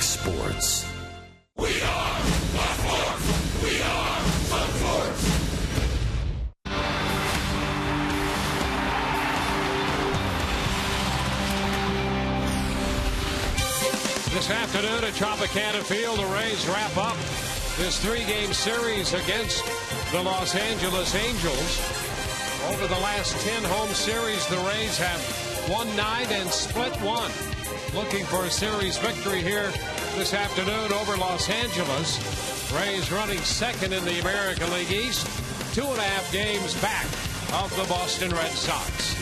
sports. We are the Force. We are the Force. This afternoon at Tropicana Field, the Rays wrap up this 3-game series against the Los Angeles Angels. Over the last 10 home series, the Rays have won 9 and split 1. Looking for a series victory here this afternoon over Los Angeles. Rays running second in the American League East, 2.5 games back of the Boston Red Sox.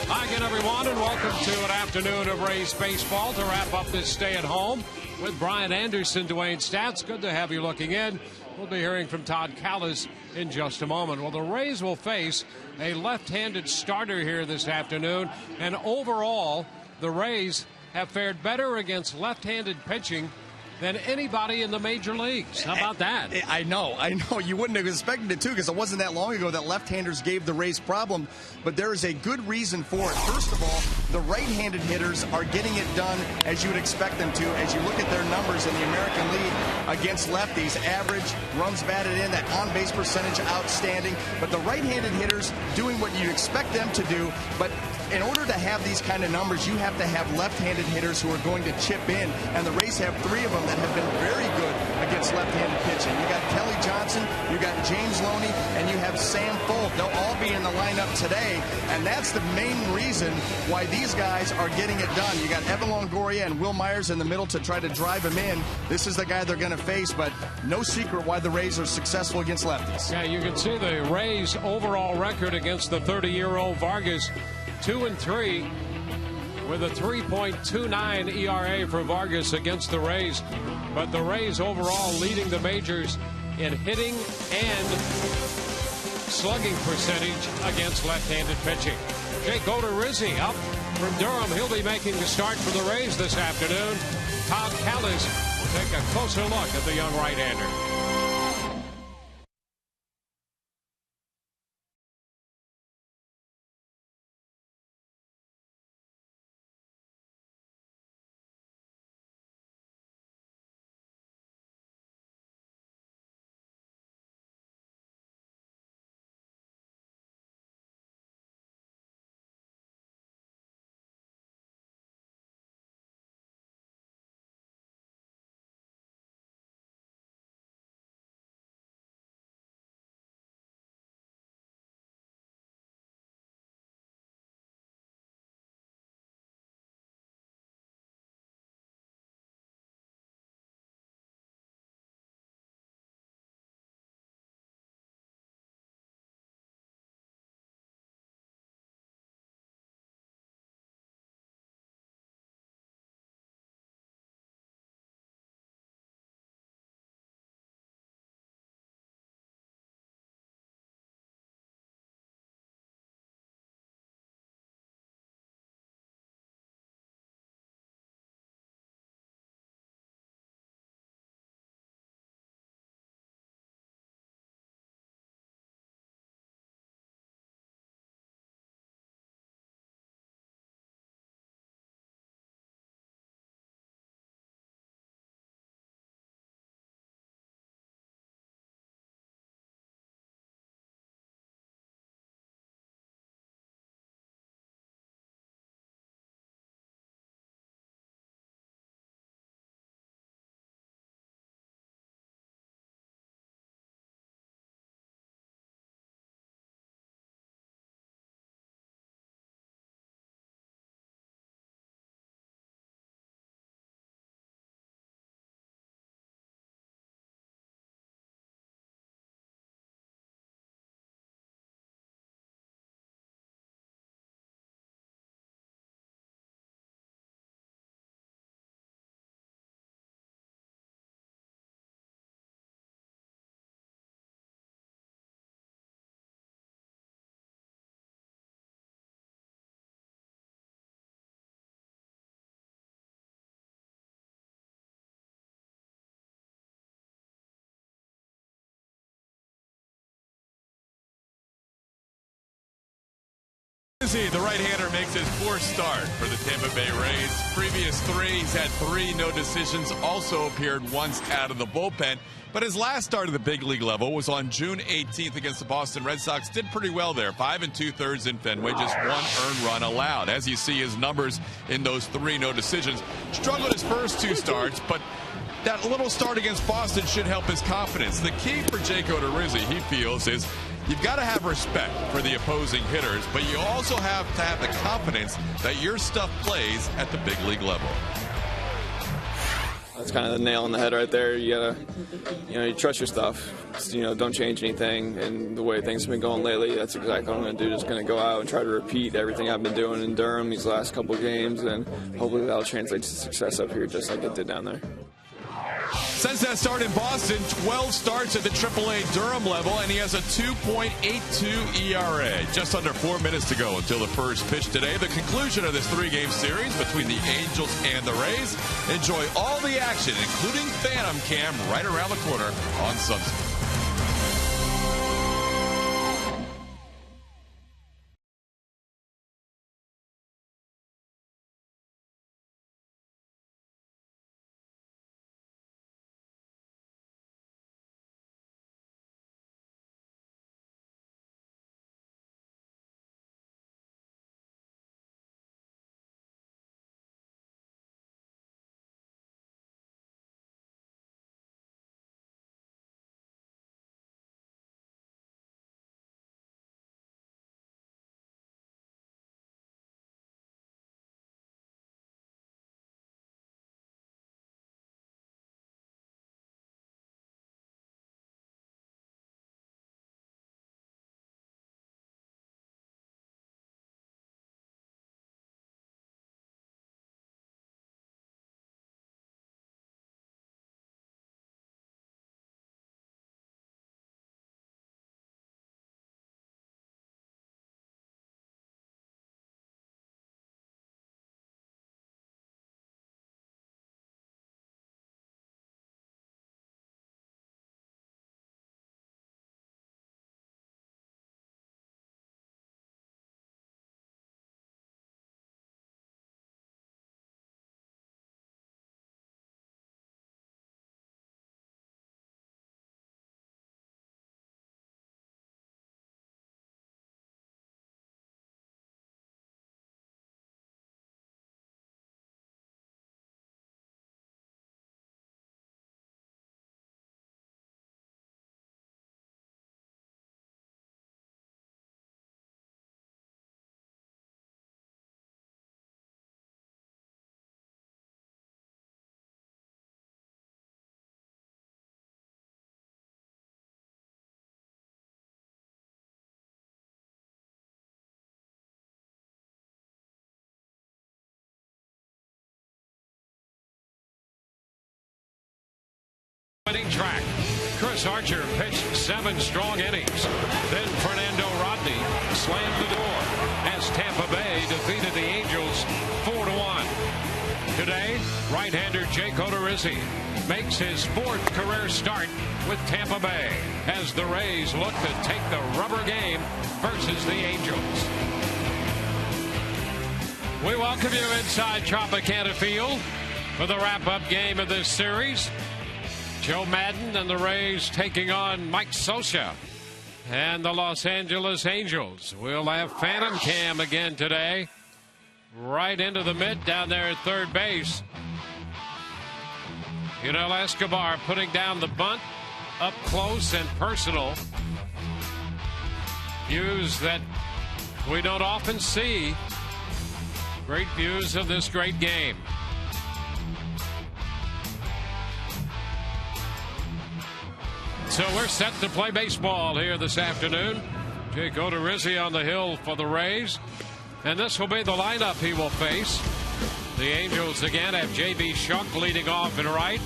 Hi again, everyone, and welcome to an afternoon of Rays baseball to wrap up this stay at home with Brian Anderson, Dwayne Stats. Good to have you looking in. We'll be hearing from Todd Callis in just a moment. Well, the Rays will face a left-handed starter here this afternoon, and overall, the Rays have fared better against left-handed pitching than anybody in the major leagues. How about that? I know. You wouldn't have expected it, too, because it wasn't that long ago that left-handers gave the Rays problem. But there is a good reason for it. First of all, the right-handed hitters are getting it done as you would expect them to. As you look at their numbers in the American League against lefties, average, runs batted in, that on-base percentage outstanding. But the right-handed hitters doing what you'd expect them to do. But in order to have these kind of numbers, you have to have left-handed hitters who are going to chip in. And the Rays have 3 of them that have been very good against left-handed pitching. You got Kelly Johnson, you got James Loney, and you have Sam Folt. They'll all be in the lineup today, and that's the main reason why these guys are getting it done. You got Evan Longoria and Will Myers in the middle to try to drive him in. This is the guy they're going to face, but no secret why the Rays are successful against lefties. Yeah, you can see the Rays' overall record against the 30-year-old Vargas, 2-3. with a 3.29 ERA for Vargas against the Rays. But the Rays overall leading the majors in hitting and slugging percentage against left-handed pitching. Jake Odorizzi up from Durham. He'll be making the start for the Rays this afternoon. Todd Callis will take a closer look at the young right-hander. The right-hander makes his fourth start for the Tampa Bay Rays. Previous three, he's had 3 no decisions, also appeared once out of the bullpen. But his last start at the big league level was on June 18th against the Boston Red Sox. Did pretty well there, 5 2/3 in Fenway, just 1 earned run allowed. As you see his numbers in those 3 no decisions, struggled his first 2 starts, but that little start against Boston should help his confidence. The key for Jake Odorizzi, he feels, is you've got to have respect for the opposing hitters, but you also have to have the confidence that your stuff plays at the big league level. That's kind of the nail on the head right there. You gotta, you trust your stuff. Don't change anything. And the way things have been going lately, that's exactly what I'm going to do. Just going to go out and try to repeat everything I've been doing in Durham these last couple of games, and hopefully that'll translate to success up here, just like it did down there. Since that start in Boston, 12 starts at the AAA Durham level, and he has a 2.82 ERA. Just under 4 minutes to go until the first pitch today. The conclusion of this 3-game series between the Angels and the Rays. Enjoy all the action, including Phantom Cam, right around the corner on Substance. Winning track. Chris Archer pitched 7 strong innings. Then Fernando Rodney slammed the door as Tampa Bay defeated the Angels 4-1. Today, right-hander Jake Odorizzi makes his 4th career start with Tampa Bay as the Rays look to take the rubber game versus the Angels. We welcome you inside Tropicana Field for the wrap-up game of this series. Joe Madden and the Rays taking on Mike Scioscia and the Los Angeles Angels. We'll have Phantom Cam again today. Right into the mid down there at third base. Yunel Escobar putting down the bunt up close and personal. Views that we don't often see. Great views of this great game. So we're set to play baseball here this afternoon. Jake Odorizzi on the hill for the Rays. And this will be the lineup he will face. The Angels again have J.B. Shunk leading off in right.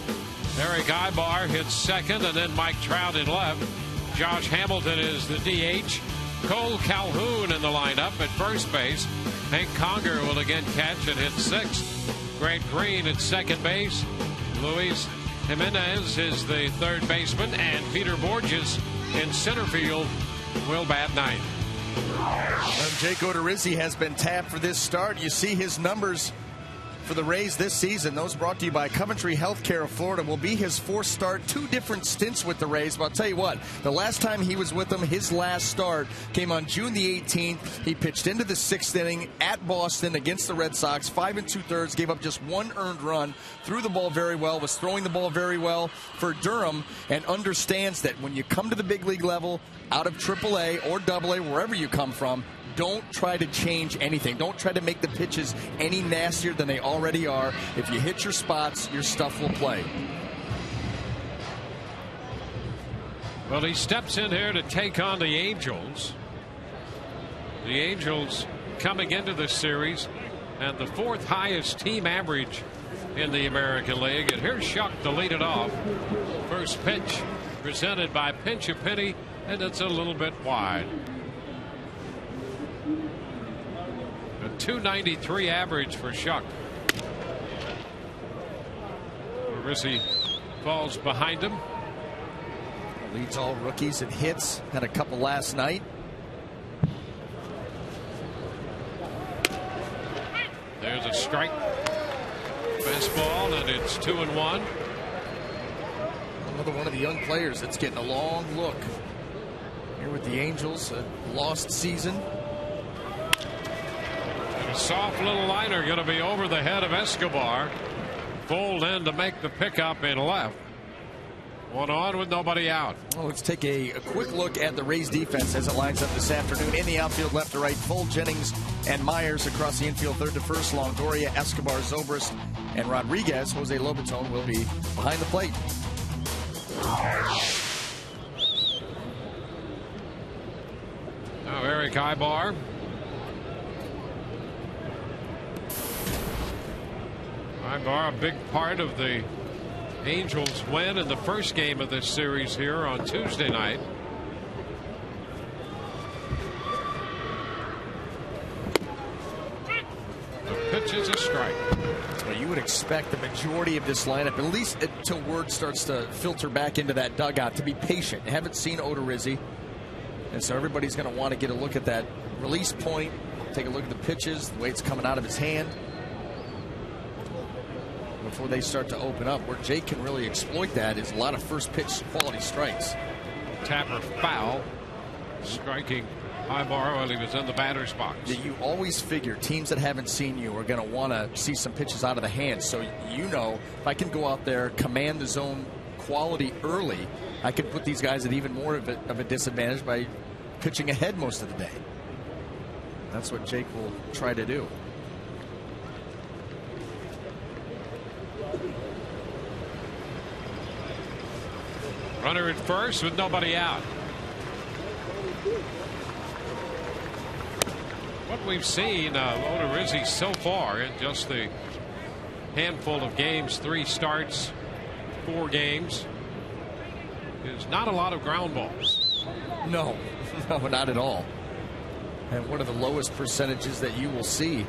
Eric Ibar hits second, and then Mike Trout in left. Josh Hamilton is the DH. Cole Calhoun in the lineup at first base. Hank Conger will again catch and hit sixth. Grant Green at second base. Luis Jimenez is the third baseman, and Peter Borges in center field will bat ninth. Jake Odorizzi has been tapped for this start. You see his numbers for the Rays this season. Those brought to you by Coventry Healthcare of Florida. Will be his fourth start. 2 different stints with the Rays. But I'll tell you what, the last time he was with them, his last start came on June the 18th. He pitched into the 6th inning at Boston against the Red Sox. 5 2/3, gave up just 1 earned run, threw the ball very well, was throwing the ball very well for Durham, and understands that when you come to the big league level, out of AAA or AA, wherever you come from, don't try to change anything. Don't try to make the pitches any nastier than they already are. If you hit your spots, your stuff will play. Well, he steps in here to take on the Angels. The Angels coming into this series and the 4th highest team average in the American League. And here's Shuck to lead it off. First pitch presented by Pinch a Penny, and it's a little bit wide. A .293 average for Shuck. Odorizzi falls behind him. Leads all rookies in hits. Had a couple last night. There's a strike. Fastball, and it's 2-1. Another one of the young players that's getting a long look. Here with the Angels, a lost season. A soft little liner going to be over the head of Escobar. Fold in to make the pickup in left. 1 on with nobody out. Well, let's take a quick look at the Rays defense as it lines up this afternoon. In the outfield, left to right, Full, Jennings, and Myers. Across the infield, third to first, Longoria, Escobar, Zobrist, and Rodriguez. Jose Lobaton will be behind the plate. Now Eric Ibar. Ibar, a big part of the Angels' win in the first game of this series here on Tuesday night. The pitch is a strike. Well, you would expect the majority of this lineup, at least until word starts to filter back into that dugout, to be patient. I haven't seen Odorizzi, and so everybody's going to want to get a look at that release point, take a look at the pitches, the way it's coming out of his hand, before they start to open up. Where Jake can really exploit that is a lot of first pitch quality strikes. Tapper foul, striking Ibar while he was in the batter's box. Yeah, you always figure teams that haven't seen you are going to want to see some pitches out of the hand. So you know, if I can go out there, command the zone quality early, I can put these guys at even more of a disadvantage by pitching ahead most of the day. That's what Jake will try to do. Runner at first with nobody out. What we've seen Odorizzi so far in just the handful of games, 3 starts, 4 games, is not a lot of ground balls. No, not at all. And one of the lowest percentages that you will see.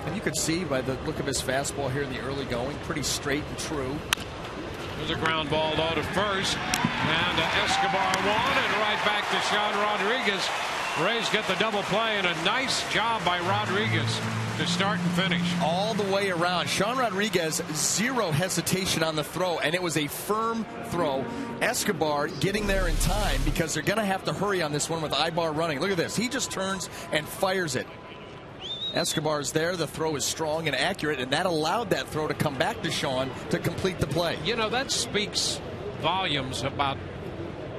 And you could see by the look of his fastball here in the early going, pretty straight and true. There's a ground ball though to first, and Escobar won, and right back to Sean Rodriguez. Rays get the double play, and a nice job by Rodriguez to start and finish. All the way around. Sean Rodriguez, 0 hesitation on the throw, and it was a firm throw. Escobar getting there in time because they're going to have to hurry on this one with Ibar running. Look at this. He just turns and fires it. Escobar's there. The throw is strong and accurate, and that allowed that throw to come back to Sean to complete the play. You know, that speaks volumes about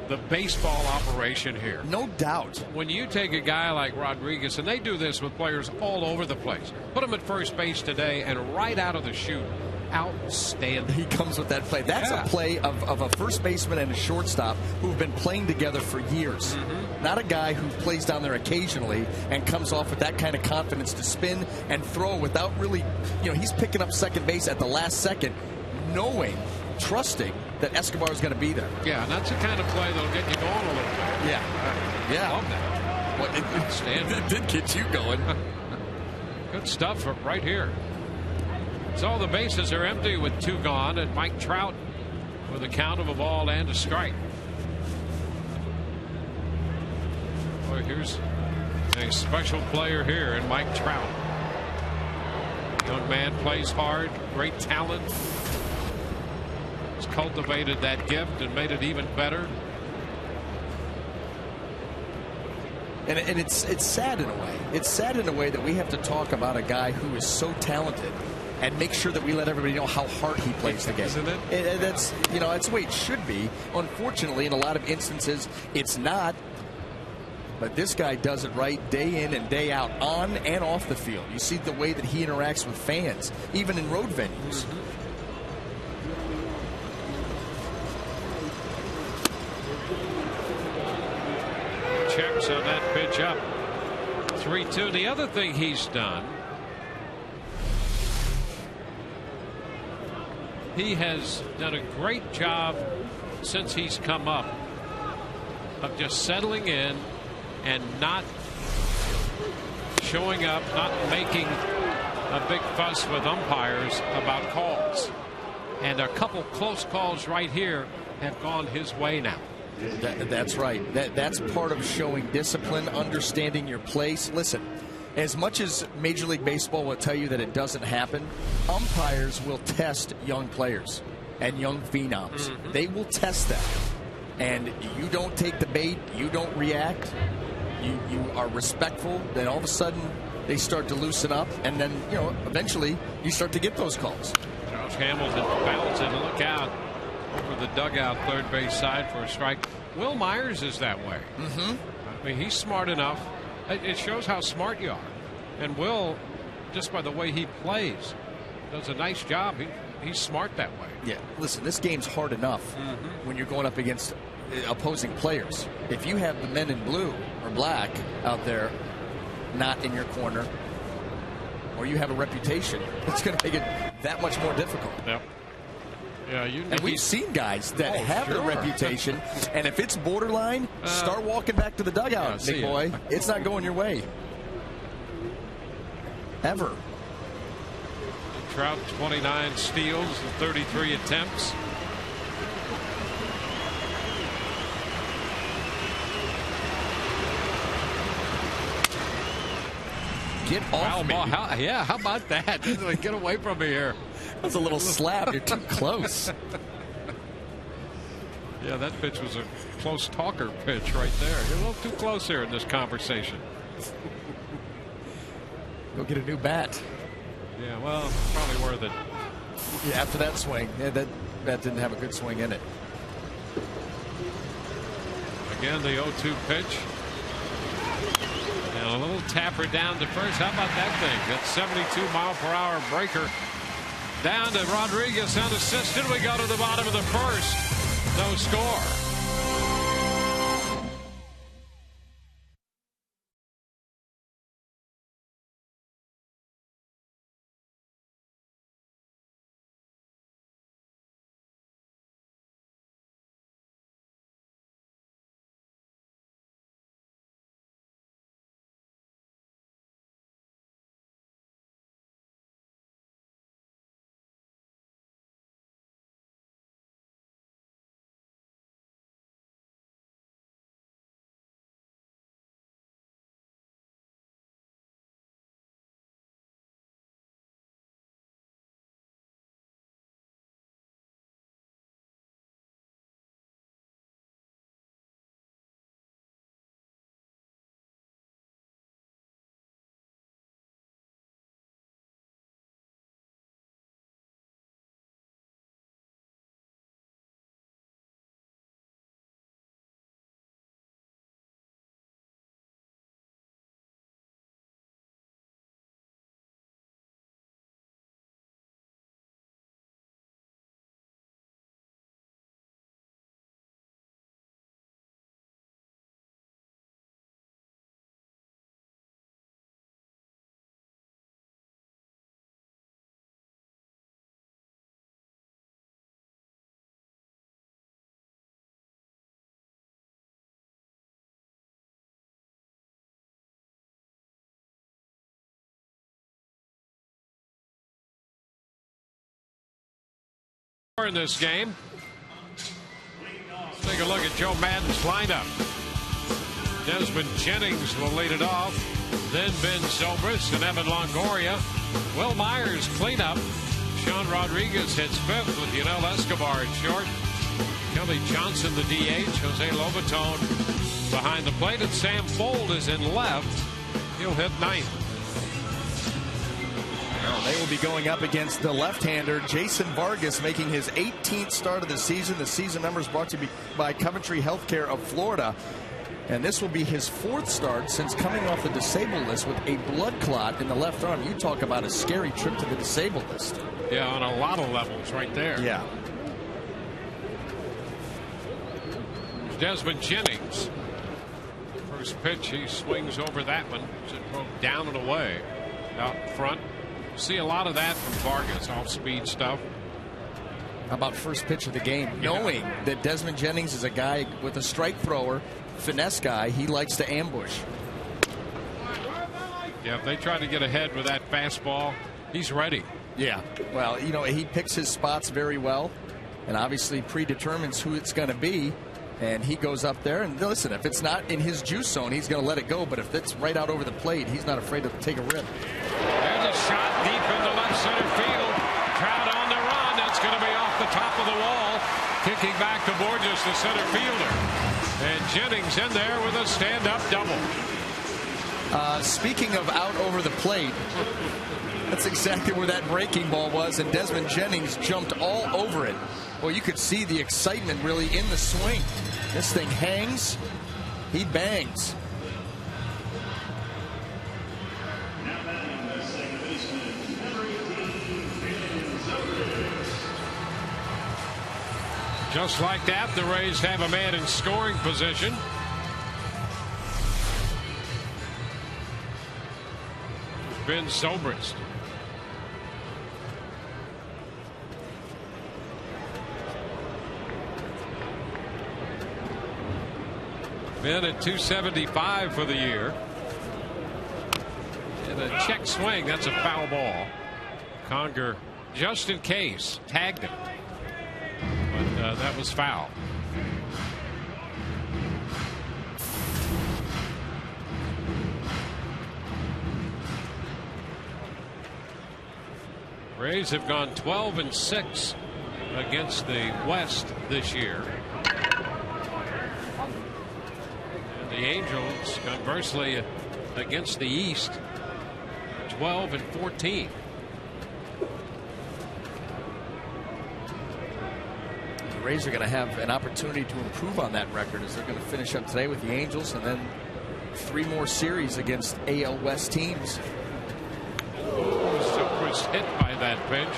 the baseball operation here. No doubt. When you take a guy like Rodriguez, and they do this with players all over the place, put him at first base today, and right out of the chute, outstanding. He comes with that play. That's a play of a first baseman and a shortstop who've been playing together for years. Not a guy who plays down there occasionally and comes off with that kind of confidence to spin and throw without really, he's picking up second base at the last second, knowing, trusting that Escobar is going to be there. Yeah, and that's the kind of play that'll get you going a little bit. Yeah. I love that. Well, it did get you going. Good stuff right here. So the bases are empty with 2 gone, and Mike Trout with a count of a ball and a strike. Well, here's a special player here in Mike Trout. Young man plays hard, great talent. He's cultivated that gift and made it even better. And it's sad in a way. It's sad in a way that we have to talk about a guy who is so talented and make sure that we let everybody know how hard he plays the game. Isn't it? That's the way it should be. Unfortunately, in a lot of instances, it's not. But this guy does it right day in and day out, on and off the field. You see the way that he interacts with fans, even in road venues. Checks on that pitch up. 3-2. The other thing he's done, he has done a great job since he's come up of just settling in and not showing up, not making a big fuss with umpires about calls. And a couple close calls right here have gone his way now. That's right. That's part of showing discipline, understanding your place. Listen, as much as Major League Baseball will tell you that it doesn't happen, umpires will test young players and young phenoms. They will test them. And you don't take the bait, you don't react, you are respectful, then all of a sudden they start to loosen up, and then, eventually you start to get those calls. Josh Hamilton balancing, look out over the dugout, third base side for a strike. Will Myers is that way. I mean, he's smart enough. It shows how smart you are. And Will, just by the way he plays, does a nice job. He's smart that way. Yeah, listen, this game's hard enough when you're going up against opposing players. If you have the men in blue or black out there not in your corner, or you have a reputation, it's going to make it that much more difficult. Yep. Yeah, and we've seen guys that have the reputation, and if it's borderline, start walking back to the dugout, big boy. It's not going your way. Ever. Trout, 29 steals and 33 attempts. Get off me. How about that? Get away from me here. That's a little slap. You're too close. Yeah, that pitch was a close talker pitch right there. You're a little too close here in this conversation. Go get a new bat. Yeah, well, probably worth it. Yeah, after that swing, that didn't have a good swing in it. Again, the 0-2 pitch. And a little tapper down to first. How about that thing? That 72-mile-per-hour breaker down to Rodriguez unassisted. We go to the bottom of the first. No score. In this game. Let's take a look at Joe Madden's lineup. Desmond Jennings will lead it off. Then Ben Zobrist and Evan Longoria. Will Myers cleanup. Sean Rodriguez hits fifth with Yunel Escobar at short. Kelly Johnson, the DH. Jose Lobaton behind the plate. And Sam Fold is in left. He'll hit ninth. Well, they will be going up against the left-hander Jason Vargas, making his 18th start of the season. The season numbers brought to you by Coventry Healthcare of Florida. And this will be his 4th start since coming off the disabled list with a blood clot in the left arm. You talk about a scary trip to the disabled list. Yeah, on a lot of levels right there. Yeah. Desmond Jennings. First pitch, he swings over that one. It broke down and away. Out front. See a lot of that from Vargas, off-speed stuff. How about first pitch of the game? Yeah. Knowing that Desmond Jennings is a guy with a strike thrower, finesse guy, he likes to ambush. Yeah, if they try to get ahead with that fastball, he's ready. Yeah, well, you know, he picks his spots very well and obviously predetermines who it's going to be. And he goes up there, and listen, if it's not in his juice zone, he's going to let it go. But if it's right out over the plate, he's not afraid to take a rip. There's a shot deep into left center field. Trout on the run. That's going to be off the top of the wall. Kicking back to Borges, the center fielder. And Jennings in there with a stand-up double. Speaking of out over the plate, that's exactly where that breaking ball was, and Desmond Jennings jumped all over it. Well, you could see the excitement really in the swing. This thing hangs, he bangs. Just like that, the Rays have a man in scoring position. Ben Zobrist. Ben at 275 for the year. And a check swing. That's a foul ball. Conger, just in case, tagged him. But that was foul. Rays have gone 12-6 against the West this year. And the Angels, conversely, against the East, 12-14. The Rays are going to have an opportunity to improve on that record as they're going to finish up today with the Angels and then 3 more series against AL West teams. Zobrist hit by that pitch.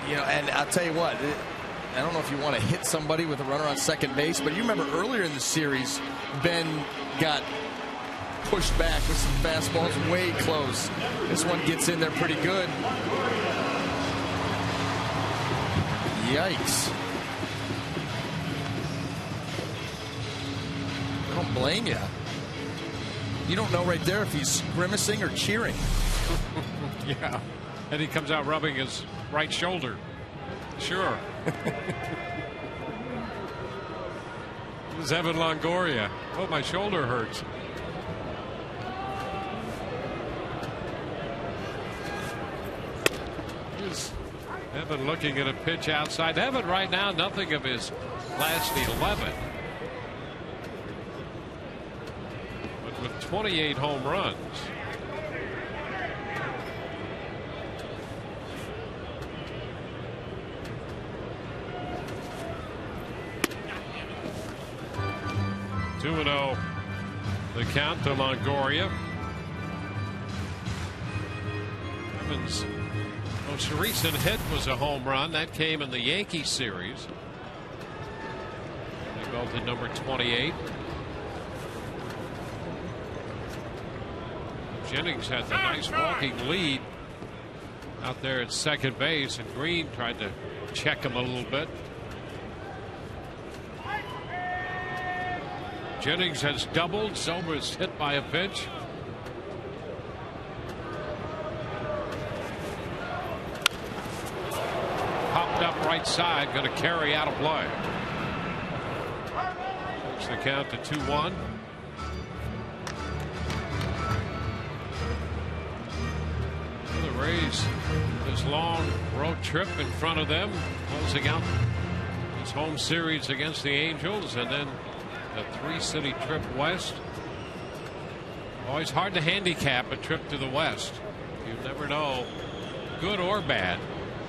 You know, and I'll tell you what, I don't know if you want to hit somebody with a runner on second base, but you remember earlier in the series, Ben got pushed back with some fastballs way close. This one gets in there pretty good. Yikes. I don't blame you. You don't know right there if he's grimacing or cheering. Yeah. And he comes out rubbing his right shoulder. Sure. This is Evan Longoria. Oh, my shoulder hurts. Here's Evan looking at a pitch outside. Evan right now, nothing of his last 11. But with 28 home runs. Two and 0 the count to Longoria. Evans' most recent hit was a home run that came in the Yankee series. They belted number 28. Jennings had the nice walking lead out there at second base, and Green tried to check him a little bit. Jennings has doubled. Zobrist hit by a pitch. Popped up right side, going to carry out a play. Makes the count to 2-1. The Rays, this long road trip in front of them, closing out this home series against the Angels, and then a 3-city trip west. Always hard to handicap a trip to the west. You never know, good or bad,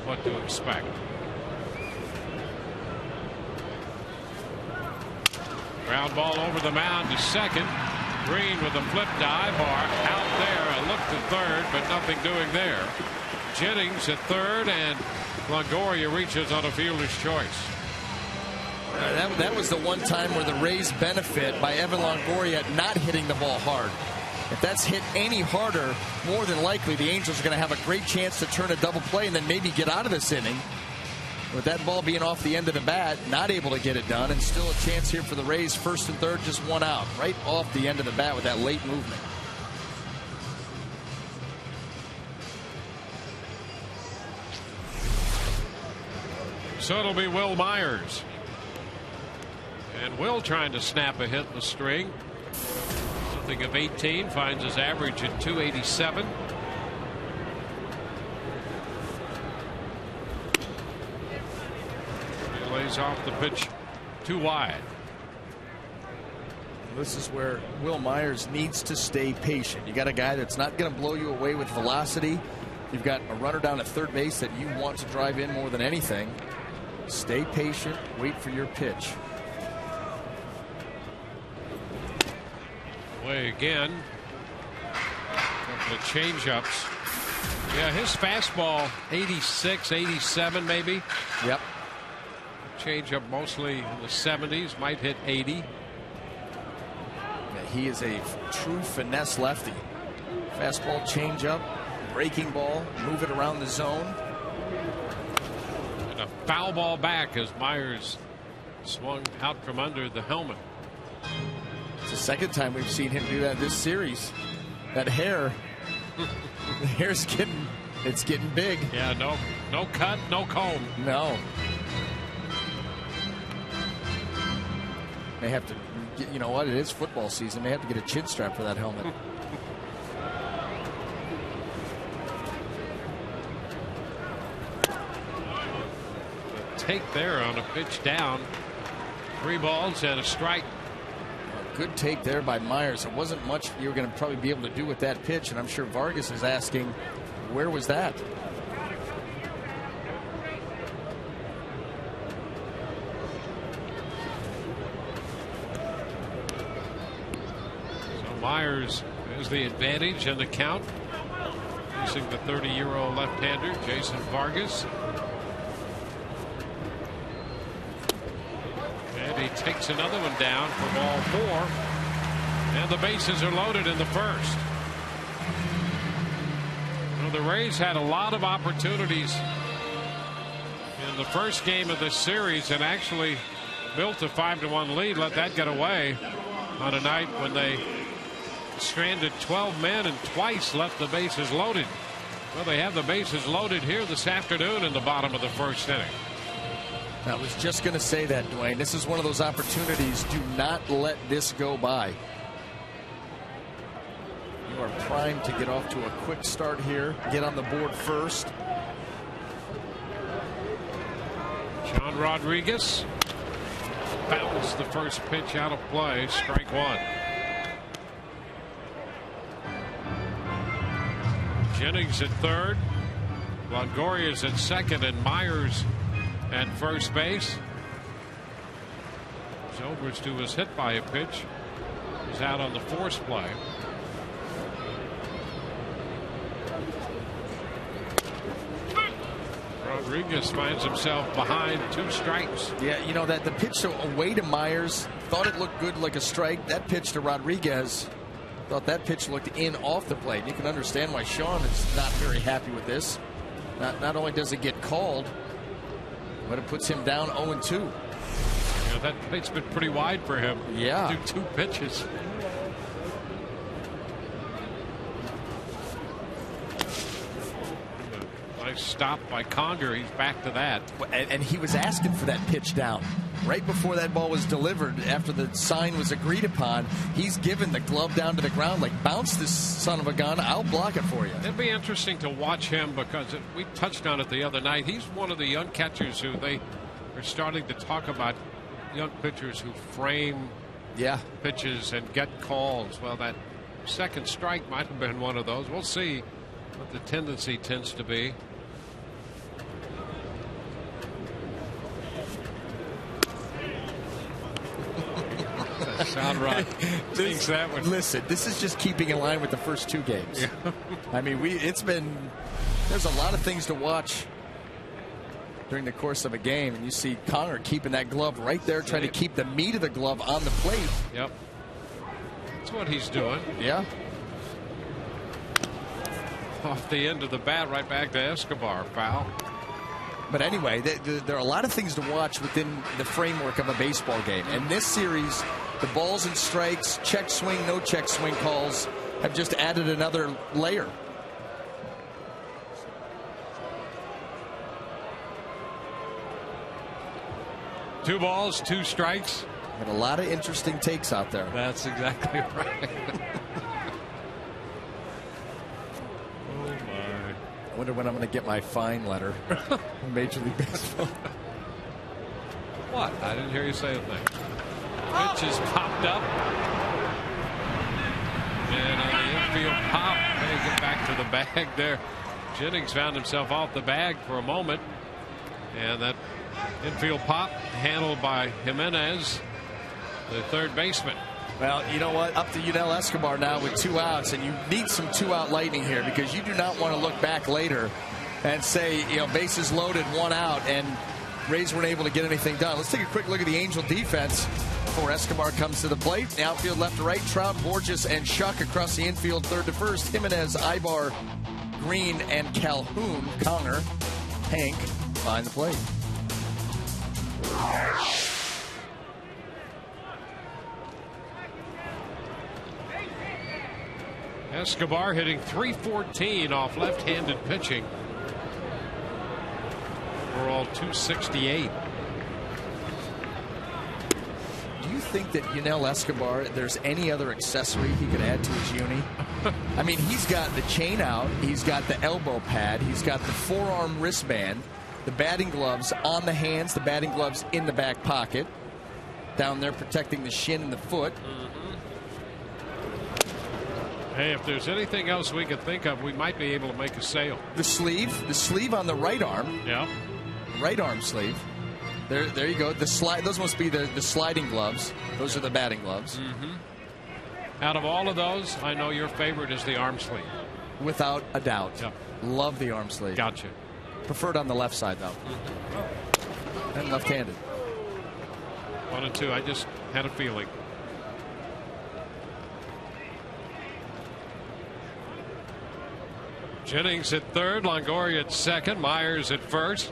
what to expect. Ground ball over the mound to second. Green with a flip dive, bar out there. A look to third, but nothing doing there. Jennings at third, and Longoria reaches on a fielder's choice. That was the one time where the Rays benefit by Evan Longoria not hitting the ball hard. If that's hit any harder, more than likely the Angels are going to have a great chance to turn a double play and then maybe get out of this inning. With that ball being off the end of the bat, not able to get it done, and still a chance here for the Rays. First and third, just one out, right off the end of the bat with that late movement. So it'll be Will Myers. And Will trying to snap a hit in the string. Something of 18, finds his average at 287. He lays off the pitch too wide. This is where Will Myers needs to stay patient. You got a guy that's not going to blow you away with velocity. You've got a runner down at third base that you want to drive in more than anything. Stay patient, wait for your pitch. Way again. Couple of change-ups. Yeah, his fastball 86, 87 maybe. Yep. Change-up mostly in the 70s, might hit 80. Yeah, he is a true finesse lefty. Fastball, change-up, breaking ball, move it around the zone. And a foul ball back as Myers swung out from under the helmet. It's the second time we've seen him do that this series. That hair, the hair's getting big. Yeah, no cut, no comb. No. They have to get, you know what? It is football season. They have to get a chin strap for that helmet. Take there on a pitch down. 3 balls and a strike. Good take there by Myers. There wasn't much you were going to probably be able to do with that pitch, and I'm sure Vargas is asking, where was that? So Myers has the advantage in the count, facing the 30-year-old left-hander Jason Vargas. He takes another one down for ball 4, and the bases are loaded in the first. Well, the Rays had a lot of opportunities in the first game of this series and actually built a 5-1 lead. Let that get away on a night when they stranded 12 men and twice left the bases loaded. Well, they have the bases loaded here this afternoon in the bottom of the first inning. I was just going to say that, Dwayne. This is one of those opportunities. Do not let this go by. You are primed to get off to a quick start here. Get on the board first. John Rodriguez fouls the first pitch out of play. Strike 1. Jennings at third. Longoria's at second, and Myers at first base. Odorizzi was hit by a pitch. He's out on the force play. Rodriguez finds himself behind 2 strikes. Yeah, you know that the pitch away to Myers, thought it looked good like a strike. That pitch to Rodriguez, thought that pitch looked in off the plate. You can understand why Sean is not very happy with this. Not only does it get called, but it puts him down 0-2. Yeah, that plate's been pretty wide for him. Yeah. Do 2 pitches. Nice stop by Conger. He's back to that. And he was asking for that pitch down. right before that ball was delivered, after the sign was agreed upon, he's given the glove down to the ground, like, bounce this son of a gun, I'll block it for you. It'd be interesting to watch him because we touched on it the other night. He's one of the young catchers who they are starting to talk about, young pitchers who frame pitches and get calls. Well, that second strike might have been one of those. We'll see what the tendency tends to be. Sound right. Thinks that one. Listen, this is just keeping in line with the first 2 games. Yeah. I mean, there's a lot of things to watch during the course of a game, and you see Connor keeping that glove right there, trying to keep the meat of the glove on the plate. Yep. That's what he's doing. Yeah. Off the end of the bat, right back to Escobar. Foul. But anyway, there are a lot of things to watch within the framework of a baseball game. And this series, the balls and strikes, check swing, no check swing calls have just added another layer. Two balls, 2 strikes. And a lot of interesting takes out there. That's exactly right. I wonder when I'm going to get my fine letter from Major League Baseball. What? I didn't hear you say a thing. Pitch is popped up. And on the infield pop, they get back to the bag there. Jennings found himself off the bag for a moment. And that infield pop handled by Jimenez, the third baseman. Well, you know what? Up to Yunel Escobar now with 2 outs, and you need some 2-out lightning here because you do not want to look back later and say, bases loaded, 1 out, and Rays weren't able to get anything done. Let's take a quick look at the Angel defense before Escobar comes to the plate. The outfield left to right, Trout, Borges, and Shuck across the infield third to first. Jimenez, Ibar, Green, and Calhoun. Connor, Hank behind the plate. Escobar hitting .314 off left-handed pitching. Overall .268. Do you think that Yunel Escobar, there's any other accessory he could add to his uni? I mean, he's got the chain out, he's got the elbow pad, he's got the forearm wristband, the batting gloves on the hands, the batting gloves in the back pocket, down there protecting the shin and the foot. Hey, if there's anything else we could think of, we might be able to make a sale. The sleeve on the right arm. Yeah. Right arm sleeve. There you go. Those must be the sliding gloves. Those are the batting gloves. Out of all of those, I know your favorite is the arm sleeve. Without a doubt. Yep. Love the arm sleeve. Gotcha. Preferred on the left side, though. And left-handed. 1 and 2. I just had a feeling. Jennings at third, Longoria at second, Myers at first.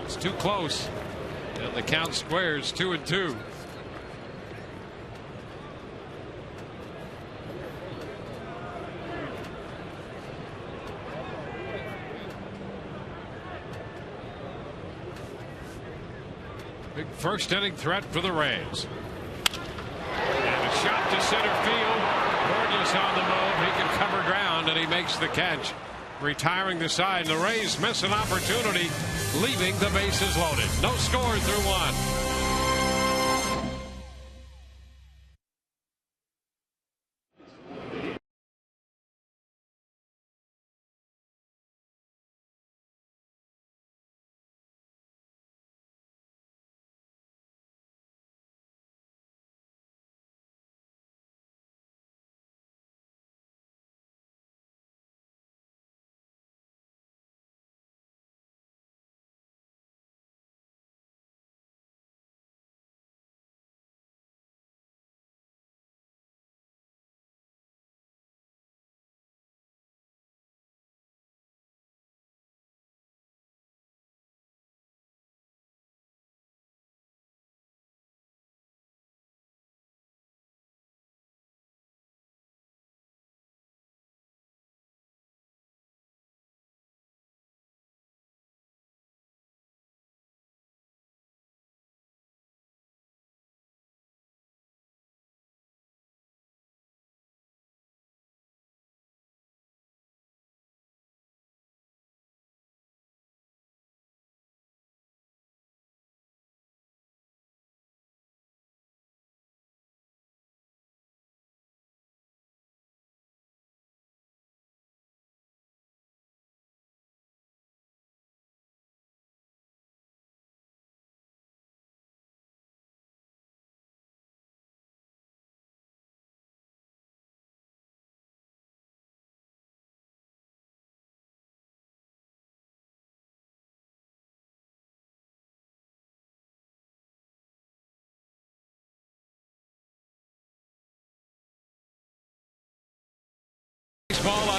It's too close, and the count squares 2 and 2. Big first inning threat for the Rays. And a shot to center field. Borges on the move. He can cover ground, and he makes the catch, retiring the side. And the Rays miss an opportunity, leaving the bases loaded. No score through 1.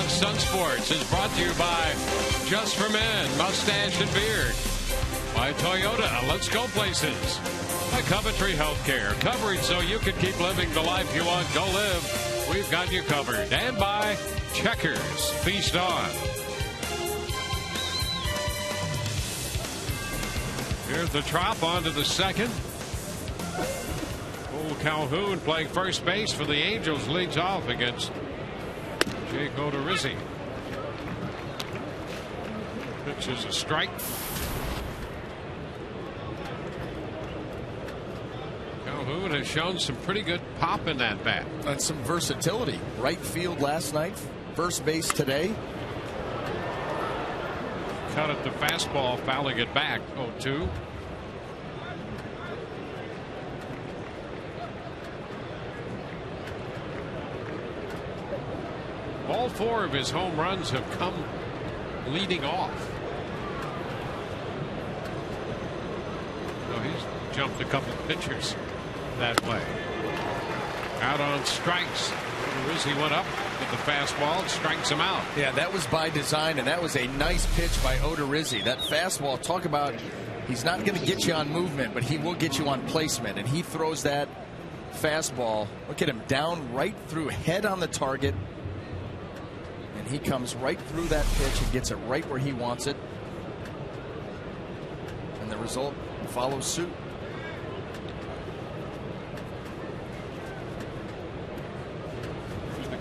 of Sun Sports is brought to you by Just for Men, Mustache and Beard. By Toyota, let's go places. By Coventry Healthcare, coverage so you can keep living the life you want. Go live. We've got you covered. And by Checkers, feast on. Here's the Trop onto the second. Cole Calhoun playing first base for the Angels leads off against Jake Odorizzi. Pitch is a strike. Calhoun has shown some pretty good pop in that bat. And some versatility. Right field last night, first base today. Cut at the fastball, fouling it back. 0-2. All 4 of his home runs have come leading off. So he's jumped a couple of pitchers that way. Out on strikes. Rizzi went up with the fastball and strikes him out. Yeah, that was by design, and that was a nice pitch by Odorizzi. That fastball, talk about, he's not going to get you on movement, but he will get you on placement, and he throws that fastball. Look at him, down right through, head on the target, and he comes right through that pitch and gets it right where he wants it, and the result follows suit.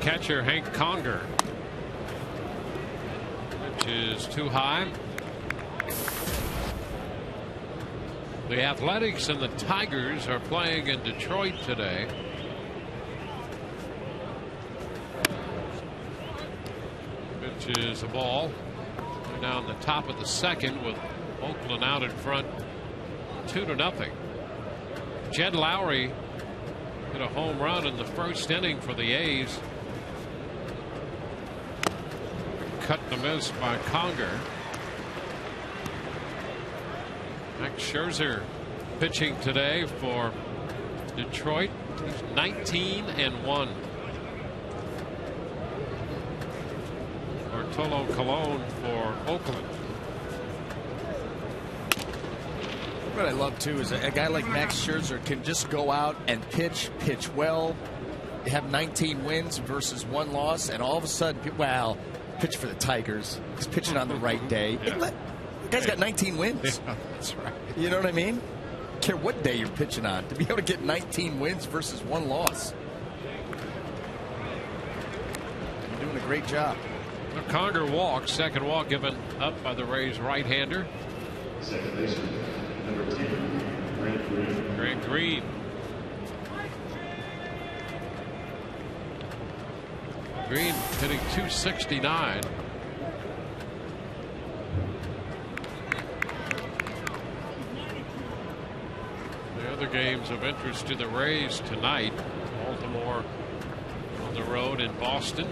Catcher Hank Conger. Which is too high. The Athletics and the Tigers are playing in Detroit today. Which is a ball. They're down the top of the second with Oakland out in front 2-0. Jed Lowry hit a home run in the first inning for the A's. Cut the miss by Conger. Max Scherzer pitching today for Detroit. He's 19-1. Bartolo Colon for Oakland. What I love too is a guy like Max Scherzer can just go out and pitch well. They have 19 wins versus 1 loss, and all of a sudden, well, pitch for the Tigers. He's pitching on the right day. Yeah. The guy's got 19 wins. Yeah, that's right. You know what I mean? Don't care what day you're pitching on. To be able to get 19 wins versus 1 loss. You're doing a great job. The Conger walks. Second walk given up by the Rays right-hander. Second baseman, number 10, Grant Green. Green hitting .269. The other games of interest to the Rays tonight. Baltimore on the road in Boston.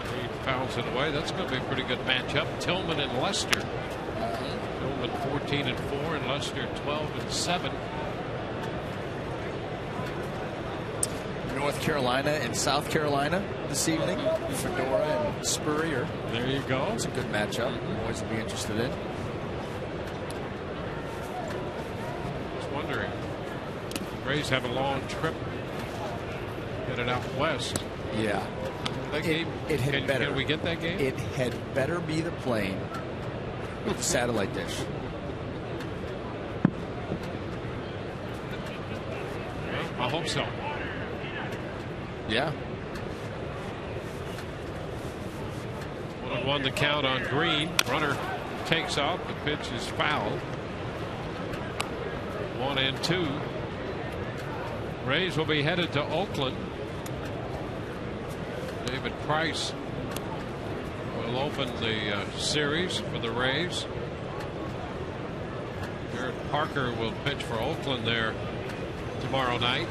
Green fouls it away. That's going to be a pretty good matchup. Tillman and Lester. Tillman 14-4 and Lester 12-7. North Carolina and South Carolina this evening. Fedora and Spurrier. There you go. It's a good matchup. Boys will be interested in. Just wondering. Rays have a long trip headed out west. Yeah. That game, it had better. Can we get that game? It had better be the plane with the satellite dish. Well, I hope so. Yeah. 1-1 the count on Green. Runner takes off. The pitch is fouled. 1-2. Rays will be headed to Oakland. David Price will open the series for the Rays. Jared Parker will pitch for Oakland there tomorrow night.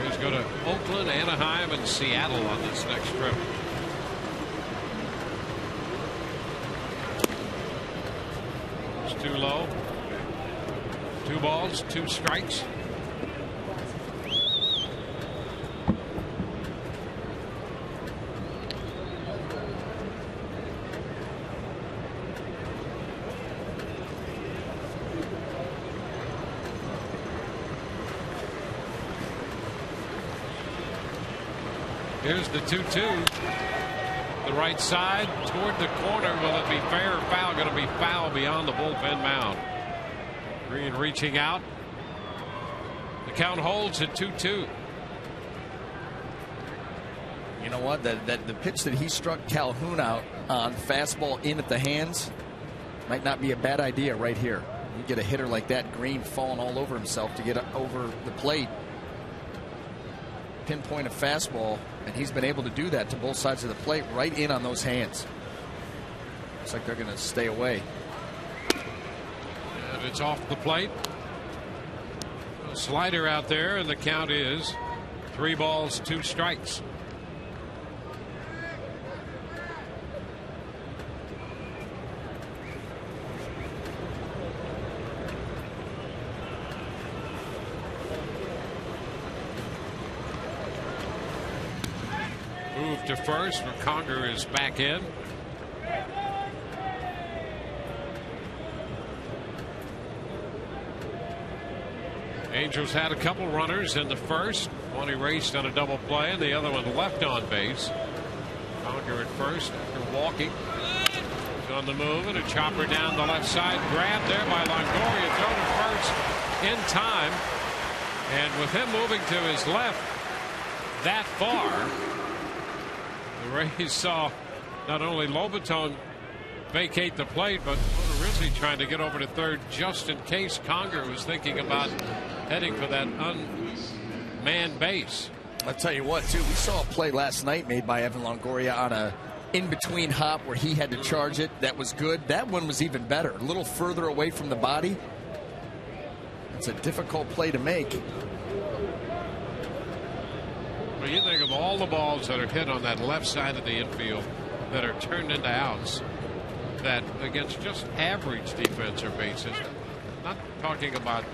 Rays go to Oakland, Anaheim, and Seattle on this next trip. It's too low. 2 balls, 2 strikes. Here's the 2-2. The right side toward the corner. Will it be fair or foul? Going to be foul beyond the bullpen mound. Green reaching out. The count holds at 2-2. You know what? The pitch that he struck Calhoun out on, fastball in at the hands, might not be a bad idea right here. You get a hitter like that, Green, falling all over himself to get over the plate. Pinpoint a fastball, and he's been able to do that to both sides of the plate, right in on those hands. Looks like they're going to stay away. And it's off the plate. A slider out there, and the count is 3 balls, 2 strikes. Move to first, where Conger is back in. Angels had a couple runners in the first. One erased on a double play, and the other one left on base. Conger at first after walking. He's on the move, and a chopper down the left side. Grabbed there by Longoria. Throw to first in time. And with him moving to his left that far, the Rays saw not only Lobaton vacate the plate, but Odorizzi trying to get over to third just in case Conger was thinking about heading for that unmanned base. I'll tell you what, too, we saw a play last night made by Evan Longoria on a in-between hop where he had to charge it. That was good. That one was even better. A little further away from the body. It's a difficult play to make. Well, you think of all the balls that are hit on that left side of the infield that are turned into outs, that against just average defense or bases, not talking about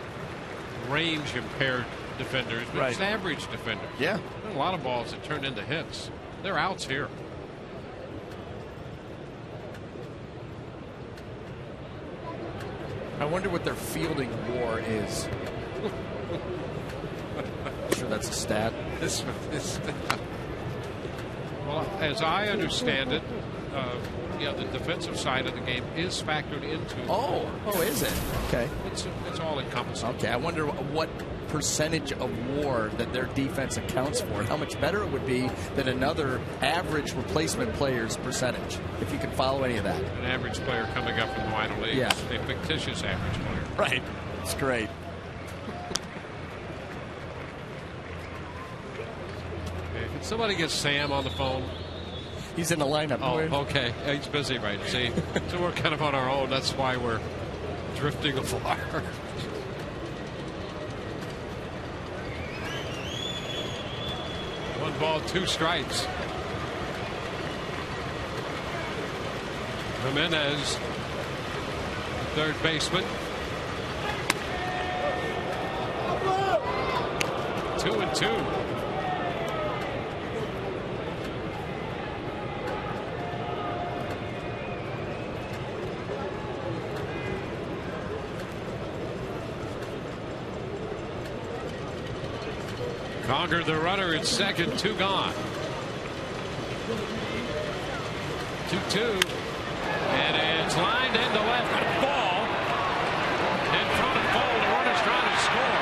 range impaired defenders, but just average defenders. Yeah. There are a lot of balls that turn into hits. They're outs here. I wonder what their fielding WAR is. I'm sure that's a stat. Well, as I understand it, the defensive side of the game is factored into. Oh, is it? Okay. It's all encompassing. Okay, I wonder what percentage of WAR that their defense accounts for. How much better it would be than another average replacement player's percentage, if you can follow any of that. An average player coming up from the minor leagues. Yeah. A fictitious average player. Right. It's great. Can somebody get Sam on the phone? He's in the lineup. Oh, okay. He's busy, right? See, so we're kind of on our own. That's why we're drifting afar. 1 ball, 2 strikes. Jimenez, third baseman. 2-2. Conger, the runner at second, 2 gone. 2-2. And it's lined into left. A ball in front of Cole. The runner's trying to score.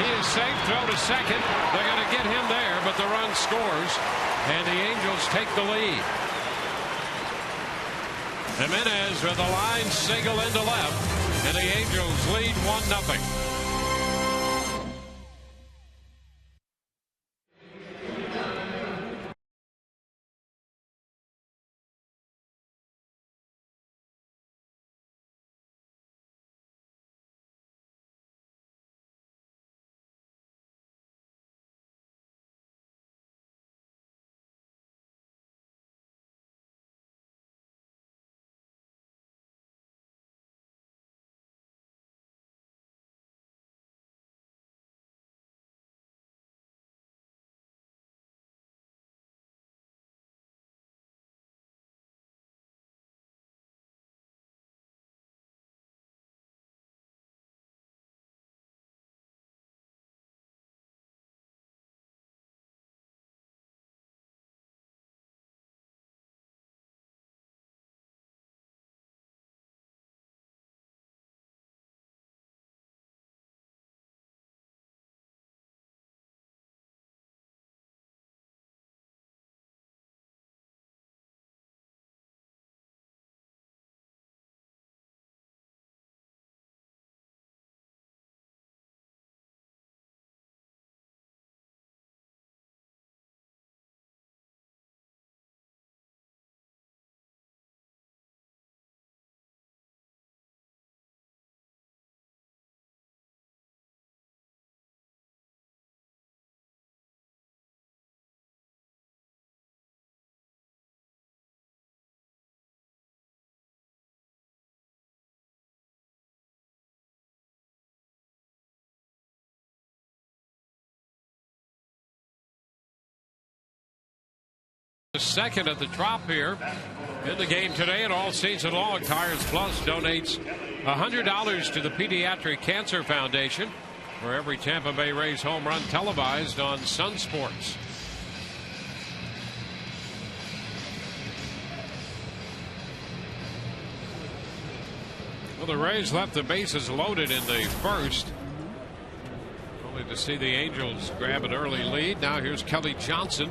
He is safe. Throw to second. They're going to get him there, but the run scores. And the Angels take the lead. Jimenez with a line single into left. And the Angels lead 1-0. second at the Trop here in the game today and all season long. Tires Plus donates $100 to the Pediatric Cancer Foundation for every Tampa Bay Rays home run televised on Sun Sports. Well, the Rays left the bases loaded in the first, only to see the Angels grab an early lead. Now here's Kelly Johnson.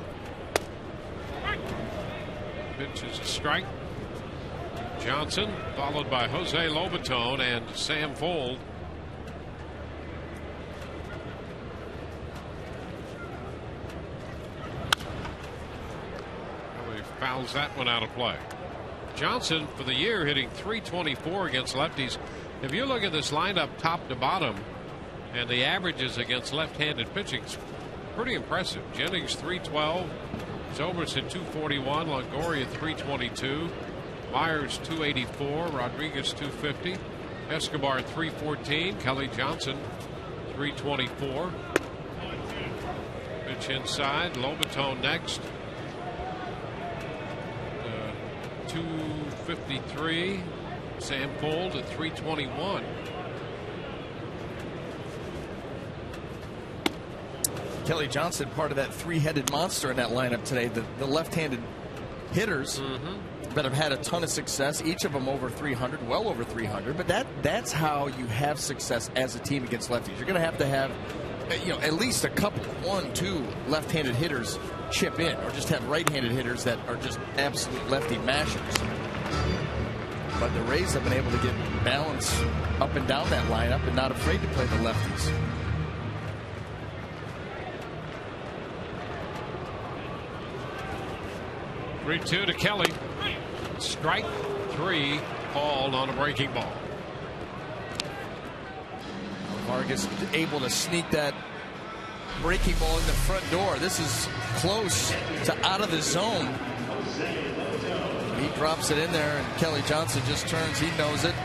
Pitch is a strike. Johnson followed by Jose Lobaton and Sam Fuld. He fouls that one out of play. Johnson for the year hitting .324 against lefties. If you look at this lineup top to bottom and the averages against left-handed pitching, it's pretty impressive. Jennings .312, Zobrist at .241, Longoria .322, Myers .284, Rodriguez .250, Escobar .314, Kelly Johnson .324. Pitch inside, Lobaton next. 253. Sam Fuld at .321. Kelly Johnson, part of that three-headed monster in that lineup today. The left-handed hitters that have had a ton of success, each of them over 300, well over 300. But that's how you have success as a team against lefties. You're going to have at least a couple, 1, 2 left-handed hitters chip in, or just have right-handed hitters that are just absolute lefty mashers. But the Rays have been able to get balance up and down that lineup and not afraid to play the lefties. Three-two to Kelly. Strike three called on a breaking ball. Vargas able to sneak that breaking ball in the front door. This is close to out of the zone. He drops it in there, and Kelly Johnson just turns. He knows it.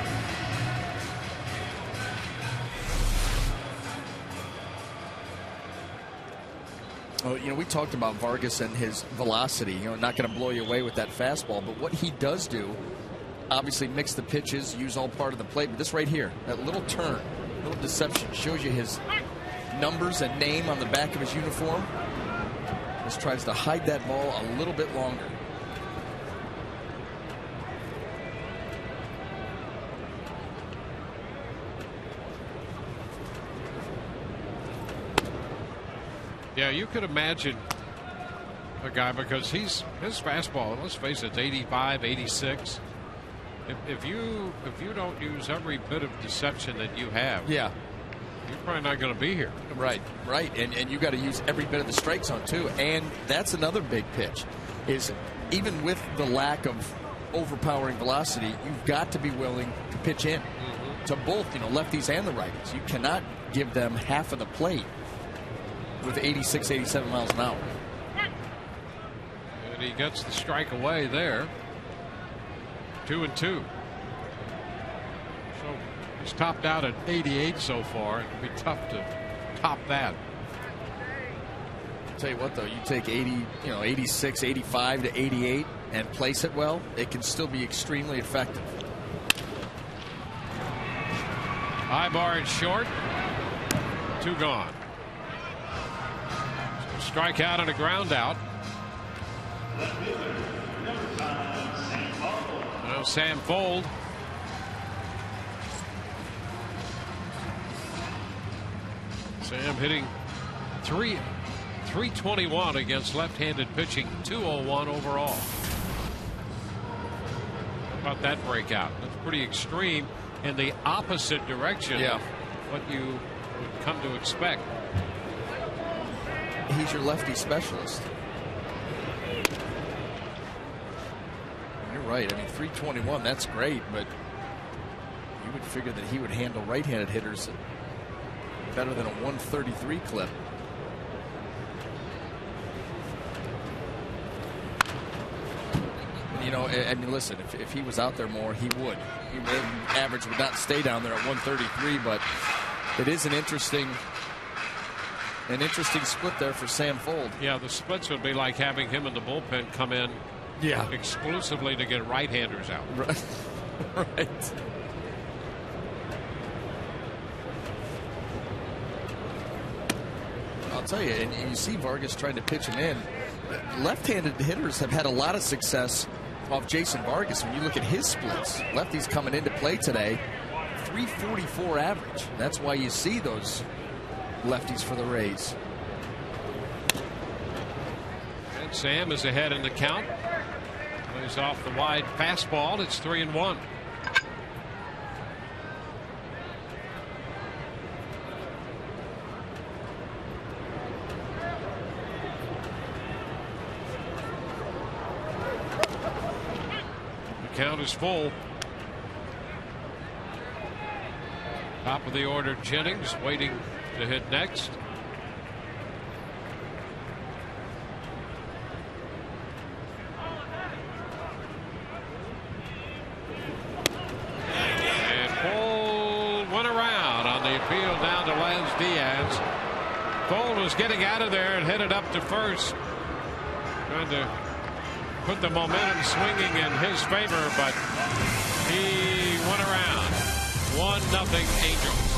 Well, we talked about Vargas and his velocity. Not going to blow you away with that fastball, but what he does do, obviously mix the pitches, use all part of the play. But this right here, that little turn, little deception, shows you his numbers and name on the back of his uniform. Just tries to hide that ball a little bit longer. Yeah, you could imagine a guy, because his fastball, let's face it, it's 85, 86. If you don't use every bit of deception that you have, yeah, you're probably not going to be here. Right. And you got to use every bit of the strike zone too. And that's another big pitch, is even with the lack of overpowering velocity, you've got to be willing to pitch in to both, lefties and the righties. You cannot give them half of the plate with 86, 87 miles an hour. And he gets the strike away there. 2-2. So he's topped out at 88 so far. It'll be tough to top that. I'll tell you what, though, you take 86, 85 to 88 and place it well, it can still be extremely effective. High bar and short. 2 gone. Strikeout and a ground out. Now Sam Fuld. Sam hitting 321 against left-handed pitching, 201 overall. How about that breakout? That's pretty extreme in the opposite direction of what you would come to expect. He's your lefty specialist. You're right. I mean, 321, that's great, but you would figure that he would handle right-handed hitters better than a 133 clip. I mean, listen, if he was out there more, he would. Average would not stay down there at 133, but it is an interesting An interesting split there for Sam Fold. Yeah, the splits would be like having him in the bullpen come in exclusively to get right-handers out. Right. Right. I'll tell you, and you see Vargas trying to pitch him in. Left-handed hitters have had a lot of success off Jason Vargas. When you look at his splits, lefties coming into play today, 344 average. That's why you see those lefties for the Rays. And Sam is ahead in the count. Plays off the wide fastball. It's 3-1. The count is full. Top of the order, Jennings waiting to hit next. And Cole went around on the appeal down to Lance Diaz. Cole was getting out of there and headed up to first, trying to put the momentum swinging in his favor, but he went around. 1-0 Angels.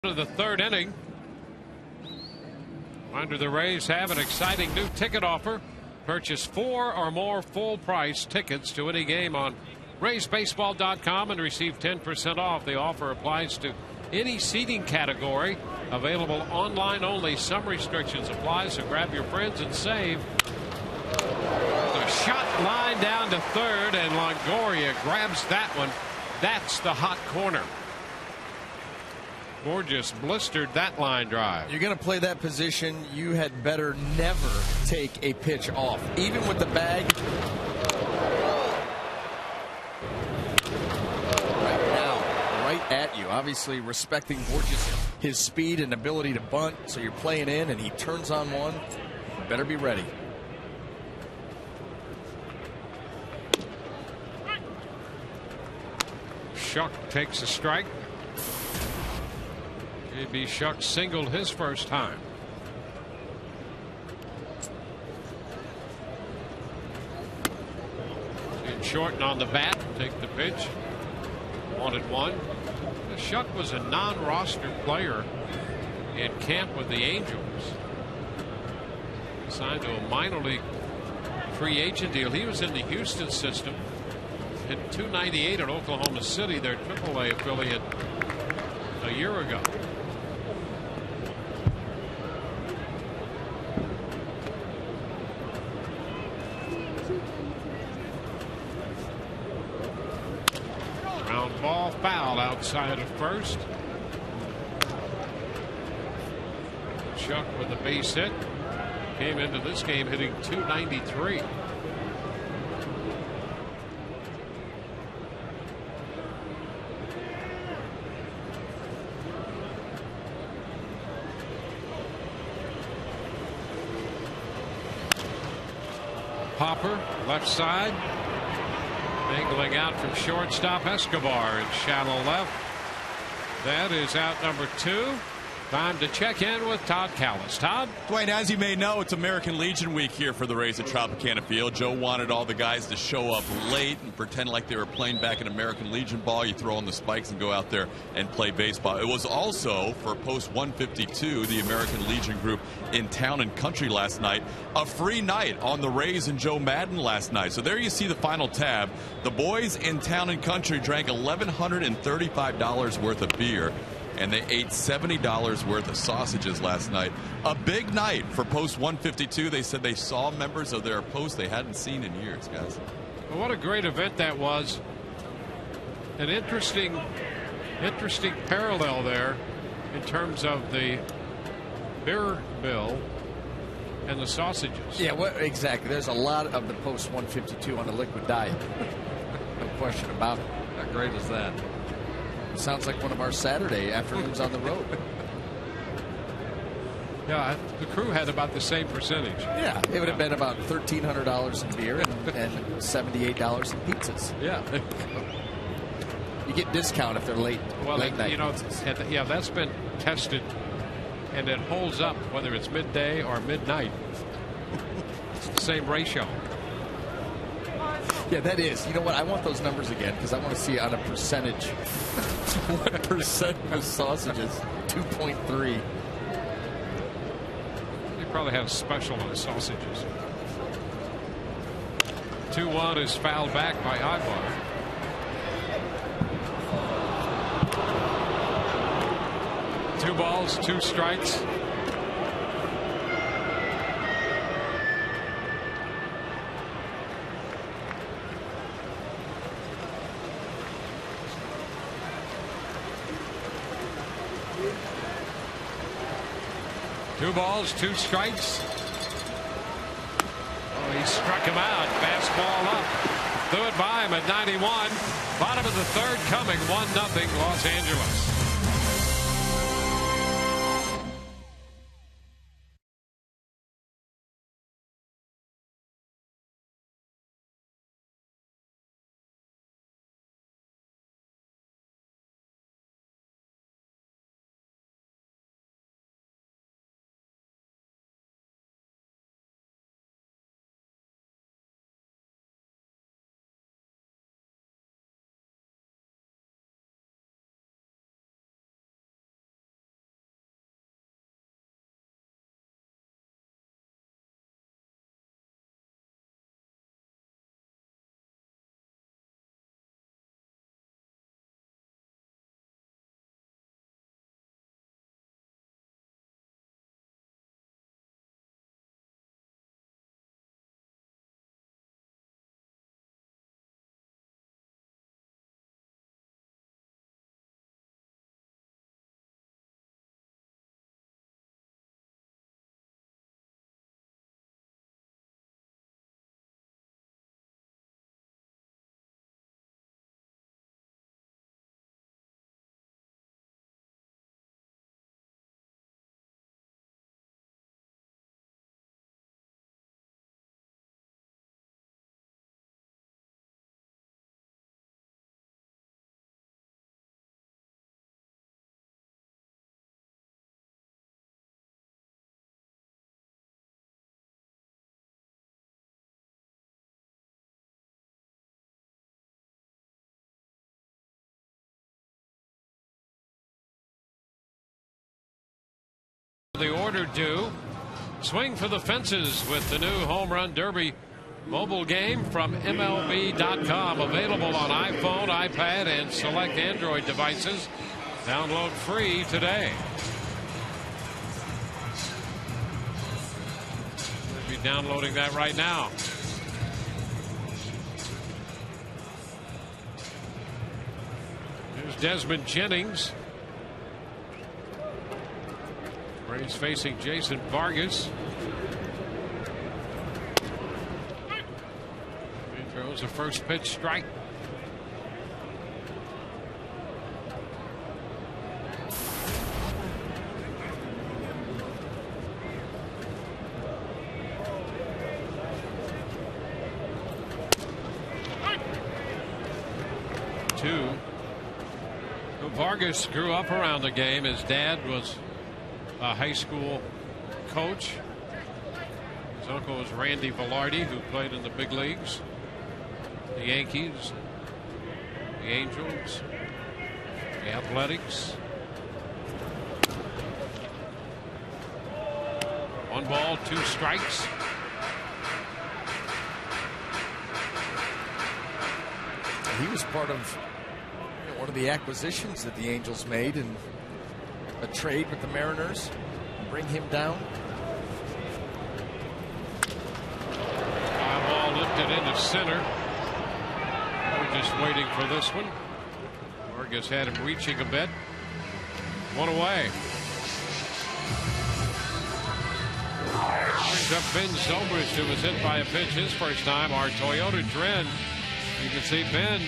To the third inning. Under the Rays have an exciting new ticket offer. Purchase 4 or more full price tickets to any game on RaysBaseball.com and receive 10% off. The offer applies to any seating category. Available online only. Some restrictions apply, so grab your friends and save. The shot line down to third, and Longoria grabs that one. That's the hot corner. Gorgeous blistered that line drive. You're going to play that position, you had better never take a pitch off, even with the bag. Right now, right at you. Obviously respecting Borges, his speed and ability to bunt, so you're playing in and he turns on one. You better be ready. Shuck takes a strike. J.B. Shuck singled his first time. And Shorten on the bat, take the pitch. 1-1. Shuck was a non-roster player in camp with the Angels. Signed to a minor league free agent deal. He was in the Houston system. Hit .298 at Oklahoma City, their AAA affiliate, a year ago. foul outside of first. Chuck with the base hit. Came into this game hitting .293. Popper, left side. Angling out from shortstop. Escobar in shallow left. That is out number 2. Time to check in with Todd Callis. Todd? Dwayne, as you may know, it's American Legion week here for the Rays at Tropicana Field. Joe wanted all the guys to show up late and pretend like they were playing back in American Legion ball. You throw on the spikes and go out there and play baseball. It was also, for Post 152, the American Legion group in Town and Country last night, a free night on the Rays and Joe Madden last night. So there you see the final tab. The boys in Town and Country drank $1,135 worth of beer, and they ate $70 worth of sausages last night. A big night for Post 152. They said they saw members of their post they hadn't seen in years, guys. Well, what a great event that was. An interesting parallel there in terms of the beer bill and the sausages. Yeah, exactly. There's a lot of the Post 152 on the liquid diet. No question about it. How great is that? Sounds like one of our Saturday afternoons on the road. Yeah, the crew had about the same percentage. Yeah, it would have been about $1,300 in beer and $78 in pizzas. Yeah. You get discount if they're late. Well, late night. You know, yeah, that's been tested, and it holds up whether it's midday or midnight. It's the same ratio. Yeah, that is. You know what? I want those numbers again because I want to see on a percentage. What percent of sausages? 2.3. They probably have a special on the sausages. 2-1 is fouled back by Ibar. Two balls, 2 strikes. Two balls, 2 strikes. Oh, he struck him out. Fastball up. Threw it by him at 91. Bottom of the 3rd coming. 1-0 Los Angeles. The order due. Swing for the fences with the new Home Run Derby mobile game from MLB.com. Available on iPhone, iPad, and select Android devices. Download free today. We'll be downloading that right now. Here's Desmond Jennings. Rays facing Jason Vargas. He throws a first pitch strike. Vargas grew up around the game. His dad was a high school coach. His uncle was Randy Velarde, who played in the big leagues. The Yankees, the Angels, the Athletics. 1 ball, 2 strikes. He was part of one of the acquisitions that the Angels made in a trade with the Mariners. Bring him down. Fly ball lifted into center. We're just waiting for this one. Vargas had him reaching a bit. 1 away. Brings up Ben Zobrist, who was hit by a pitch his first time. Our Toyota Trend. You can see Ben,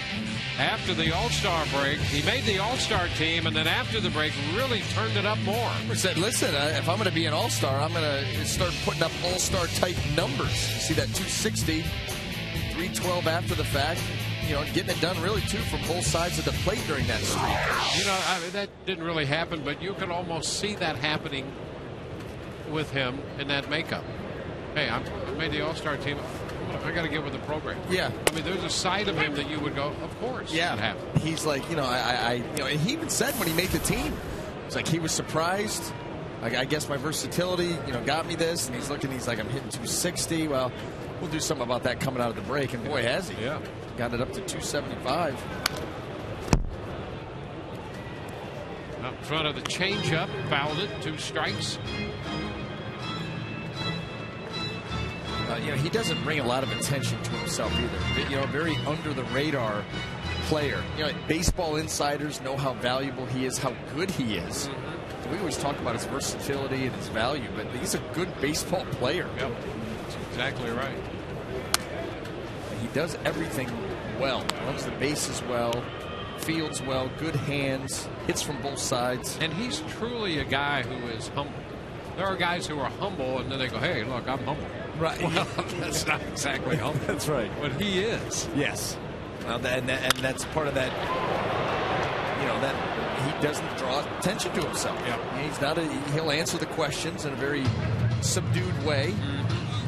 after the All-Star break, he made the All-Star team, and then after the break really turned it up more. He said, listen, if I'm going to be an All-Star, I'm going to start putting up All-Star type numbers. You see that 260, 312 after the fact, you know, getting it done really too from both sides of the plate during that streak. You know, I mean, that didn't really happen, but you can almost see that happening with him in that makeup. Hey, I made the All-Star team. I got to get with the program. Yeah. I mean, there's a side of him that you would go, of course. Yeah. That happened. He's like, you know, and he even said when he made the team, it's like he was surprised. Like, I guess my versatility, you know, got me this. And he's looking, he's like, I'm hitting 260. Well, we'll do something about that coming out of the break. And boy, has he. Yeah. Got it up to 275. Up in front of the changeup, fouled it, 2 strikes. You know, he doesn't bring a lot of attention to himself either. You know, very under the radar player. You know, baseball insiders know how valuable he is, how good he is. Mm-hmm. We always talk about his versatility and his value, but he's a good baseball player. Yep, that's exactly right. He does everything well. Runs the bases well, fields well, good hands, hits from both sides. And he's truly a guy who is humble. There are guys who are humble, and then they go, hey, look, I'm humble. Right. Well, that's not exactly humble. That's right. But he is. Yes. And that's part of that, you know, that he doesn't draw attention to himself. Yeah. He's not he'll answer the questions in a very subdued way,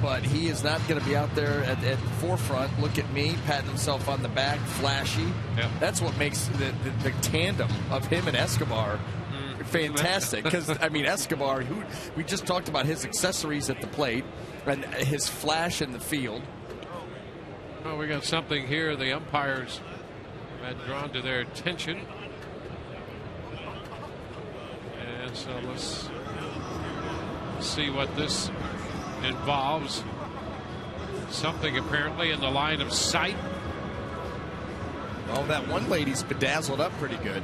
but he is not going to be out there at the forefront. Look at me, patting himself on the back, flashy. Yeah. That's what makes the tandem of him and Escobar fantastic. Because, I mean, Escobar, we just talked about his accessories at the plate and his flash in the field. Well, we got something here the umpires had drawn to their attention. And so let's see what this involves. Something apparently in the line of sight. Oh, that one lady's bedazzled up pretty good.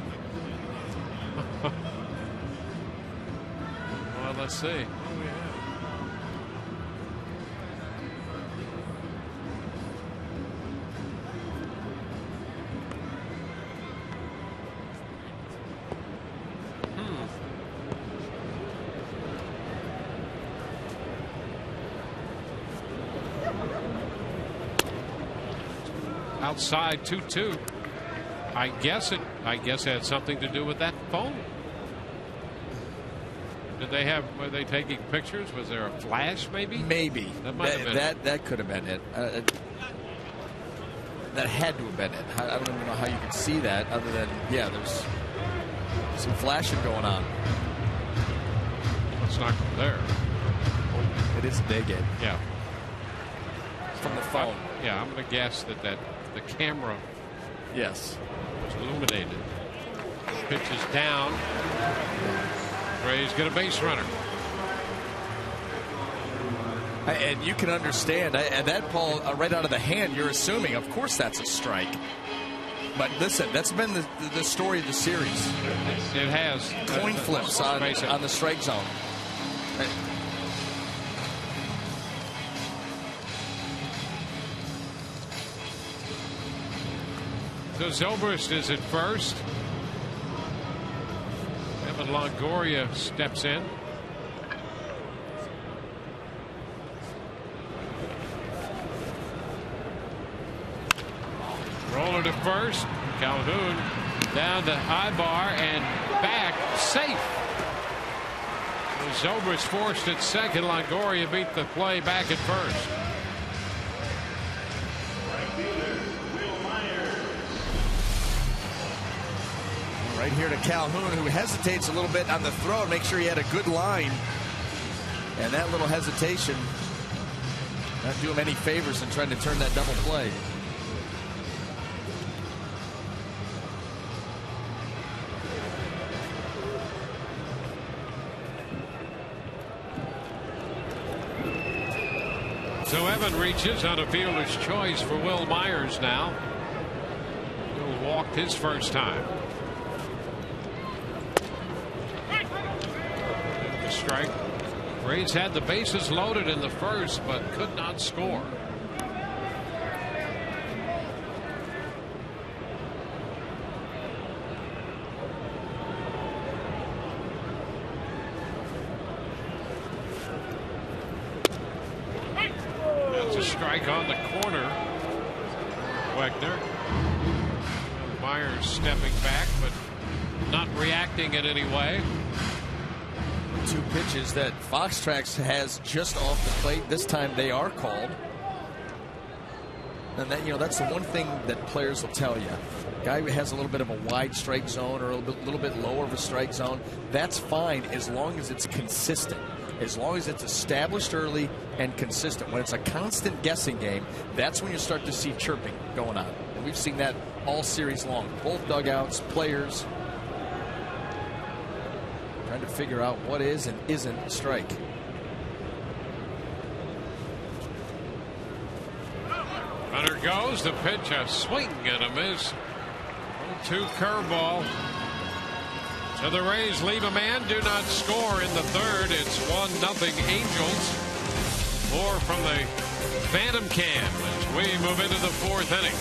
Well, let's see. Outside 2-2. I guess it had something to do with that phone. Were they taking pictures? Was there a flash maybe? Maybe. That might have been it. That could have been it. That had to have been it. I don't even know how you could see that other than, yeah, there's some flashing going on. Let's not go there. It is a big hit. Yeah. From the phone. I'm going to guess that the camera yes was illuminated. Pitch is down. Rays get a base runner. And you can understand, and that ball right out of the hand, you're assuming, of course, that's a strike. But listen, that's been the story of the series. It has. Coin flips on the strike zone. So Zobrist is at first. Evan Longoria steps in. Roller to first. Calhoun down to Ibar and back safe. So Zobrist forced at second. Longoria beat the play back at first. Right here to Calhoun, who hesitates a little bit on the throw to make sure he had a good line. And that little hesitation not do him any favors in trying to turn that double play. So Evan reaches on a fielder's choice for Will Myers now. Who walked his first time. Strike. Rays had the bases loaded in the first, but could not score. That's a strike on the corner. Wegner. Myers stepping back, but not reacting in any way. Two pitches that Fox Tracks has just off the plate. This time they are called. And that, that's the one thing that players will tell you. Guy who has a little bit of a wide strike zone or a little bit lower of a strike zone, that's fine as long as it's consistent. As long as it's established early and consistent. When it's a constant guessing game, that's when you start to see chirping going on. And we've seen that all series long. Both dugouts, players, trying to figure out what is and isn't a strike. Runner goes. The pitch, a swing and a miss. 0-2 curveball. So the Rays leave a man, do not score in the third. It's 1-0 Angels. More from the Phantom Cam as we move into the fourth inning.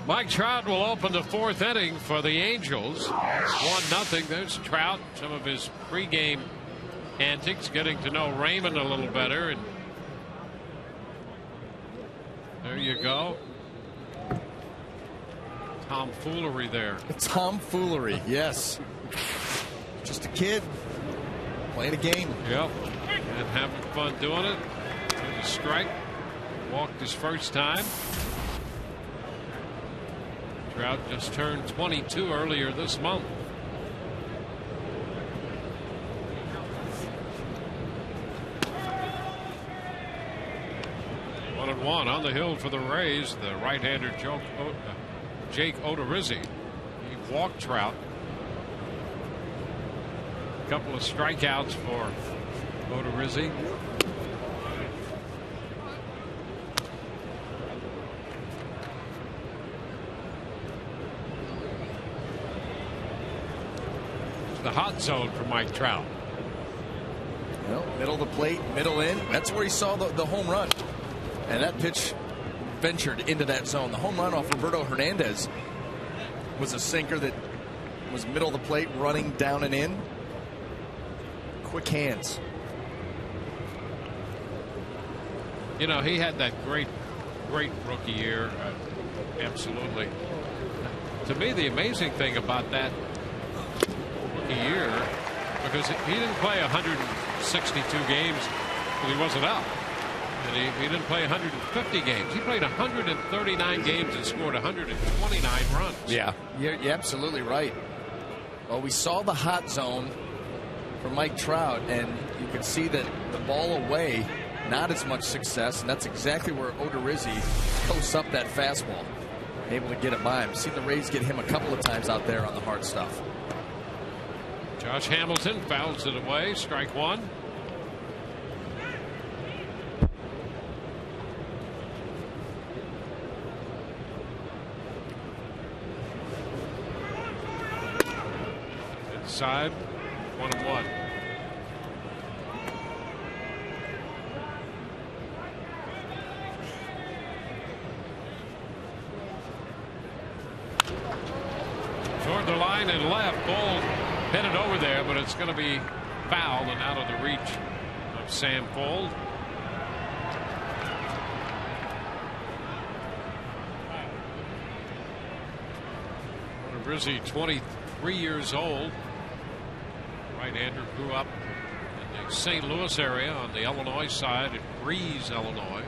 Mike Trout will open the fourth inning for the Angels. It's 1-0. There's Trout, some of his pregame antics, getting to know Raymond a little better. And there you go. Tomfoolery there. Tomfoolery, yes. Just a kid. playing a game. Yep, and having fun doing it. Took a strike, walked his first time. Trout just turned 22 earlier this month. One and one on the hill for the Rays. The right-hander Jake Odorizzi. He walked Trout. A couple of strikeouts for Odorizzi. The hot zone for Mike Trout. Well, middle of the plate, middle in. That's where he saw the home run. And that pitch ventured into that zone. The home run off Roberto Hernandez was a sinker that was middle of the plate, running down and in. Quick hands. You know, he had that great rookie year. Absolutely. To me, the amazing thing about that year, because he didn't play 162 games when he wasn't out, and he didn't play 150 games. He played 139 games and scored 129 runs. Yeah, you're absolutely right. Well, we saw the hot zone for Mike Trout, and you could see that the ball away, not as much success, and that's exactly where Odorizzi posts up that fastball, able to get it by him. Seen the Rays get him a couple of times out there on the hard stuff. Josh Hamilton fouls it away. Strike one. Inside. 1-1. Toward the line and left. Ball headed over there, but it's going to be fouled and out of the reach of Sam Fuld. Odorizzi, 23 years old. Right-hander, grew up in the St. Louis area on the Illinois side in Breeze, Illinois.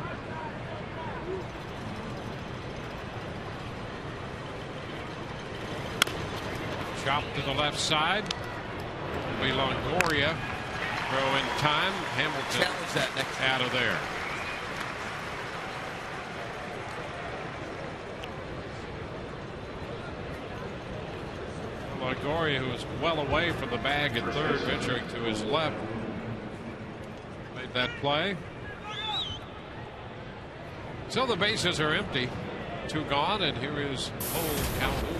Chop to the left side. It'll be Longoria. Throw in time. Hamilton Challenge that next out of there. Longoria, who was well away from the bag at third, venturing to his left, made that play. So the bases are empty. Two gone, and here is Cole Calhoun.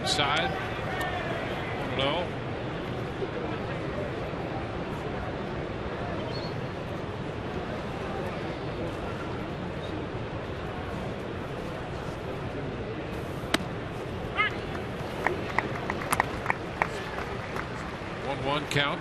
Inside. No. One count.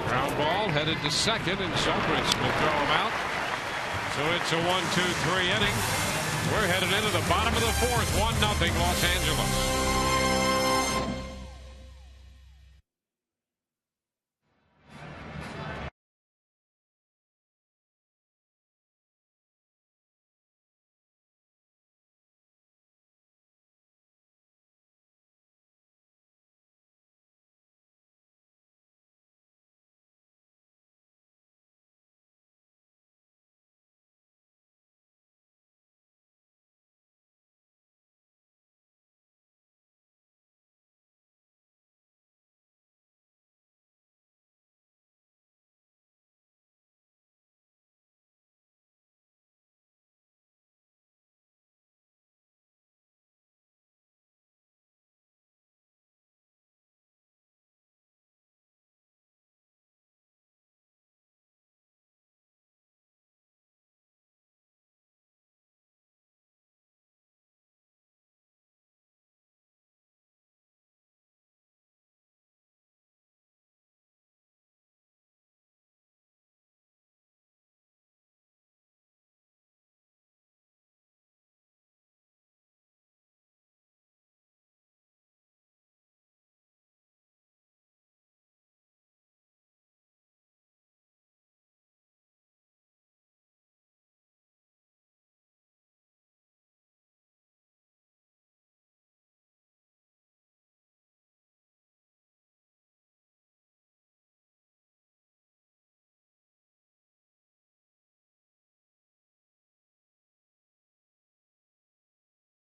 Ground ball headed to second, and Shelbridge will throw him out. So it's a 1-2-3 inning. We're headed into the bottom of the fourth. 1-0 Los Angeles.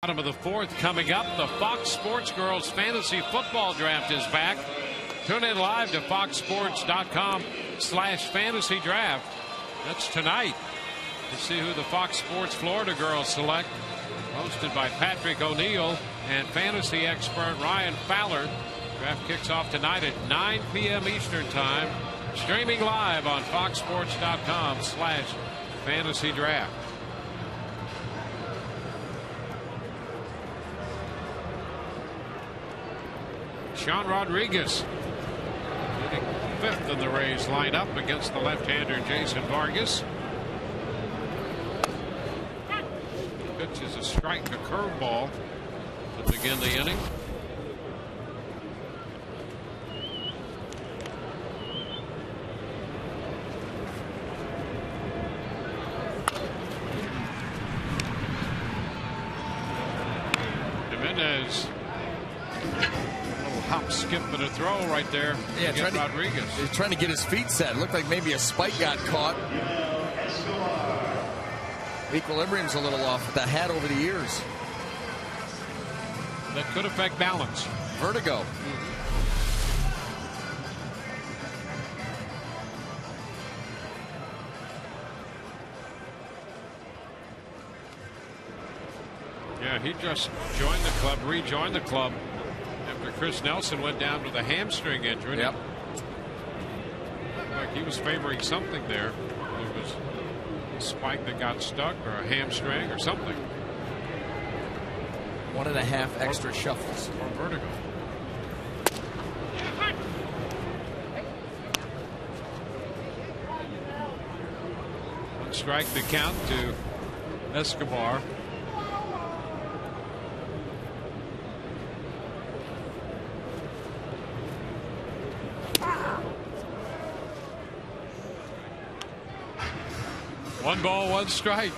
Bottom of the fourth coming up. The Fox Sports Girls Fantasy Football Draft is back. Tune in live to foxsports.com/fantasy draft. That's tonight. To see who the Fox Sports Florida girls select. Hosted by Patrick O'Neill and fantasy expert Ryan Fowler. Draft kicks off tonight at 9 p.m. Eastern Time. Streaming live on foxsports.com/fantasy draft. Sean Rodriguez hitting fifth in the Rays lineup against the left-hander Jason Vargas. Pitch is a strike, a curveball to begin the inning. Jimenez. Hop, skip, and a throw right there. Yeah, Rodriguez. He's trying to get his feet set. Looked like maybe a spike got caught. Equilibrium's a little off with that hat over the ears. That could affect balance. Vertigo. Yeah, he just joined the club, rejoined the club. Chris Nelson went down with a hamstring injury. Yep. Like he was favoring something there. It was a spike that got stuck or a hamstring or something. 1.5 extra shuffles. Or vertigo. One strike to count to Escobar. One ball, one strike.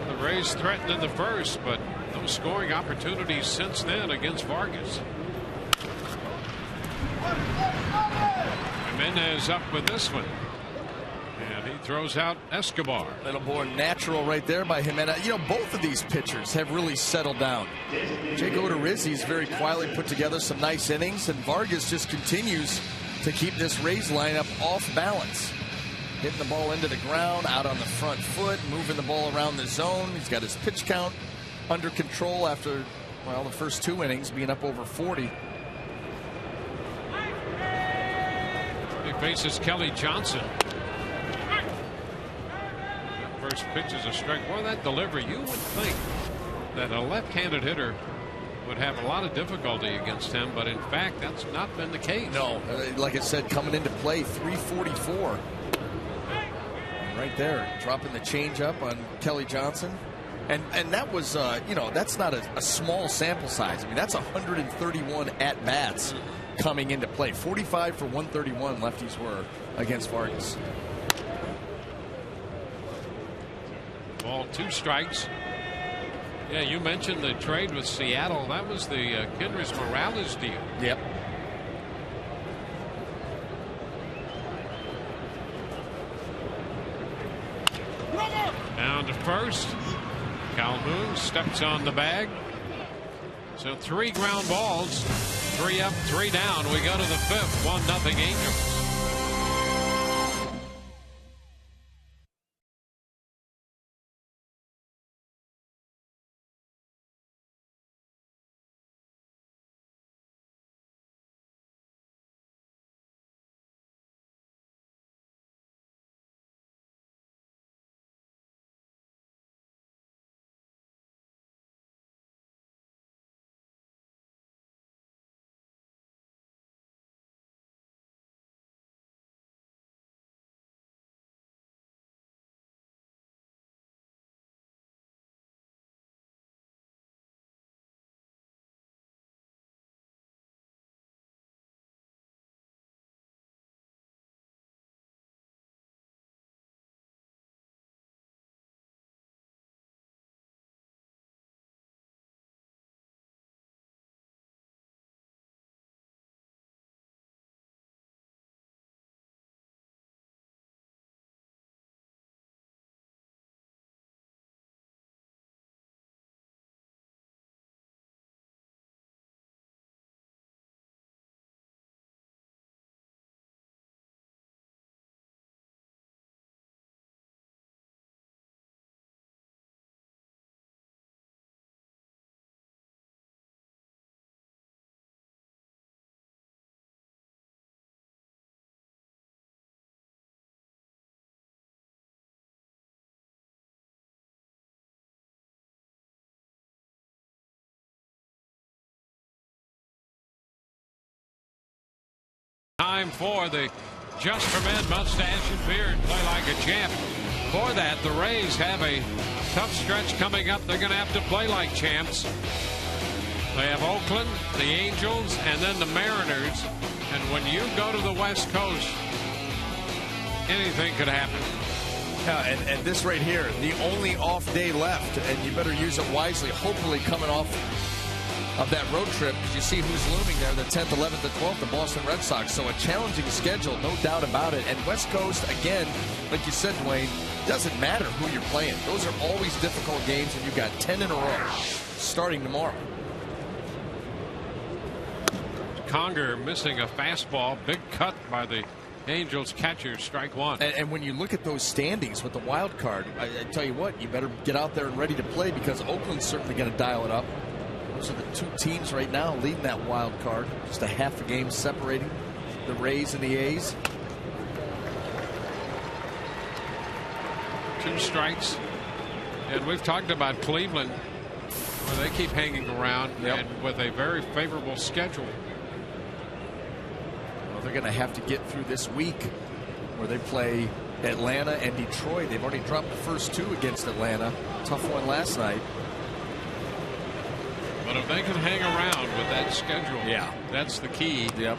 The Rays threatened in the first, but no scoring opportunities since then against Vargas. Jimenez up with this one. And he throws out Escobar. A little more natural right there by Jimenez. You know, both of these pitchers have really settled down. Jake Odorizzi's very quietly put together some nice innings, and Vargas just continues to keep this Rays lineup off balance. Hitting the ball into the ground, out on the front foot, moving the ball around the zone. He's got his pitch count under control after, well, the first 2 innings being up over 40. He faces Kelly Johnson. First pitch is a strike. Boy, that delivery, you would think that a left-handed hitter would have a lot of difficulty against him, but in fact that's not been the case. No, like I said, coming into play, 344 right there, dropping the changeup on Kelly Johnson. And that was you know, that's not a small sample size. I mean, that's 131 at bats coming into play. 45 for 131 lefties were against Vargas. Ball, 2 strikes. Yeah, you mentioned the trade with Seattle. That was the Kendrys Morales deal. Yep. Down to first. Calhoun steps on the bag. So 3 ground balls, 3 up, 3 down. We go to the 5th, 1-0 Angels. time for the Just for Men mustache and beard play like a champ. For that, the Rays have a tough stretch coming up. They're going to have to play like champs. They have Oakland, the Angels, and then the Mariners. And when you go to the West Coast, anything could happen. Yeah, and this right here, the only off day left, and you better use it wisely. Hopefully coming off of that road trip, because you see who's looming there, the 10th, 11th, and 12th, the Boston Red Sox. So a challenging schedule, no doubt about it. And West Coast, again, like you said, Dwayne, doesn't matter who you're playing. Those are always difficult games, and you've got 10 in a row starting tomorrow. Conger missing a fastball. Big cut by the Angels catcher. Strike one. And when you look at those standings with the wild card, I tell you what, you better get out there and ready to play, because Oakland's certainly going to dial it up. Those are the two teams right now leading that wild card. Just a half a game separating the Rays and the A's. 2 strikes. And we've talked about Cleveland, where they keep hanging around, and with a very favorable schedule. Well, they're going to have to get through this week where they play Atlanta and Detroit. They've already dropped the first 2 against Atlanta. Tough one last night. But if they can hang around with that schedule, that's the key. Yep.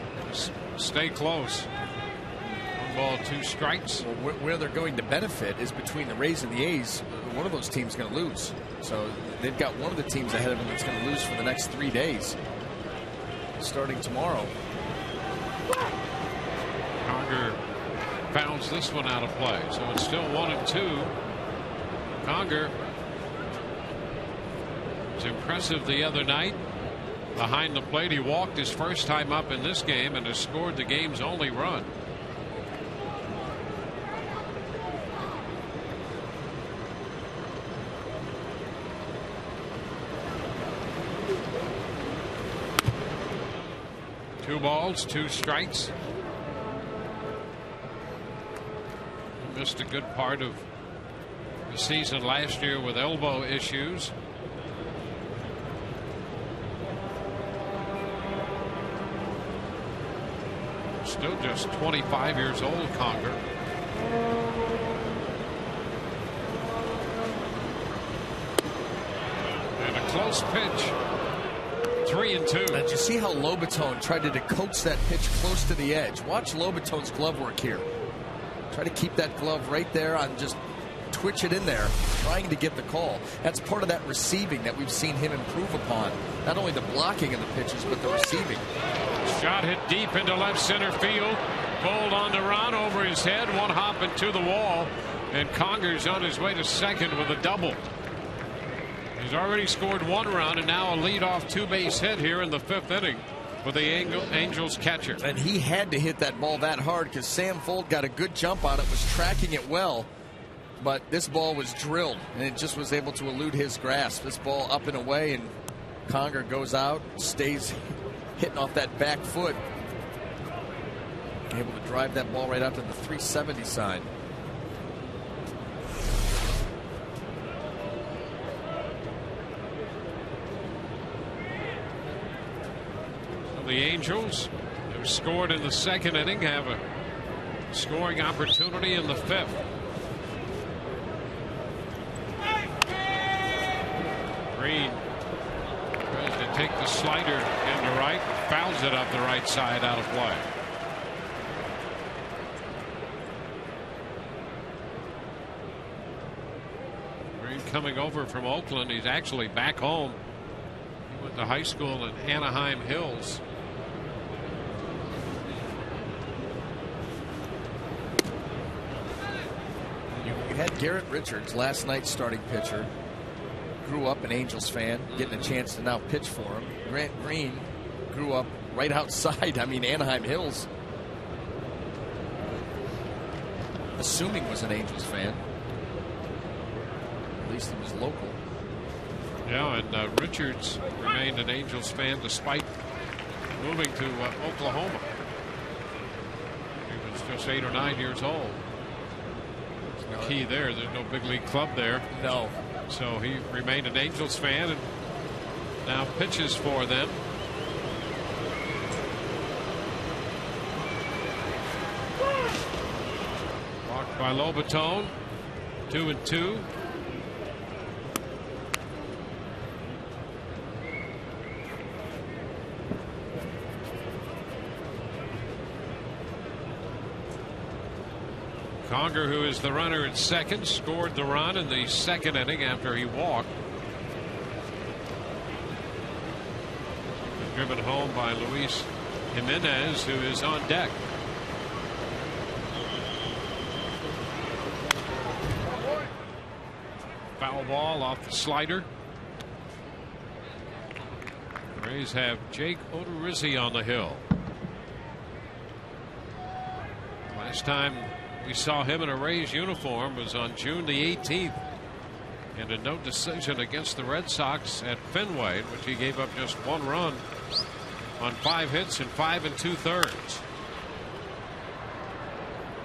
Stay close. 1 ball, 2 strikes. Well, where they're going to benefit is between the Rays and the A's. One of those teams is going to lose. So they've got one of the teams ahead of them that's going to lose for the next 3 days, starting tomorrow. Conger pounds this one out of play. So it's still 1-2. Conger was impressive the other night. Behind the plate, he walked his first time up in this game and has scored the game's only run. Two balls, 2 strikes. He missed a good part of the season last year with elbow issues. Still just 25 years old, Conger. And a close pitch. 3-2. Did you see how Lobaton tried to coax that pitch close to the edge? Watch Lobaton's glove work here. Try to keep that glove right there on, just twitch it in there, trying to get the call. That's part of that receiving that we've seen him improve upon. Not only the blocking of the pitches, but the receiving. Shot hit deep into left center field. Pulled on the run over his head. One hop into the wall. And Conger's on his way to second with a double. He's already scored 1 run, and now a leadoff 2-base hit here in the 5th inning for the Angels catcher. And he had to hit that ball that hard because Sam Fold got a good jump on it, was tracking it well. But this ball was drilled, and it just was able to elude his grasp. This ball up and away, and Conger goes out, stays hitting off that back foot. Able to drive that ball right out to the 370 sign. The Angels, who scored in the 2nd inning, have a scoring opportunity in the 5th. Green tries to take the slider into right, fouls it up the right side, out of play. Green coming over from Oakland. He's actually back home. He went to high school in Anaheim Hills. You had Garrett Richards, last night's starting pitcher. Grew up an Angels fan, getting a chance to now pitch for him. Grant Green grew up right outside, Anaheim Hills. Assuming was an Angels fan. At least he was local. Yeah, and Richards remained an Angels fan despite moving to Oklahoma. He was just 8 or 9 years old. The key there's no big league club there. No. So he remained an Angels fan and now pitches for them. by Lobaton. 2-2. Conger, who is the runner at second, scored the run in the second inning after he walked. Driven home by Luis Jimenez, who is on deck. Foul ball off the slider. The Rays have Jake Odorizzi on the hill. Last time we saw him in a Rays uniform was on June the 18th in a no decision against the Red Sox at Fenway, in which he gave up just 1 run on 5 hits and 5 2/3.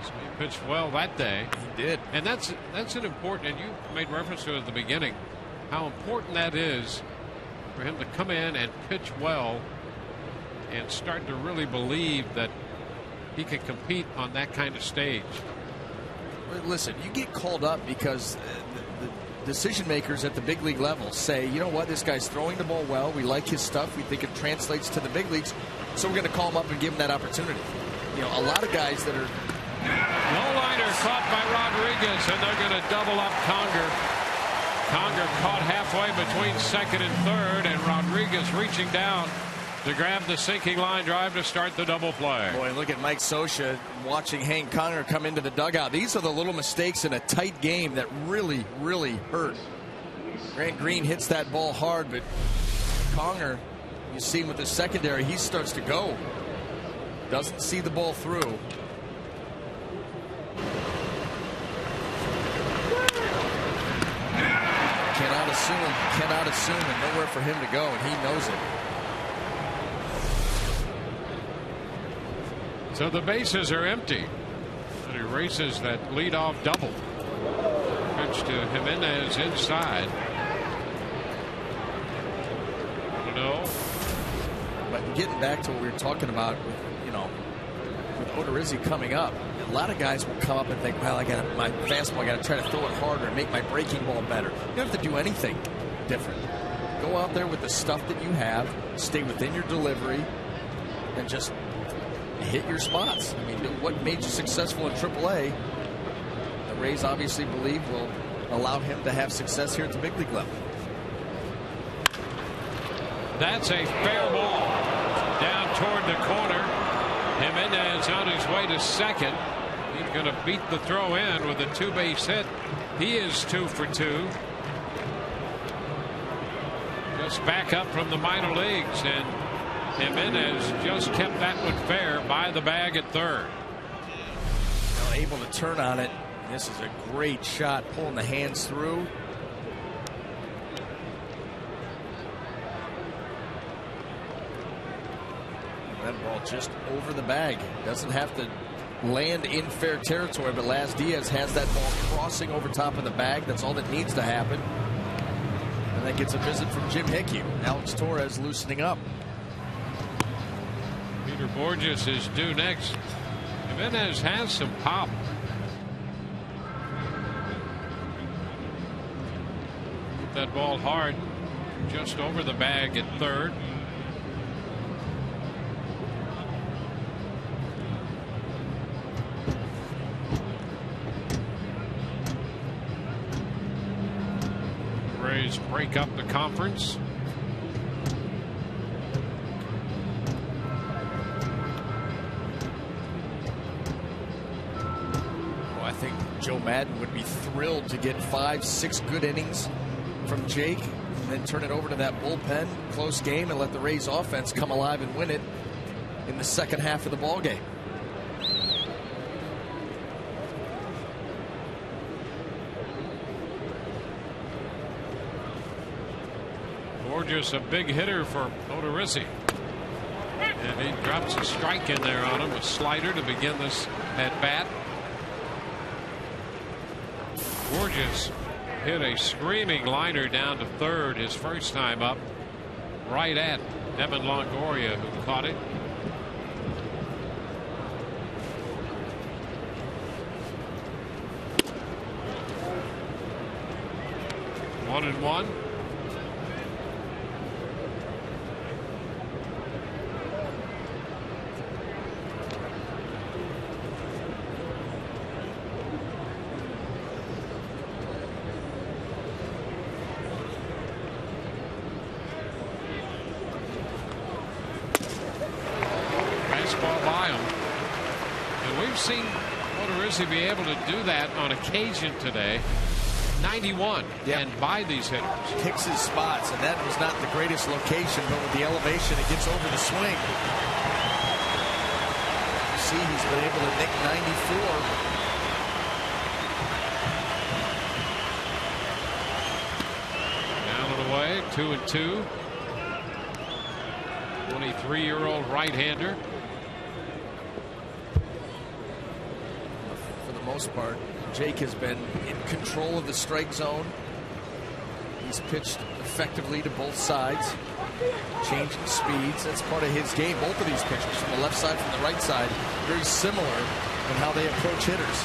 So he pitched well that day. He did. And that's an important, and you made reference to it at the beginning, how important that is for him to come in and pitch well and start to really believe that he can compete on that kind of stage. Listen, you get called up because the decision makers at the big league level say, you know what, this guy's throwing the ball well. We like his stuff. We think it translates to the big leagues. So we're going to call him up and give him that opportunity. You know, a lot of guys that are. No liner caught by Rodriguez, and they're going to double up Conger. Conger caught halfway between second and third, and Rodriguez reaching down to grab the sinking line drive to start the double play. Boy, look at Mike Scioscia watching Hank Conger come into the dugout. These are the little mistakes in a tight game that really, really hurt. Grant Green hits that ball hard, but Conger, you see him with the secondary, he starts to go. Doesn't see the ball through. Cannot assume, and nowhere for him to go, and he knows it. So the bases are empty, and he races that leadoff double. Pitch to Jimenez inside. No. But getting back to what we were talking about, with Odorizzi coming up, a lot of guys will come up and think, well, I got my fastball, I got to try to throw it harder and make my breaking ball better. You don't have to do anything different. Go out there with the stuff that you have, stay within your delivery, and just hit your spots. I mean, what made you successful in AAA, the Rays obviously believe will allow him to have success here at the big league level. That's a fair ball down toward the corner. Jimenez on his way to second. He's going to beat the throw in with a 2-base hit. He is 2 for 2. Just back up from the minor leagues, and Jimenez just kept that one fair by the bag at third. Now able to turn on it. This is a great shot, pulling the hands through. That ball just over the bag. Doesn't have to land in fair territory, but Laz Diaz has that ball crossing over top of the bag. That's all that needs to happen. And that gets a visit from Jim Hickey. Alex Torres loosening up. Peter Borges is due next. Jimenez has some pop. Hit that ball hard, just over the bag at third. Rays break up the conference. I think Joe Madden would be thrilled to get 5-6 good innings from Jake, and then turn it over to that bullpen, close game, and let the Rays offense come alive and win it in the second half of the ball game. Borges, a big hitter for Odorizzi. And he drops a strike in there on him, a slider to begin this at bat. Borges hit a screaming liner down to third his first time up, right at Evan Longoria, who caught it. 1-1. By him. And we've seen Odorizzi be able to do that on occasion today. 91 and by these hitters. Picks his spots, and that was not the greatest location, but with the elevation, it gets over the swing. You see, he's been able to nick 94. Down and away, 2-2. 23-year-old right-hander. Most part, Jake has been in control of the strike zone. He's pitched effectively to both sides, changing speeds. That's part of his game. Both of these pitchers, from the left side, from the right side, very similar in how they approach hitters.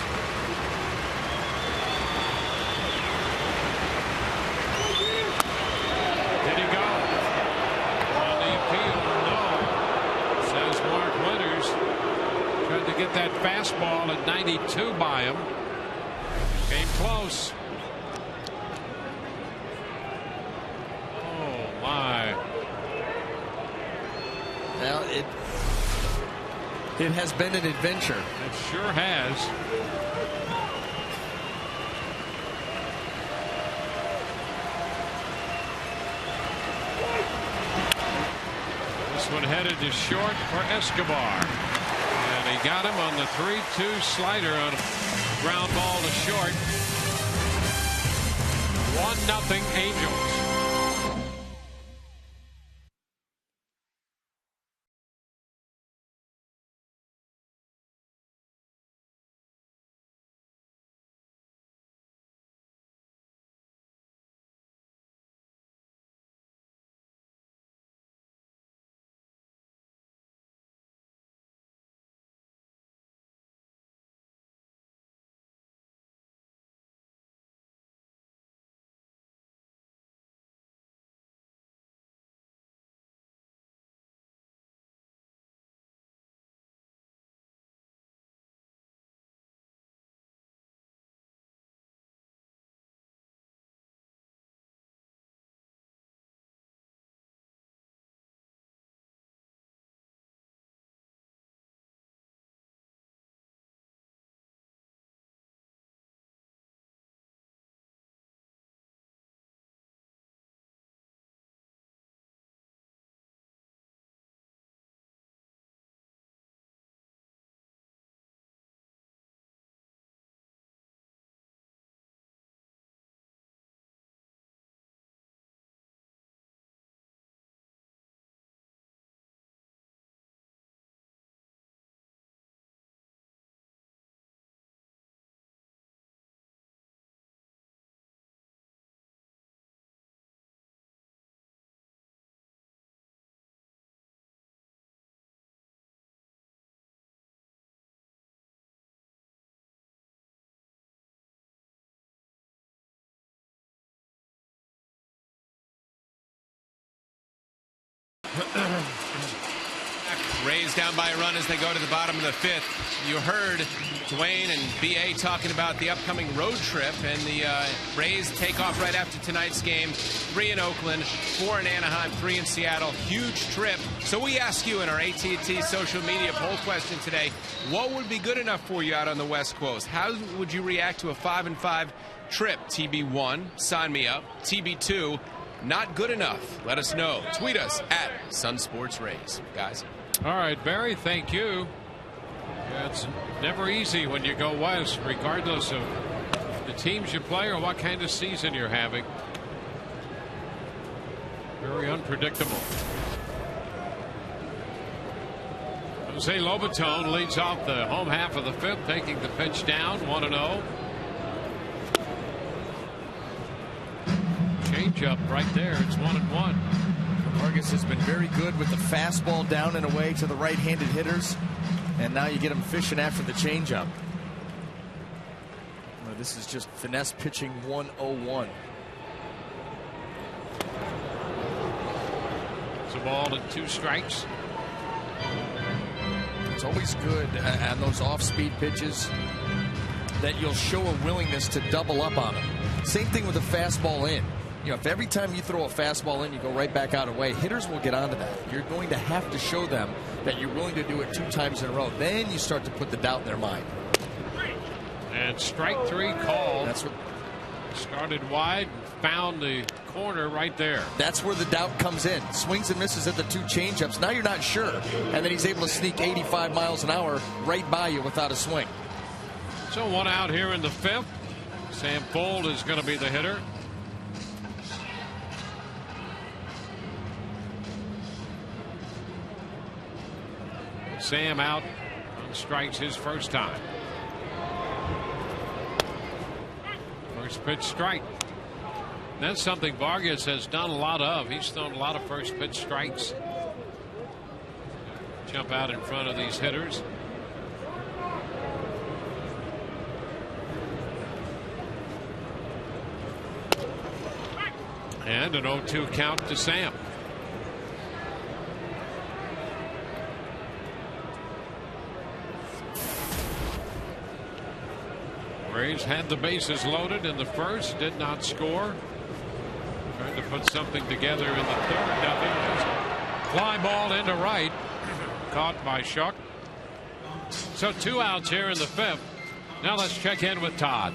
Did he go on the appeal? No, says Mark Winters. Tried to get that fastball at 92 by him. Came close. Oh my. Now it has been an adventure. It sure has. This one headed to short for Escobar. And he got him on the 3-2 slider on a ground ball to short. 1-0 Angels. Rays down by a run as they go to the bottom of the fifth. You heard Dwayne and BA talking about the upcoming road trip, and the Rays take off right after tonight's game. 3 in Oakland, 4 in Anaheim, 3 in Seattle. Huge trip. So we ask you in our AT social media poll question today, what would be good enough for you out on the West Coast? How would you react to a 5-5 trip? TB1, sign me up. TB2, not good enough. Let us know. Tweet us at SunSportsRays. Guys. All right, Barry, thank you. Yeah, it's never easy when you go west, regardless of the teams you play or what kind of season you're having. Very unpredictable. Jose Lobaton leads off the home half of the fifth, taking the pitch down, 1-0. Change-up right there. It's 1-1. Vargas has been very good with the fastball down and away to the right-handed hitters, and now you get him fishing after the changeup. Well, this is just finesse pitching 101. a ball and 2 strikes. It's always good on those off-speed pitches that you'll show a willingness to double up on them. Same thing with a fastball in. You know, if every time you throw a fastball in, you go right back out away, hitters will get onto that. You're going to have to show them that you're willing to do it 2 times in a row. Then you start to put the doubt in their mind. And strike 3 called. That's what started wide, found the corner right there. That's where the doubt comes in. Swings and misses at the 2 changeups. Now you're not sure. And then he's able to sneak 85 miles an hour right by you without a swing. So 1 out here in the 5th. Sam Fuld is going to be the hitter. Sam out on strikes his first time. First pitch strike. That's something Vargas has done a lot of. He's thrown a lot of first pitch strikes. Jump out in front of these hitters. And an 0-2 count to Sam. Rays had the bases loaded in the first, did not score. Trying to put something together in the third. Nothing. Just fly ball into right. Caught by Shuck. So 2 outs here in the 5th. Now let's check in with Todd.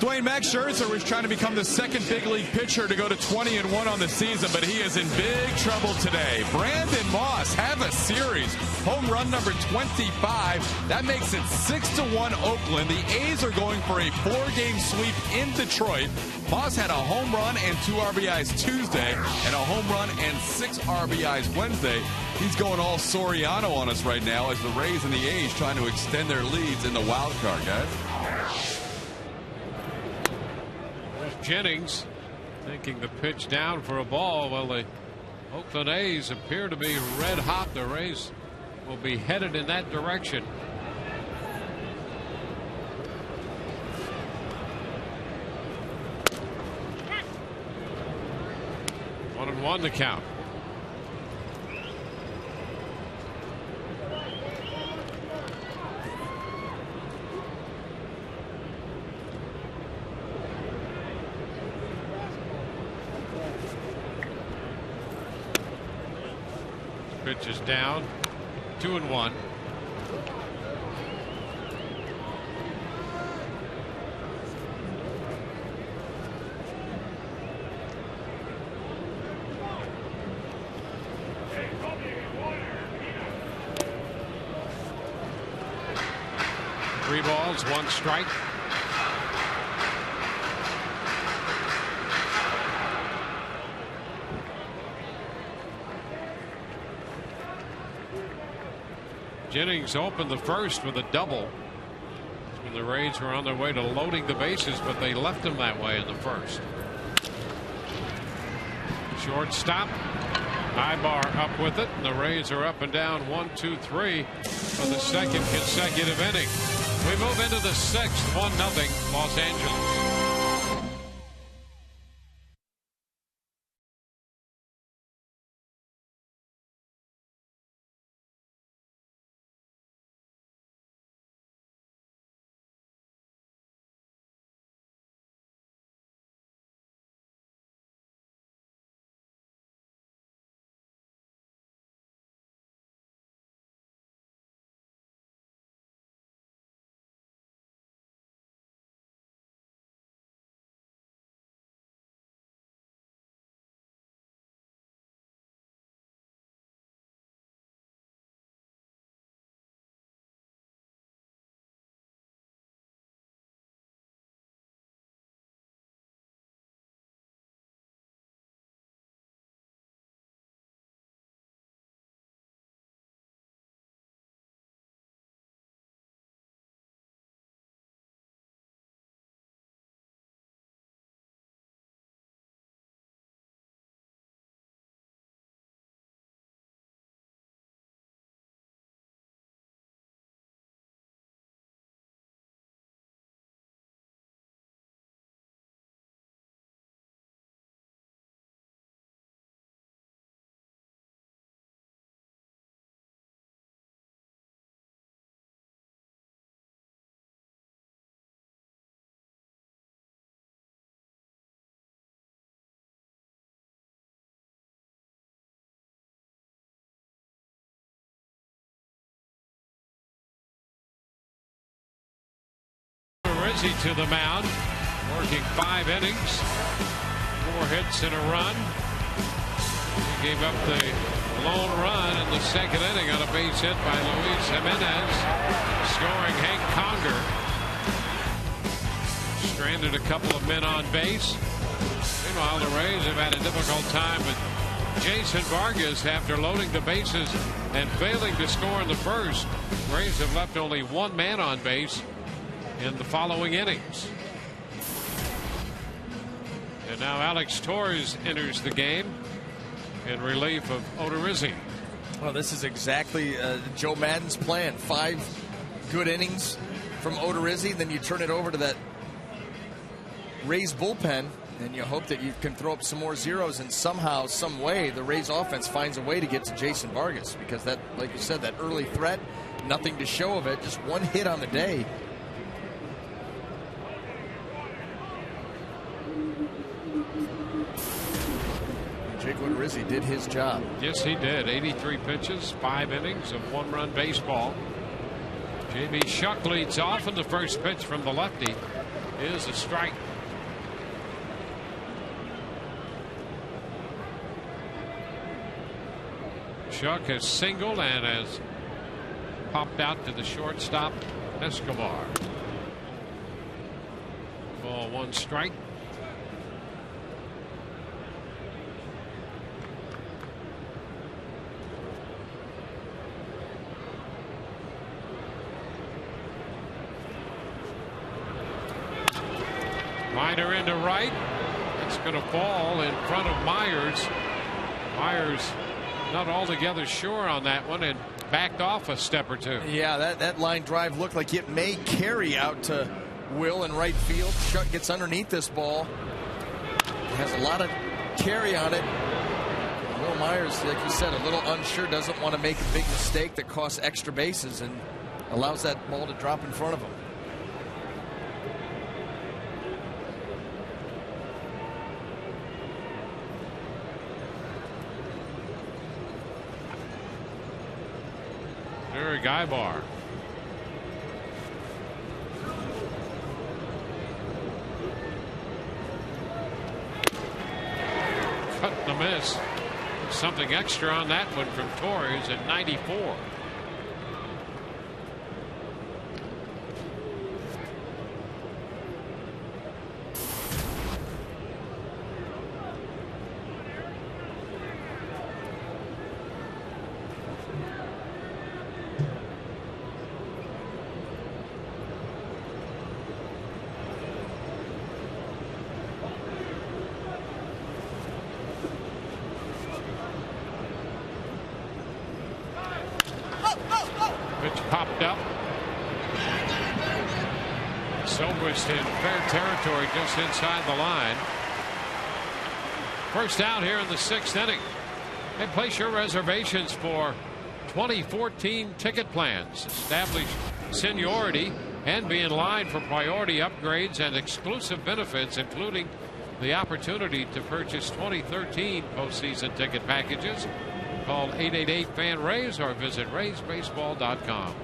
Dwayne, Max Scherzer was trying to become the second big league pitcher to go to 20-1 on the season, but he is in big trouble today. Brandon Moss have a series. Home run number 25. That makes it 6-1 Oakland. The A's are going for a 4-game sweep in Detroit. Moss had a home run and 2 RBIs Tuesday and a home run and 6 RBIs Wednesday. He's going all Soriano on us right now as the Rays and the A's trying to extend their leads in the wild card, guys. Jennings thinking the pitch down for a ball. Well, the Oakland A's appear to be red hot. The Rays will be headed in that direction. One and one to count. Pitch is down. 2-1. Three balls, 1 strike. Jennings opened the first with a double when the Rays were on their way to loading the bases, but they left them that way in the first. Shortstop. Ibar up with it, and the Rays are up and down 1-2-3 for the second consecutive inning. We move into the 6th, 1-0 Los Angeles. Odorizzi to the mound, working 5 innings, 4 hits and a run. He gave up the lone run in the second inning on a base hit by Luis Jimenez, scoring Hank Conger. Stranded a couple of men on base. Meanwhile, the Rays have had a difficult time with Jason Vargas after loading the bases and failing to score in the first. Rays have left only 1 man on base in the following innings. And now Alex Torres enters the game in relief of Odorizzi. Well, this is exactly Joe Maddon's plan. 5 good innings from Odorizzi, then you turn it over to that Rays bullpen, and you hope that you can throw up some more zeros, and somehow, some way, the Rays offense finds a way to get to Jason Vargas, because that, like you said, that early threat, nothing to show of it, just 1 hit on the day. Jake Odorizzi did his job. Yes, he did. 83 pitches, 5 innings of 1-run baseball. J.B. Shuck leads off, and the first pitch from the lefty is a strike. Shuck has singled and has popped out to the shortstop, Escobar. Ball 1 strike. Liner into right. It's going to fall in front of Myers. Myers not altogether sure on that one and backed off a step or 2. Yeah, that line drive looked like it may carry out to Will in right field. Shuck gets underneath this ball. Has a lot of carry on it. Will Myers, like you said, a little unsure, doesn't want to make a big mistake that costs extra bases and allows that ball to drop in front of him. Guybar. Cut the miss. Something extra on that one from Torres at 94. Popped up. Silverst in fair territory just inside the line. First out here in the 6th inning. Hey, place your reservations for 2014 ticket plans. Establish seniority and be in line for priority upgrades and exclusive benefits, including the opportunity to purchase 2013 postseason ticket packages. Call 888-FAN-RAYS or visit RaysBaseball.com.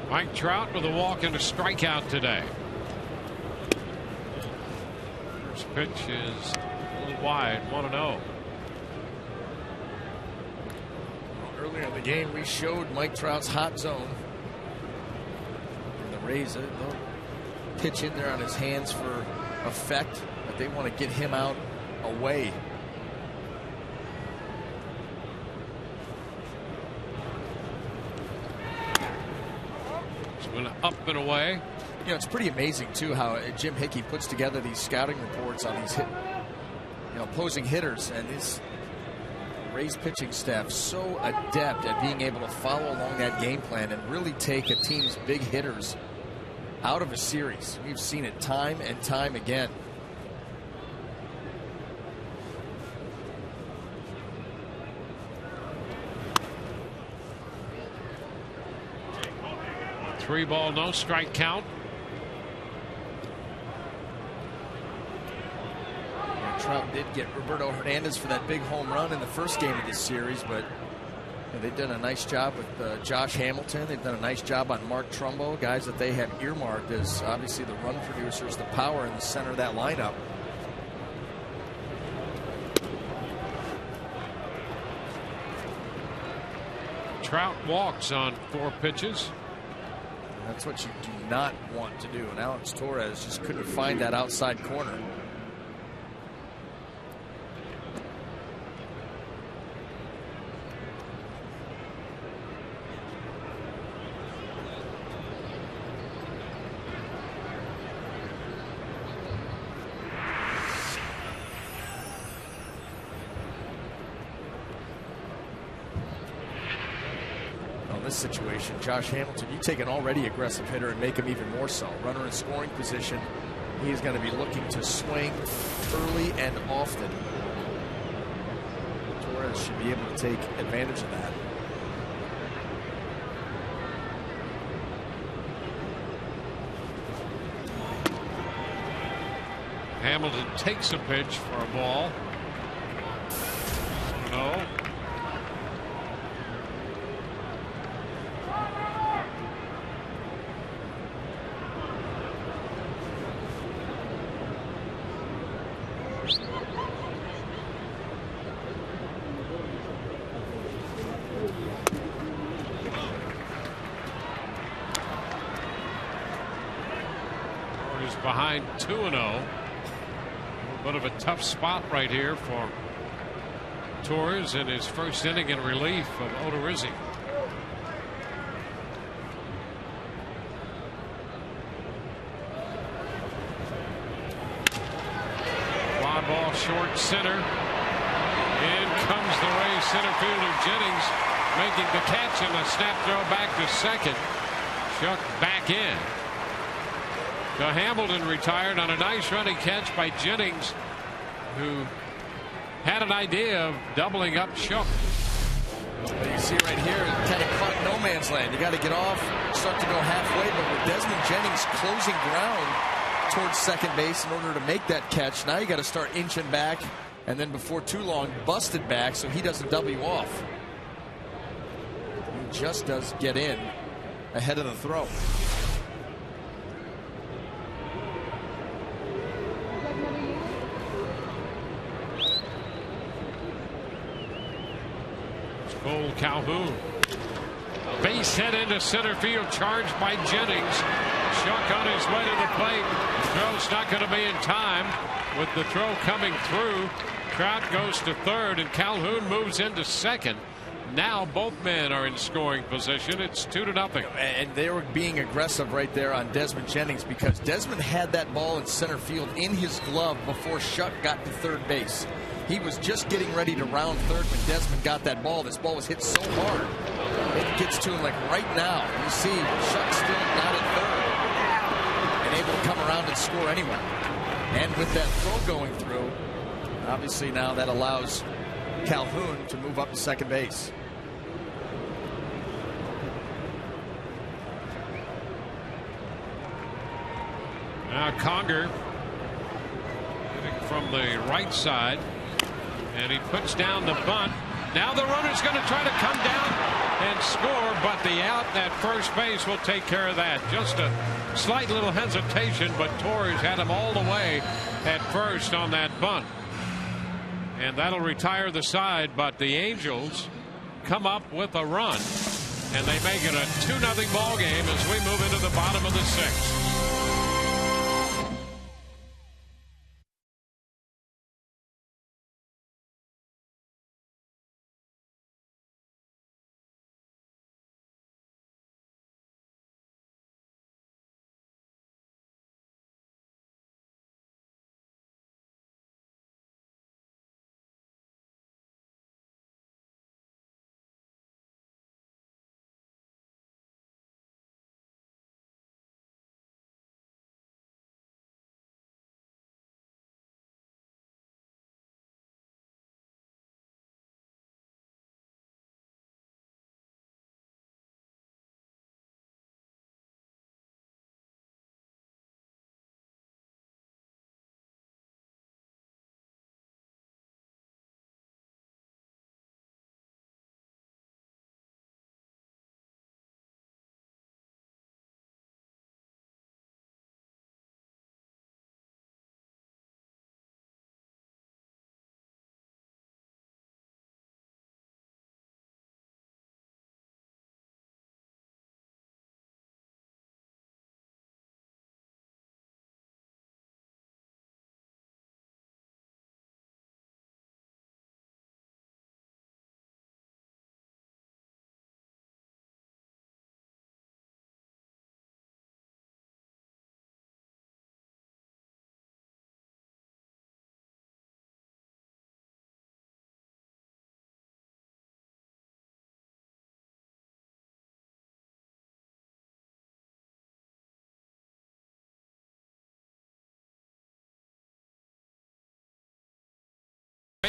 Mike Trout with a walk and a strikeout today. First pitch is a little wide, 1-0. Earlier in the game, we showed Mike Trout's hot zone. And the Rays, they'll pitch in there on his hands for effect, but they want to get him out away. Up and away. You know, it's pretty amazing too how Jim Hickey puts together these scouting reports on these opposing hitters, and this Rays pitching staff so adept at being able to follow along that game plan and really take a team's big hitters out of a series. We've seen it time and time again. 3-ball, no strike count. Trout did get Roberto Hernandez for that big home run in the first game of this series, but they've done a nice job with Josh Hamilton. They've done a nice job on Mark Trumbo, guys that they have earmarked as obviously the run producers, the power in the center of that lineup. Trout walks on 4 pitches. That's what you do not want to do, and Alex Torres just couldn't find that outside corner. This situation, Josh Hamilton, you take an already aggressive hitter and make him even more so. Runner in scoring position, he's going to be looking to swing early and often. Torres should be able to take advantage of that. Hamilton takes a pitch for a ball. No. Behind 2-0. A bit of a tough spot right here for Torres in his first inning in relief of Odorizzi. Fly ball short center. In comes the Rays center fielder Jennings making the catch, and a snap throw back to second. Shuck back in. So Hamilton retired on a nice running catch by Jennings, who had an idea of doubling up Shook. Well, you see right here, kind of caught no man's land. You got to get off, start to go halfway, but with Desmond Jennings closing ground towards second base in order to make that catch, now you got to start inching back, and then before too long, busted back so he doesn't double you off. He just does get in ahead of the throw. Cole Calhoun. Base hit into center field, charged by Jennings. Shuck on his way to the plate. Throw's not going to be in time. With the throw coming through, Trout goes to third, and Calhoun moves into second. Now both men are in scoring position. It's 2-0. And they were being aggressive right there on Desmond Jennings, because Desmond had that ball in center field in his glove before Shuck got to third base. He was just getting ready to round third when Desmond got that ball. This ball was hit so hard. It gets to him like right now. You see Shuck still not at third and able to come around and score anyway. And with that throw going through, obviously now that allows Calhoun to move up to second base. Now Conger hitting from the right side, and he puts down the bunt. Now the runner's going to try to come down and score, but the out at first base will take care of that. Just a slight little hesitation, but Torres had him all the way at first on that bunt. And that'll retire the side, but the Angels come up with a run, and they make it a 2-0 ball game as we move into the bottom of the sixth.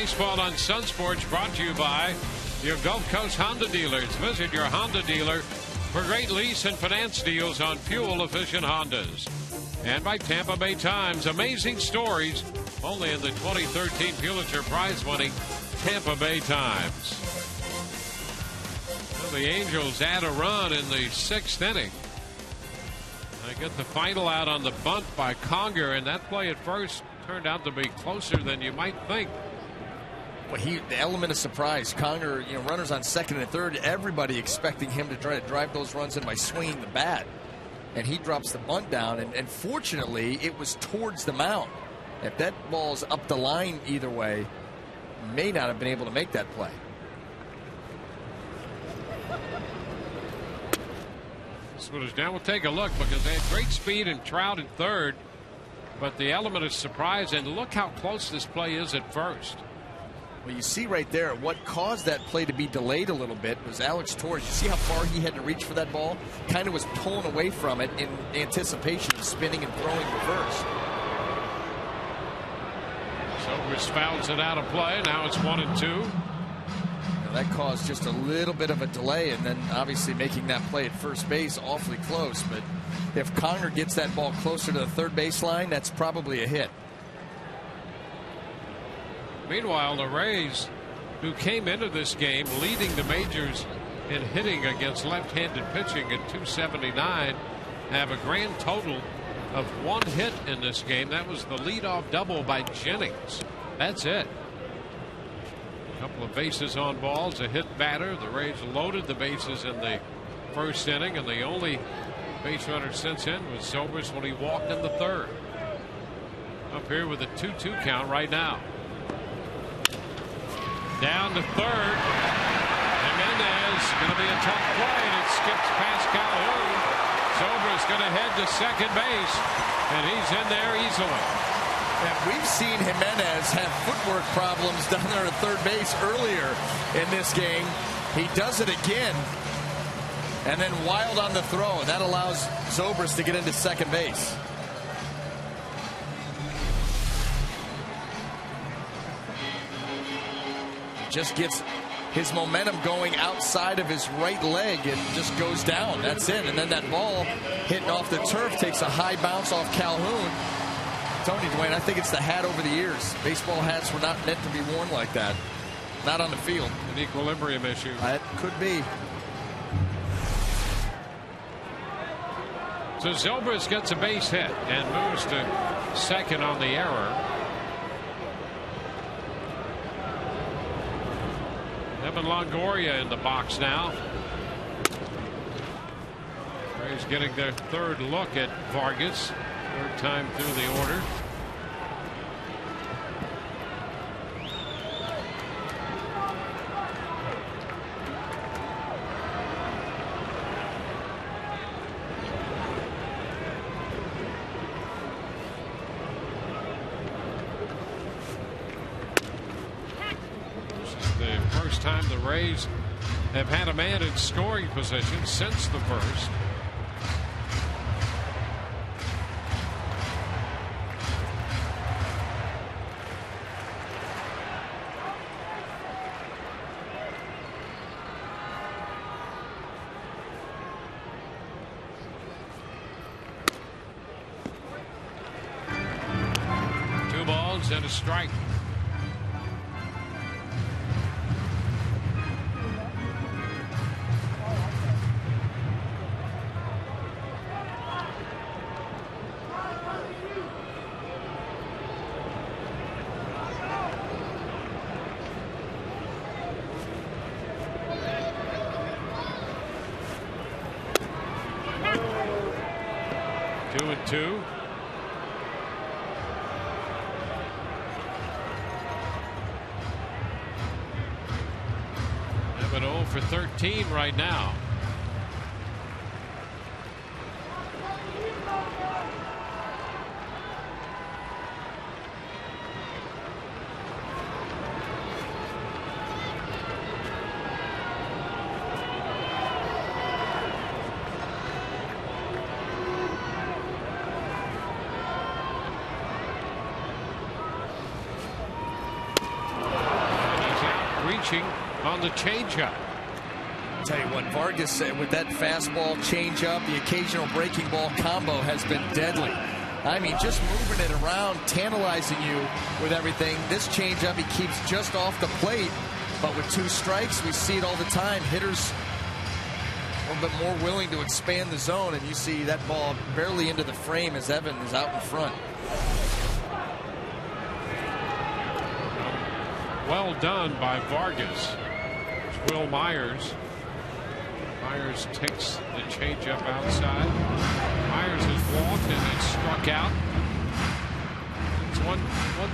Baseball on Sun Sports brought to you by your Gulf Coast Honda dealers. Visit your Honda dealer for great lease and finance deals on fuel-efficient Hondas. And by Tampa Bay Times, amazing stories only in the 2013 Pulitzer Prize-winning Tampa Bay Times. Well, the Angels add a run in the 6th inning. They get the final out on the bunt by Conger, and that play at first turned out to be closer than you might think. Well, the element of surprise. Conger, runners on second and third, everybody expecting him to try to drive those runs in by swinging the bat. And he drops the bunt down, and fortunately, it was towards the mound. If that ball's up the line either way, may not have been able to make that play. This one is down. We'll take a look because they had great speed and Trout in third, but the element of surprise, and look how close this play is at first. Well, you see right there, what caused that play to be delayed a little bit was Alex Torres. You see how far he had to reach for that ball? Kind of was pulling away from it in anticipation of spinning and throwing reverse. So fouls it out of play. Now it's 1-2. Now that caused just a little bit of a delay, and then obviously making that play at first base awfully close. But if Conger gets that ball closer to the third baseline, that's probably a hit. Meanwhile, the Rays, who came into this game leading the majors in hitting against left-handed pitching at 279, have a grand total of 1 hit in this game. That was the leadoff double by Jennings. That's it. A couple of bases on balls, a hit batter. The Rays loaded the bases in the first inning, and the only base runner since in was Zobrist when he walked in the third. Up here with a 2-2 count right now. Down to third. Jimenez going to be a tough play, and it skips past Calhoun. Zobrist going to head to second base, and he's in there easily. And we've seen Jimenez have footwork problems down there at third base earlier in this game. He does it again, and then wild on the throw, and that allows Zobrist to get into second base. Just gets his momentum going outside of his right leg and just goes down. That's it. And then that ball hitting off the turf takes a high bounce off Calhoun. Tony, Dwayne, I think it's the hat over the years. Baseball hats were not meant to be worn like that. Not on the field. An equilibrium issue. That could be. So Zobrist gets a base hit and moves to second on the error. Evan Longoria in the box now. He's getting their third look at Vargas. Third time through the order. First time the Rays have had a man in scoring position since the first. Two balls and a strike. Two. But 0 for 13 right now. pitching on the changeup. Tell you what, Vargas with that fastball, changeup, the occasional breaking ball combo has been deadly. I mean, just moving it around, tantalizing you with everything. This changeup he keeps just off the plate, but with 2 strikes, we see it all the time. Hitters a little bit more willing to expand the zone, and you see that ball barely into the frame as Evan is out in front. Well done by Vargas. There's Will Myers. Myers takes the changeup outside. Myers has walked and it's struck out. It's one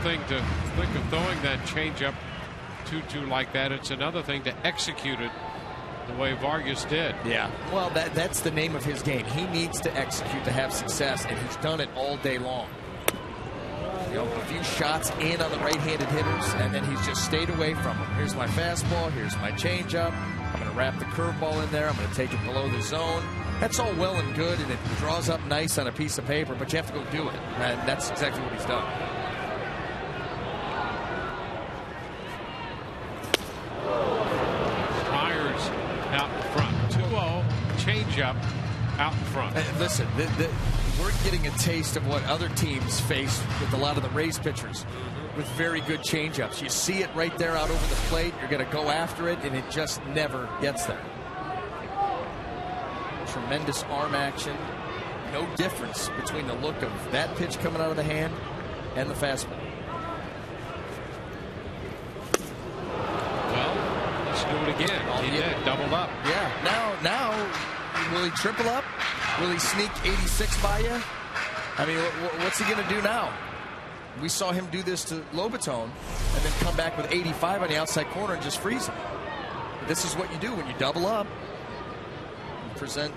thing to think of throwing that changeup 2-2 like that. It's another thing to execute it the way Vargas did. Yeah. Well, that's the name of his game. He needs to execute to have success, and he's done it all day long. You know, a few shots in on the right-handed hitters, and then he's just stayed away from them. Here's my fastball. Here's my changeup. I'm going to wrap the curveball in there. I'm going to take it below the zone. That's all well and good, and it draws up nice on a piece of paper, but you have to go do it. And that's exactly what he's done. Myers out in front. 2-0, changeup out in front. And listen, we're getting a taste of what other teams face with a lot of the Rays pitchers. With very good changeups. You see it right there out over the plate. You're going to go after it, and it just never gets there. Tremendous arm action. No difference between the look of that pitch coming out of the hand and the fastball. Well, let's do it again. He did. Doubled up. Yeah. Now, will he triple up? Will he sneak 86 by you? I mean, what's he going to do now? We saw him do this to Lobaton and then come back with 85 on the outside corner and just freeze him. But this is what you do when you double up. You present.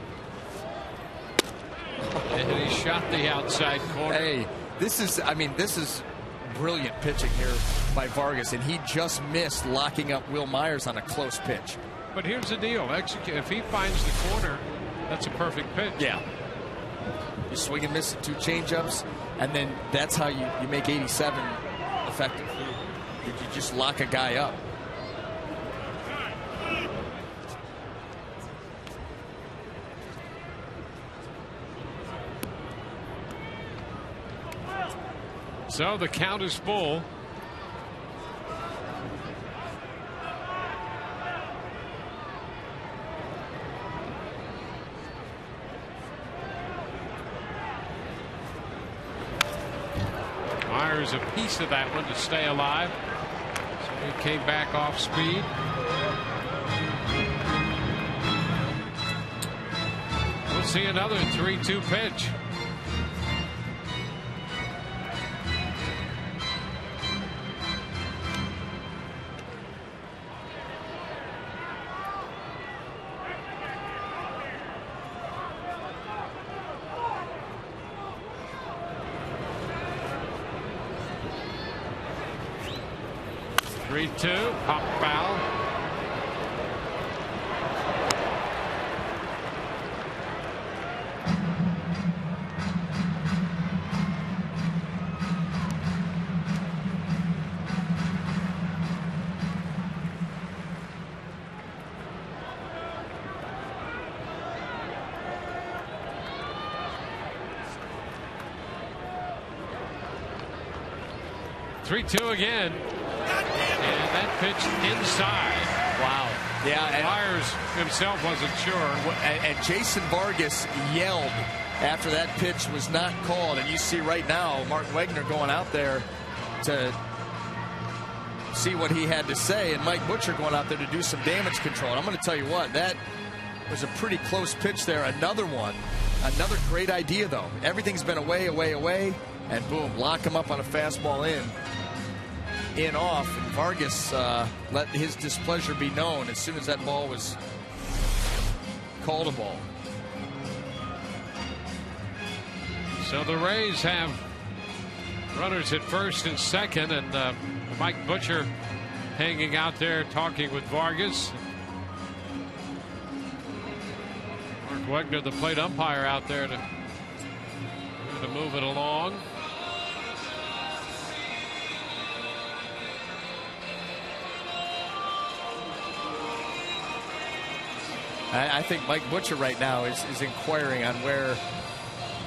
And he shot the outside corner. Hey, this is brilliant pitching here by Vargas, and he just missed locking up Will Myers on a close pitch. But here's the deal. If he finds the corner, that's a perfect pitch. Yeah. You swing and miss at 2 changeups, and then that's how you make 87 effective. You just lock a guy up. So the count is full. Myers a piece of that one to stay alive. So he came back off speed. We'll see another 3-2 pitch. Pop foul. Three-two again. And that pitch inside. Wow. Yeah. And Myers himself wasn't sure. And Jason Vargas yelled after that pitch was not called. And you see right now Mark Wegner going out there to see what he had to say. And Mike Butcher going out there to do some damage control. And I'm going to tell you what, that was a pretty close pitch there. Another one. Another great idea, though. Everything's been away. And boom, lock him up on a fastball in off, and Vargas let his displeasure be known as soon as that ball was called a ball. So the Rays have runners at first and second, and Mike Butcher hanging out there talking with Vargas. Mark Wegner, the plate umpire, out there to move it along. I think Mike Butcher right now is inquiring on where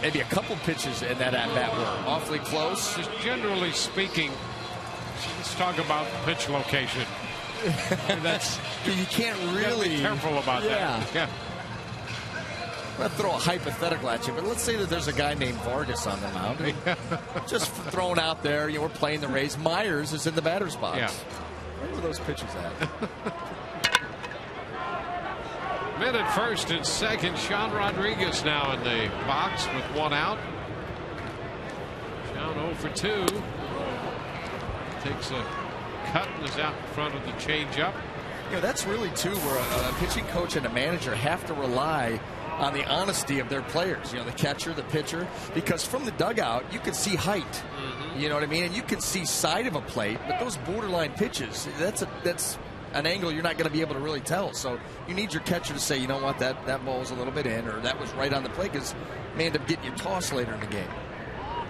maybe a couple pitches in that at-bat were awfully close. Just generally speaking, let's talk about pitch location. That's you can't really be careful about that. Yeah. I'm going to throw a hypothetical at you, but let's say that there's a guy named Vargas on the mound. Just thrown out there, we're playing the Rays. Myers is in the batter's box. Yeah. Where were those pitches at? Men at first and second. Sean Rodriguez now in the box with one out. Sean 0 for 2. Takes a cut and is out in front of the changeup. That's really, too, where a pitching coach and a manager have to rely on the honesty of their players. The catcher, the pitcher, because from the dugout, you can see height. Mm-hmm. You know what I mean? And you can see side of a plate, but those borderline pitches, that's an angle you're not going to be able to really tell. So you need your catcher to say, you know what, that ball's a little bit in, or that was right on the plate, because may end up getting you tossed later in the game.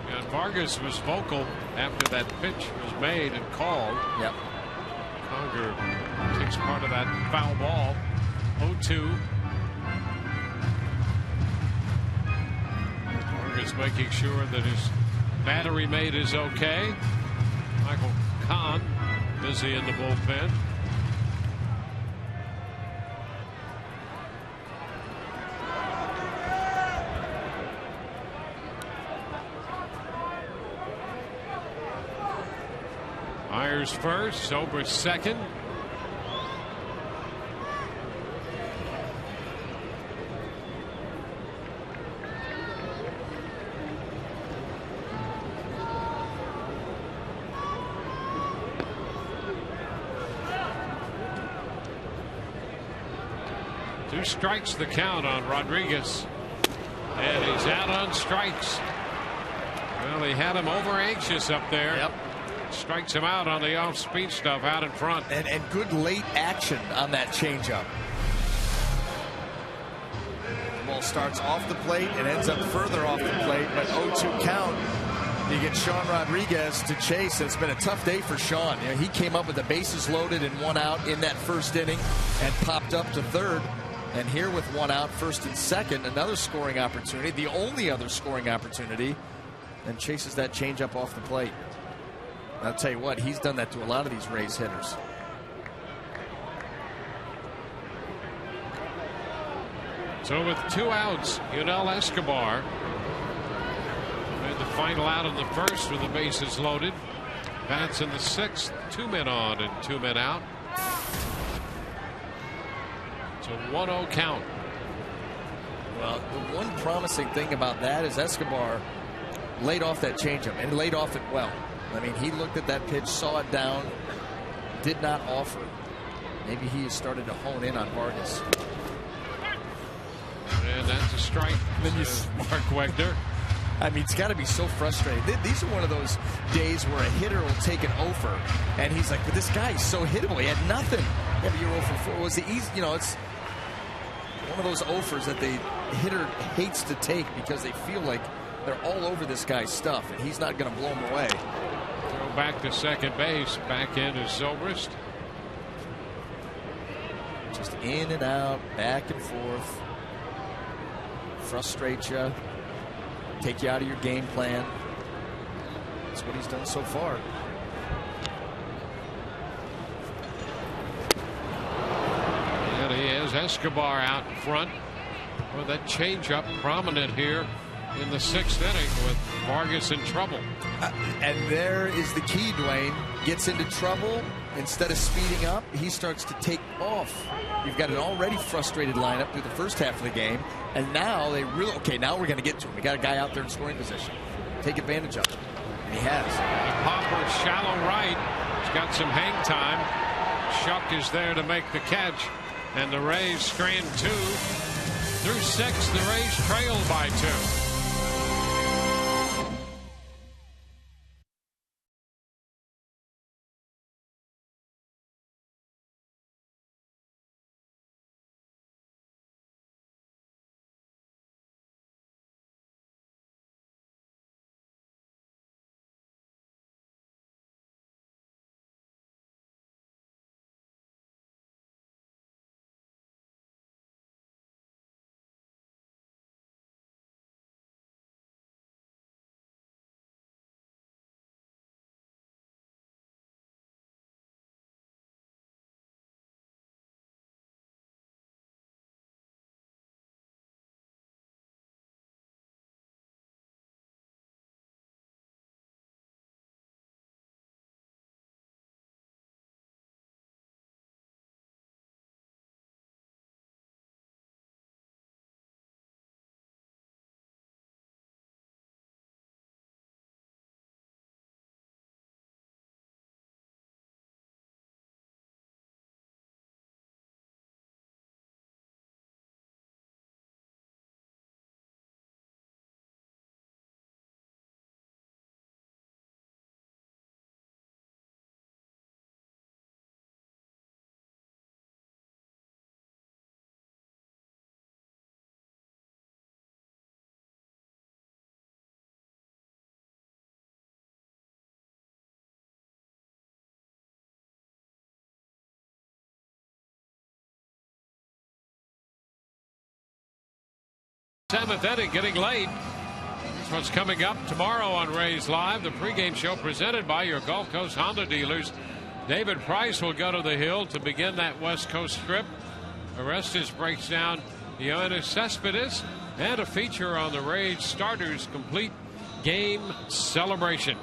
And Vargas was vocal after that pitch was made and called. Yep. Conger takes part of that foul ball. 0-2. Vargas making sure that his battery mate is okay. Michael Kahn busy in the bullpen. Myers first, Zobrist second. Two strikes the count on Rodriguez. And he's out on strikes. Well, he had him over anxious up there. Yep. Strikes him out on the off-speed stuff out in front. And good late action on that changeup. Ball starts off the plate and ends up further off the plate, but 0-2 count. You get Sean Rodriguez to chase. It's been a tough day for Sean. He came up with the bases loaded and one out in that first inning and popped up to third. And here with one out, first and second, another scoring opportunity, the only other scoring opportunity, and chases that changeup off the plate. I'll tell you what, he's done that to a lot of these Rays hitters. So with two outs, Yunel Escobar made the final out in the first with the bases loaded. Bats in the sixth, 2 men on and 2 men out. It's a 1-0 count. Well, the one promising thing about that is Escobar laid off that changeup and laid off it well. I mean, he looked at that pitch, saw it down, did not offer. Maybe he has started to hone in on Vargas. And that's a strike. Then you Mark Wegner. I mean, it's got to be so frustrating. These are one of those days where a hitter will take an offer, and he's like, but this guy is so hittable. He had nothing. Yeah, but you're 0 for 4. It was the easy, it's one of those offers that the hitter hates to take because they feel like they're all over this guy's stuff, and he's not going to blow him away. Throw back to second base. Back in is Zobrist. Just in and out, back and forth. Frustrate you. Take you out of your game plan. That's what he's done so far. And he has Escobar out in front. Well, that changeup prominent here in the sixth inning with Vargas in trouble. And there is the key, Dwayne. Gets into trouble. Instead of speeding up, he starts to take off. You've got an already frustrated lineup through the first half of the game. And now they really, okay, now we're going to get to him. We got a guy out there in scoring position. Take advantage of it. And he has. The popper shallow right. He's got some hang time. Shuck is there to make the catch. And the Rays strand 2. Through 6, the Rays trailed by 2. 7th inning, getting late. Here's what's coming up tomorrow on Rays Live, the pregame show presented by your Gulf Coast Honda dealers. David Price will go to the hill to begin that West Coast trip. Orestes breaks down Yoenis Cespedes, and a feature on the Rays starters complete game celebration.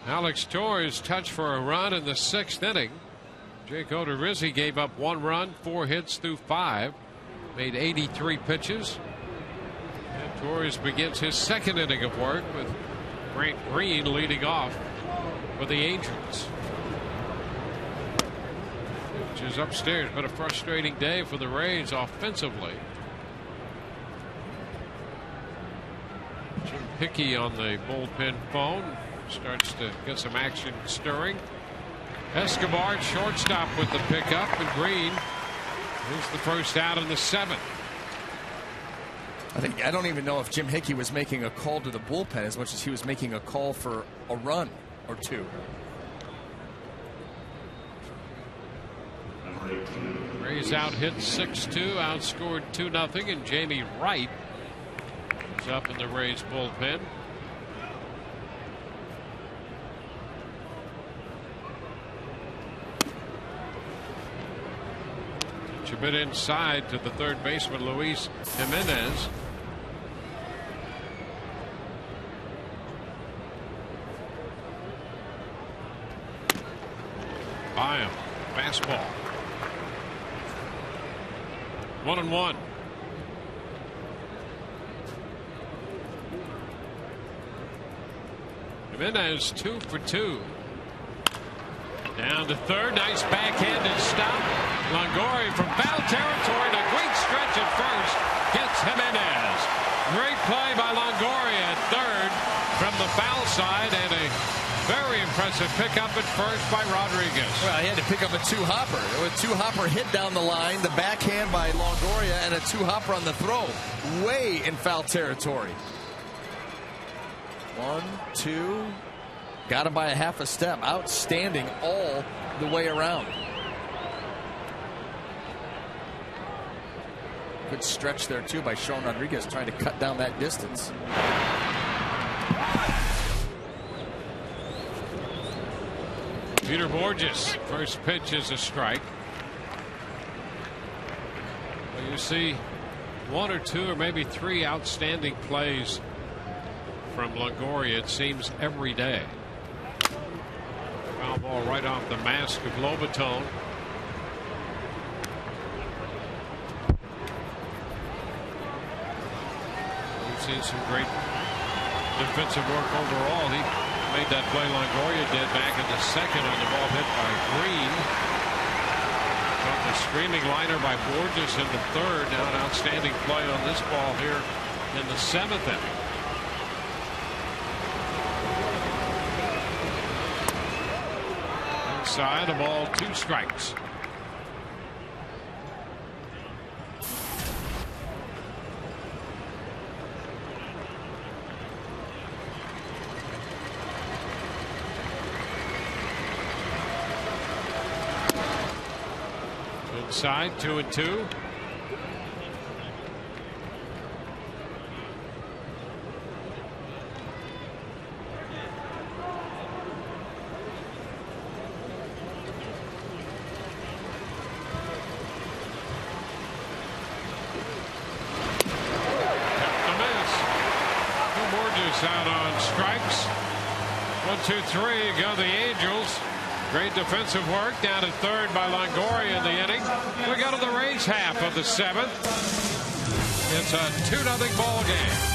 Alex Torres touched for a run in the 6th inning. Jake Odorizzi gave up 1 run, 4 hits through 5, made 83 pitches. And Torres begins his 2nd inning of work with Grant Green leading off for the Angels. Which is upstairs, but a frustrating day for the Rays offensively. Jim Hickey on the bullpen phone starts to get some action stirring. Escobar shortstop with the pickup, and Green is the first out in the 7th. I don't even know if Jim Hickey was making a call to the bullpen as much as he was making a call for a run or 2. Rays out hit 6-2, outscored 2-0, and Jamie Wright is up in the Rays bullpen. A bit inside to the third baseman Luis Jimenez. By him, fastball. 1-1. Jimenez 2 for 2. Down to third, nice backhanded stop. Longoria from foul territory, and a great stretch at first gets Jimenez. Great play by Longoria at third from the foul side, and a very impressive pickup at first by Rodriguez. Well, he had to pick up a 2-hopper. A 2-hopper hit down the line, the backhand by Longoria, and a 2-hopper on the throw. Way in foul territory. 1, 2. Got him by a half a step. Outstanding all the way around. Good stretch there, too, by Sean Rodriguez trying to cut down that distance. Peter Borges, first pitch is a strike. Well, you see 1 or 2 or maybe 3 outstanding plays from Longoria, it seems, every day. Foul ball right off the mask of Lobaton. We've seen some great defensive work overall. He made that play Longoria did back in the 2nd on the ball hit by Green. Got the screaming liner by Borges in the 3rd. Now an outstanding play on this ball here in the 7th inning. Inside, a ball, 2 strikes. Inside, 2-2. Out on strikes. 1, 2, 3 go the Angels. Great defensive work down to third by Longoria in the inning. We go to the Rays half of the 7th. It's a 2-0 ball game.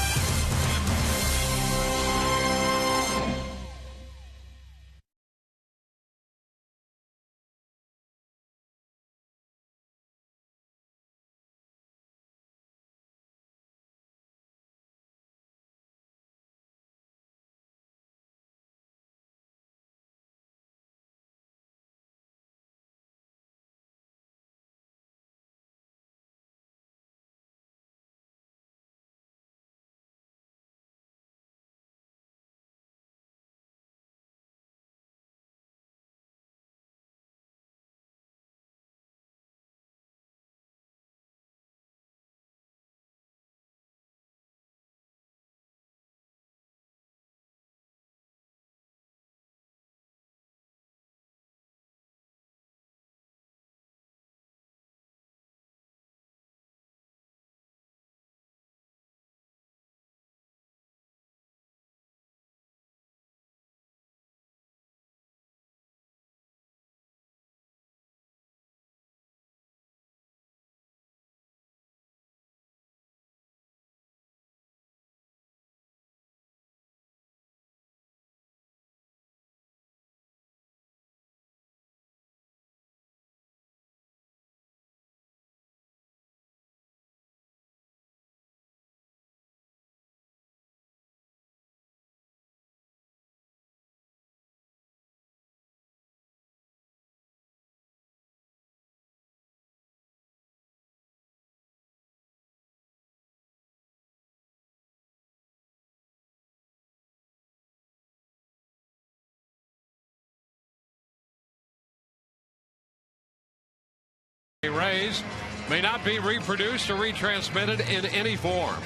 Rays may not be reproduced or retransmitted in any form.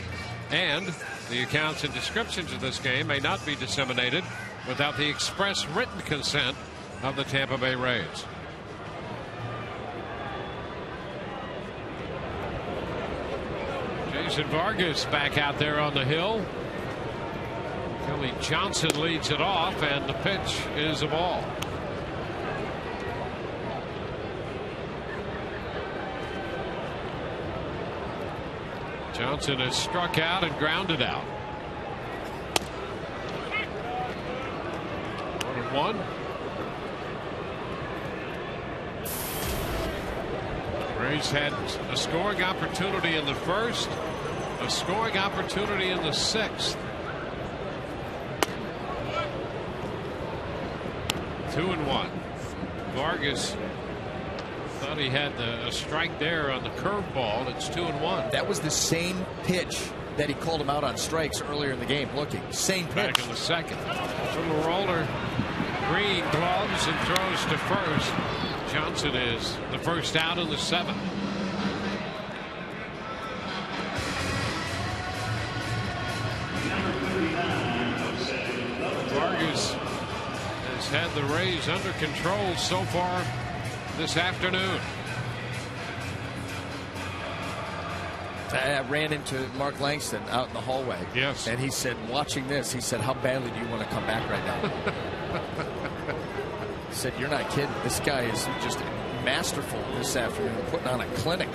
And the accounts and descriptions of this game may not be disseminated without the express written consent of the Tampa Bay Rays. Jason Vargas back out there on the hill. Kelly Johnson leads it off, and the pitch is a ball. Johnson has struck out and grounded out. 1-1. Rays had a scoring opportunity in the first, a scoring opportunity in the sixth. 2-1. Vargas thought he had a strike there on the curveball. It's 2-1. That was the same pitch that he called him out on strikes earlier in the game. Looking, same pitch. Back in the second. Little roller. Green gloves and throws to first. Johnson is the first out in the seventh. Vargas has had the Rays under control so far this afternoon. I ran into Mark Langston out in the hallway. Yes. And he said, watching this, he said, how badly do you want to come back right now? He said, you're not kidding. This guy is just masterful this afternoon, putting on a clinic.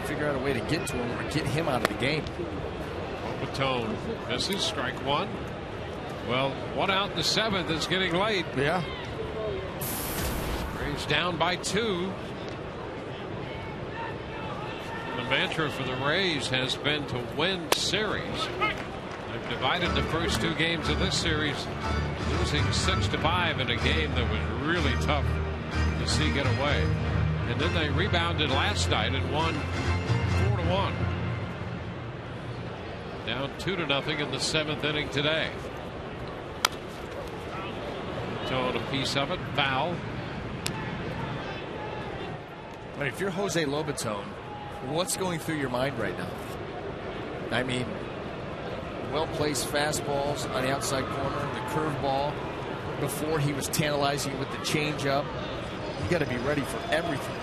Figure out a way to get to him or get him out of the game. Bullpen misses, strike one. Well, one out in the seventh. It's getting late. Yeah. Rays down by 2. The mantra for the Rays has been to win series. They've divided the first 2 games of this series, losing 6-5 in a game that was really tough to see get away. And then they rebounded last night and won 4-1. Down 2-0 in the 7th inning today. Towing a piece of it, foul. But if you're Jose Lobaton, what's going through your mind right now? I mean, well-placed fastballs on the outside corner, the curveball. Before he was tantalizing with the changeup. You got to be ready for everything.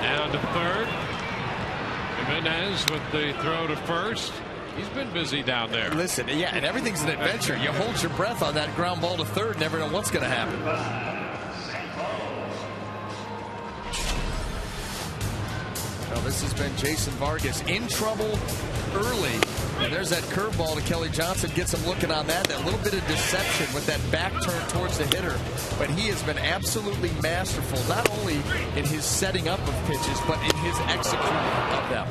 Down to third. Jimenez with the throw to first. He's been busy down there. Listen, yeah, and everything's an adventure. You hold your breath on that ground ball to third, never know what's going to happen. Well, this has been Jason Vargas in trouble early. And there's that curveball to Kelly Johnson. Gets him looking on that. That little bit of deception with that back turn towards the hitter. But he has been absolutely masterful, not only in his setting up of pitches, but in his executing of them.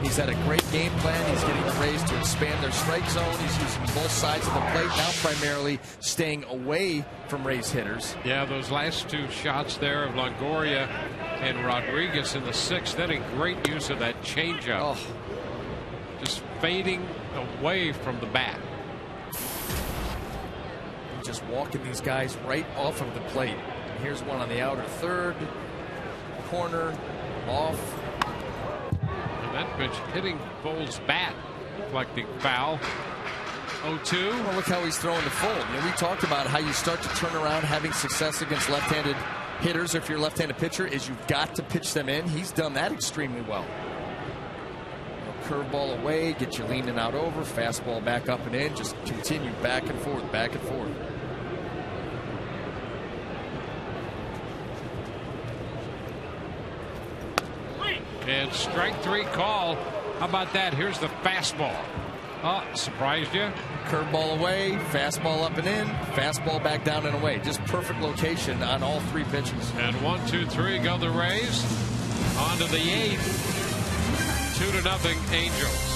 He's had a great game plan. He's getting the Rays to expand their strike zone. He's using both sides of the plate, now primarily staying away from Rays hitters. Yeah, those last 2 shots there of Longoria and Rodriguez in the 6th inning. Great use of that changeup. Oh. Just fading away from the bat. Just walking these guys right off of the plate. Here's one on the outer third. Corner. Off. And that pitch hitting Bold's bat. Reflecting foul. 0-2. Well, look how he's throwing the full. You know, we talked about how you start to turn around having success against left-handed hitters. If you're a left-handed pitcher, is you've got to pitch them in. He's done that extremely well. Curveball away, get you leaning out over, fastball back up and in, just continue back and forth, back and forth. And strike 3 call. How about that? Here's the fastball. Oh, surprised you? Curveball away, fastball up and in, fastball back down and away. Just perfect location on all 3 pitches. And 1, 2, 3 go the Rays. On to the 8th. 2-0 Angels.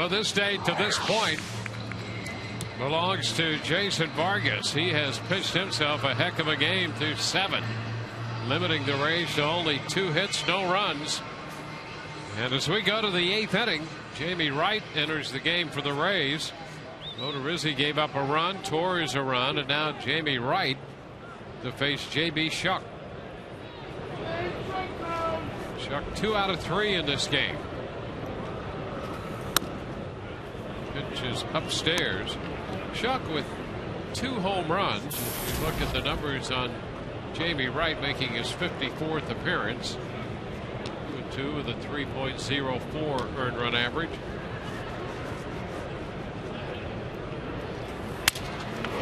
So this day to this point belongs to Jason Vargas. He has pitched himself a heck of a game through 7, limiting the Rays to only 2 hits, no runs. And as we go to the 8th inning, Jamie Wright enters the game for the Rays. Odorizzi gave up a run, Torres a run, and now Jamie Wright to face J.B. Shuck. Shuck 2 out of 3 in this game. Pitch is upstairs. Shuck with 2 home runs. If you look at the numbers on Jamie Wright making his 54th appearance. 2 with a 3.04 earned run average.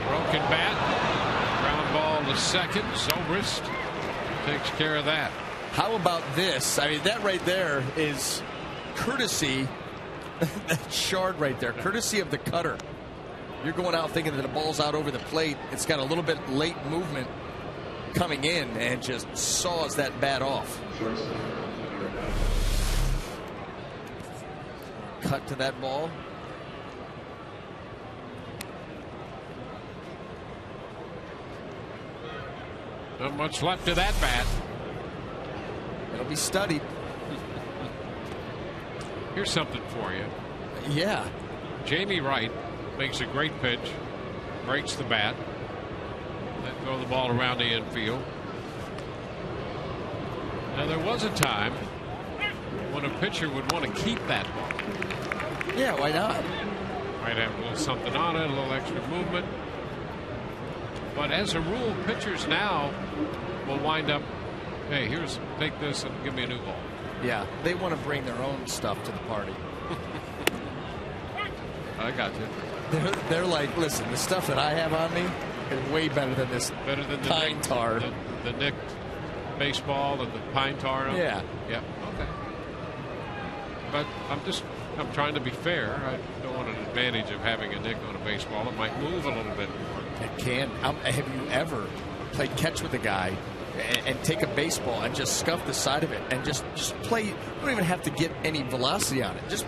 Broken bat. Ground ball to second. Zobrist takes care of that. How about this? I mean, that right there is courtesy. That shard right there, courtesy of the cutter. You're going out thinking that the ball's out over the plate. It's got a little bit late movement coming in and just saws that bat off. Cut to that ball. Not much left of that bat. It'll be studied. Here's something for you. Yeah. Jamie Wright makes a great pitch, breaks the bat, then throw the ball around the infield. Now there was a time when a pitcher would want to keep that ball. Yeah, why not? Might have a little something on it, a little extra movement. But as a rule, pitchers now will wind up, hey, take this and give me a new ball. Yeah, they want to bring their own stuff to the party. I got you. They're like, listen, the stuff that I have on me is way better than this pine tar. The nicked baseball and the pine tar. Yeah. Yeah. Okay. But I'm trying to be fair. I don't want an advantage of having a nick on a baseball. It might move a little bit more. It can. Have you ever played catch with a guy and take a baseball and just scuff the side of it and just play? You don't even have to get any velocity on it. Just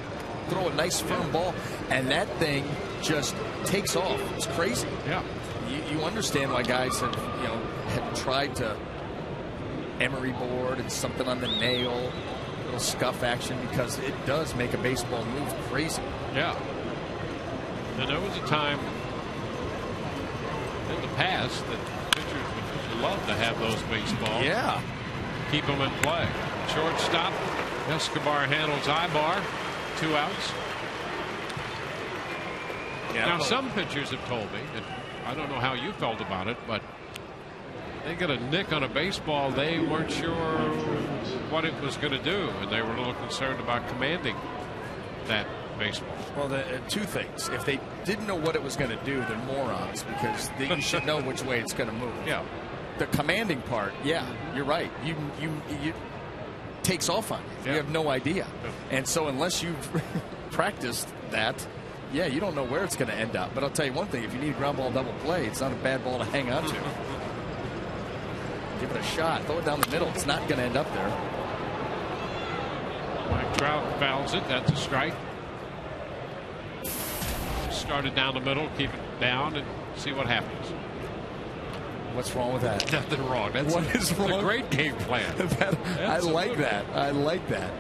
throw a nice firm ball and that thing just takes off. It's crazy. Yeah. You understand why guys have tried to emery board and something on the nail, little scuff action, because it does make a baseball move crazy. Yeah. And there was a time in the past that pitchers would just love to have those baseballs. Yeah. Keep them in play. Shortstop, Escobar handles Ibar. 2 outs. Yeah, now some pitchers have told me, and I don't know how you felt about it, but they got a nick on a baseball. They weren't sure what it was going to do, and they were a little concerned about commanding that baseball. Well, 2 things. If they didn't know what it was going to do, they're morons, because you should know which way it's going to move. Yeah. The commanding part, yeah, you're right. You takes off on you. Yeah. You have no idea. And so unless you've practiced that, yeah, you don't know where it's going to end up. But I'll tell you one thing, if you need a ground ball double play, it's not a bad ball to hang on to. Give it a shot. Throw it down the middle. It's not going to end up there. Mike Trout fouls it. That's a strike. Started down the middle, keep it down, and see what happens. What's wrong with that? Nothing wrong. That's what is wrong? A great game plan. I like that. I like that.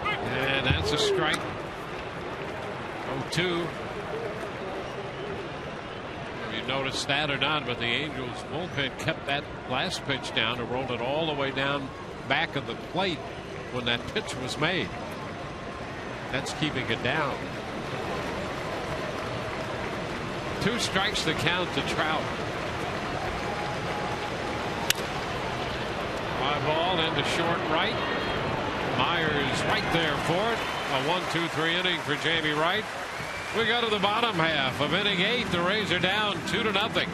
And that's a strike. 0-2. If you noticed that or not, but the Angels bullpen kept that last pitch down and rolled it all the way down back of the plate when that pitch was made. That's keeping it down. 2 strikes to count to Trout. Fly ball into short right. Myers right there for it. A 1-2-3 inning for Jamie Wright. We go to the bottom half of inning 8. The Rays are down 2-0.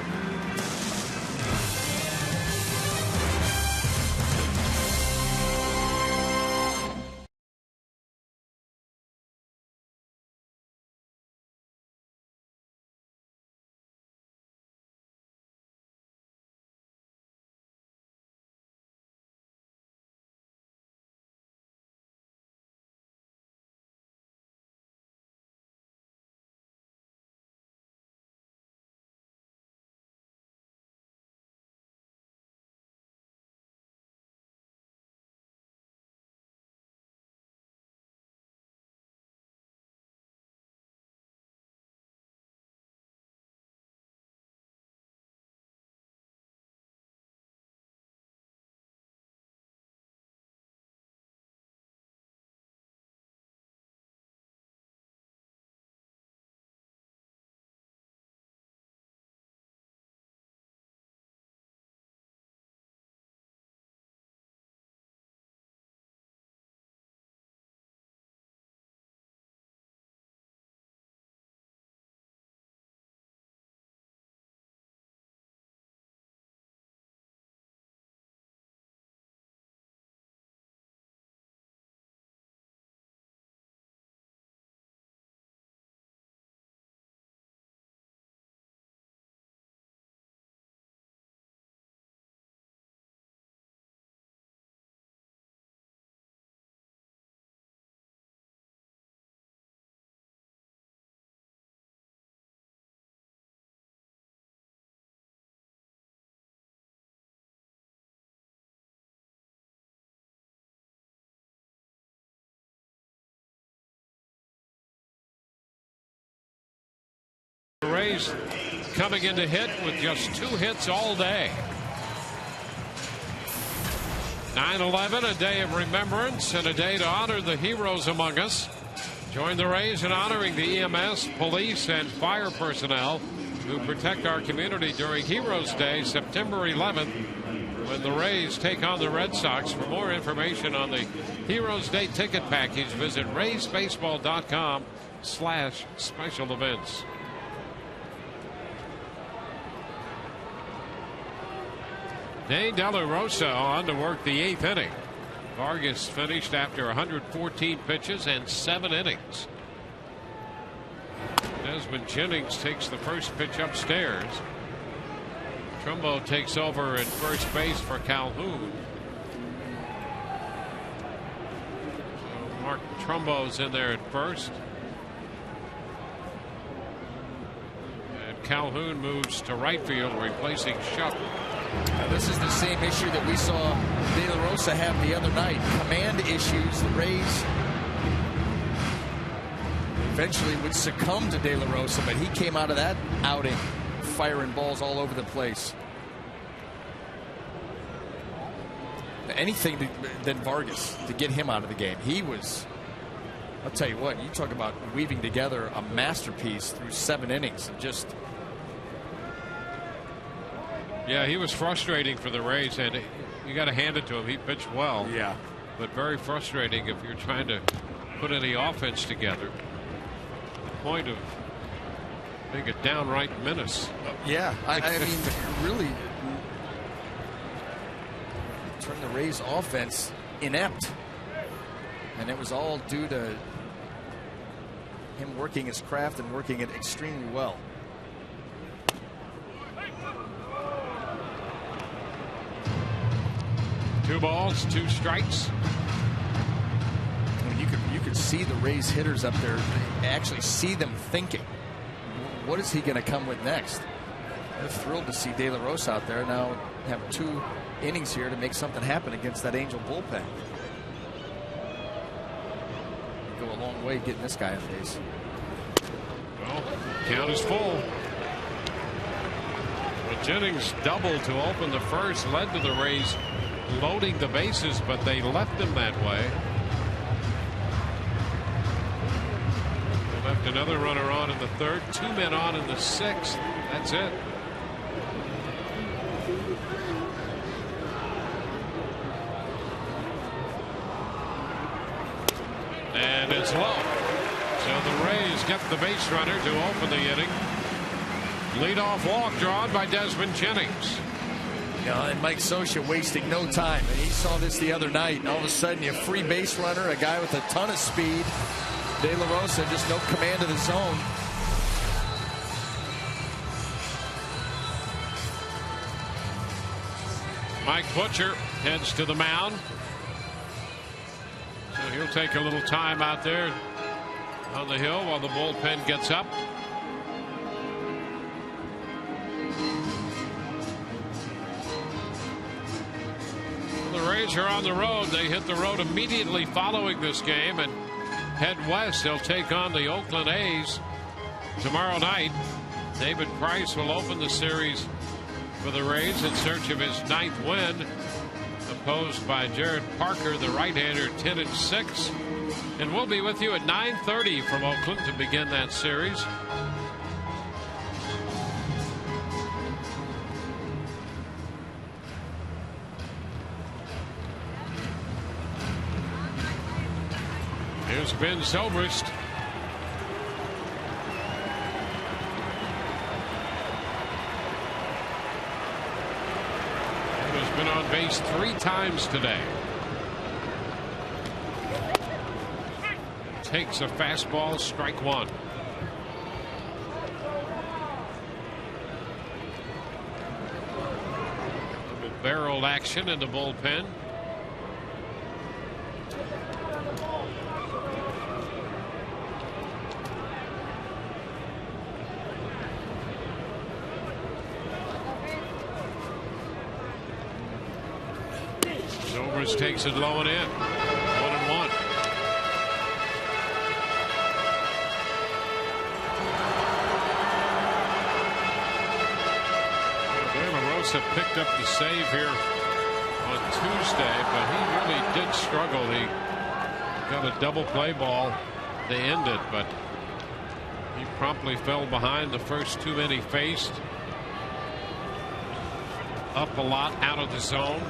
Rays coming in to hit with just 2 hits all day. 9/11, a day of remembrance and a day to honor the heroes among us. Join the Rays in honoring the EMS, police, and fire personnel who protect our community during Heroes Day, September 11th, when the Rays take on the Red Sox. For more information on the Heroes Day ticket package, visit raysbaseball.com/special events. Dane De La Rosa on to work the 8th inning. Vargas finished after 114 pitches and 7 innings. Desmond Jennings takes the first pitch upstairs. Trumbo takes over at first base for Calhoun. So Mark Trumbo's in there at first. And Calhoun moves to right field, replacing Shuck. This is the same issue that we saw De La Rosa have the other night. Command issues. The Rays eventually would succumb to De La Rosa, but he came out of that outing firing balls all over the place. Anything than Vargas to get him out of the game. He was, I'll tell you what, you talk about weaving together a masterpiece through 7 innings. Just yeah, he was frustrating for the Rays, and you got to hand it to him. He pitched well. Yeah. But very frustrating if you're trying to put any offense together. The point of being a downright menace. Yeah, I mean, really turned the Rays offense inept. And it was all due to him working his craft and working it extremely well. Two balls, 2 strikes. I mean, you could see the Rays hitters up there. You actually see them thinking, what is he going to come with next? They're thrilled to see De La Rosa out there now. Have 2 innings here to make something happen against that Angel bullpen. Go a long way getting this guy on base. Well, count is full. Well, Jennings doubled to open the first, led to the Rays loading the bases, but they left them that way. They left another runner on in the 3rd, 2 men on in the 6th. That's it. And it's low. So the Rays get the base runner to open the inning. Leadoff walk drawn by Desmond Jennings. And Mike Scioscia wasting no time. And he saw this the other night. And all of a sudden, you free base runner, a guy with a ton of speed. De La Rosa, just no command of the zone. Mike Butcher heads to the mound. So he'll take a little time out there on the hill while the bullpen gets up. The Rays are on the road. They hit the road immediately following this game and head west. They'll take on the Oakland A's tomorrow night. David Price will open the series for the Rays in search of his 9th win, opposed by Jared Parker, the right-hander, 10-6. And we'll be with you at 9:30 from Oakland to begin that series. Here's Ben Zobrist. He has been on base 3 times today. Takes a fastball, strike 1. Little barreled action in the bullpen. Zobrist takes it low and in. 1-1. Rosa picked up the save here on Tuesday, but he really did struggle. He got a double play ball to end it, but he promptly fell behind the first two men he faced. Up a lot out of the zone.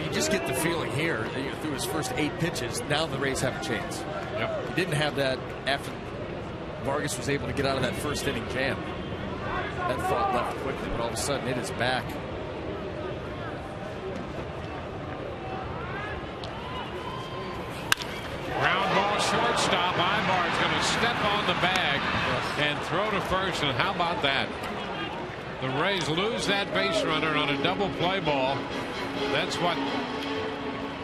You just get the feeling here through his first 8 pitches, now the Rays have a chance. Yep. He didn't have that after Vargas was able to get out of that first inning jam. That thought left quickly, but all of a sudden it is back. Ground ball, shortstop. Ibar's going to step on the bag and throw to first, and how about that? The Rays lose that base runner on a double play ball. That's what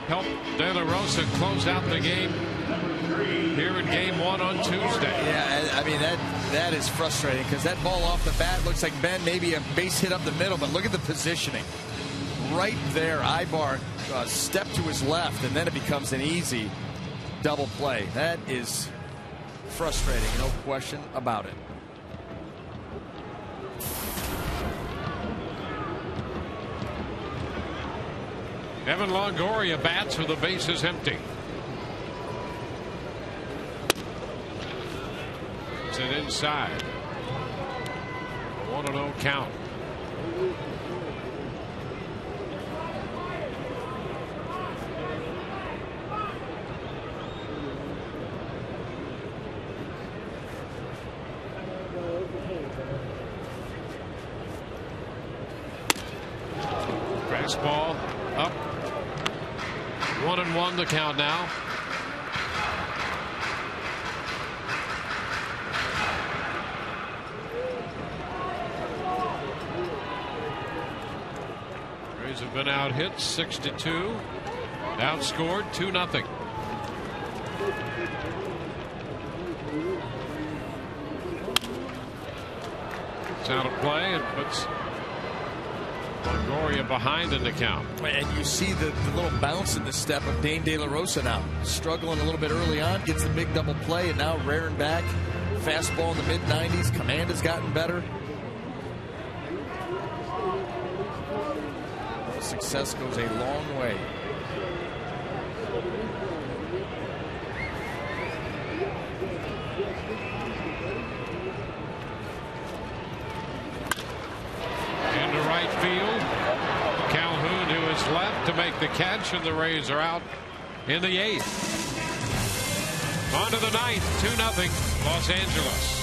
helped De La Rosa close out the game here in game 1 on Tuesday. Yeah, I mean, that is frustrating because that ball off the bat looks like, Ben, maybe a base hit up the middle, but look at the positioning. Right there, Ibar stepped to his left, and then it becomes an easy double play. That is frustrating, no question about it. Evan Longoria bats with the bases empty. It's an inside. 1-0 count. Fastball up. 1-1 the count now. Rays have been out hit 6-2. Outscored 2-0. It's out of play and puts Longoria behind in the count. And you see the little bounce in the step of Dane De La Rosa now. Struggling a little bit early on, gets the big double play, and now rearing back. Fastball in the mid-90s. Command has gotten better. Success goes a long way. Into right field. Calhoun, who is left to make the catch, and the Rays are out in the 8th. On to the 9th, 2-0 Los Angeles.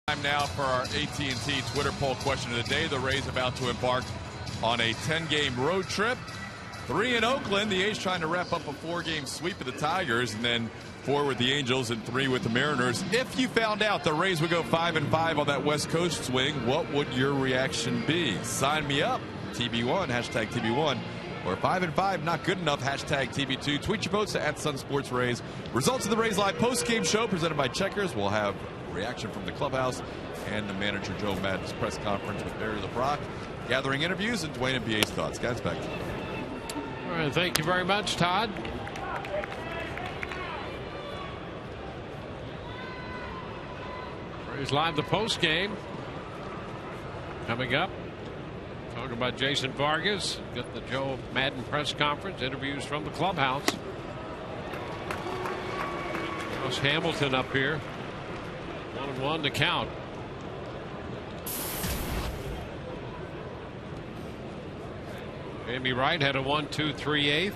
Time now for our AT&T Twitter poll question of the day. The Rays about to embark on a 10-game road trip. 3 in Oakland. The A's trying to wrap up a 4-game sweep of the Tigers, and then 4 with the Angels and 3 with the Mariners. If you found out the Rays would go 5-5 on that West Coast swing, what would your reaction be? Sign me up. TB1, hashtag TB1. Or 5-5, not good enough, hashtag TB2. Tweet your votes at SunSportsRays. Results of the Rays Live post-game show presented by Checkers. We'll have reaction from the clubhouse and the manager Joe Madden's press conference with Barry LeBrock, gathering interviews and Dwayne and BA's thoughts. Guys, back to you. All right, thank you very much, Todd. Rays Live, the post game coming up. Talking about Jason Vargas. Got the Joe Madden press conference, interviews from the clubhouse. Ross Hamilton up here. 1-1 to count. Jamie Wright had a 1-2-3/8.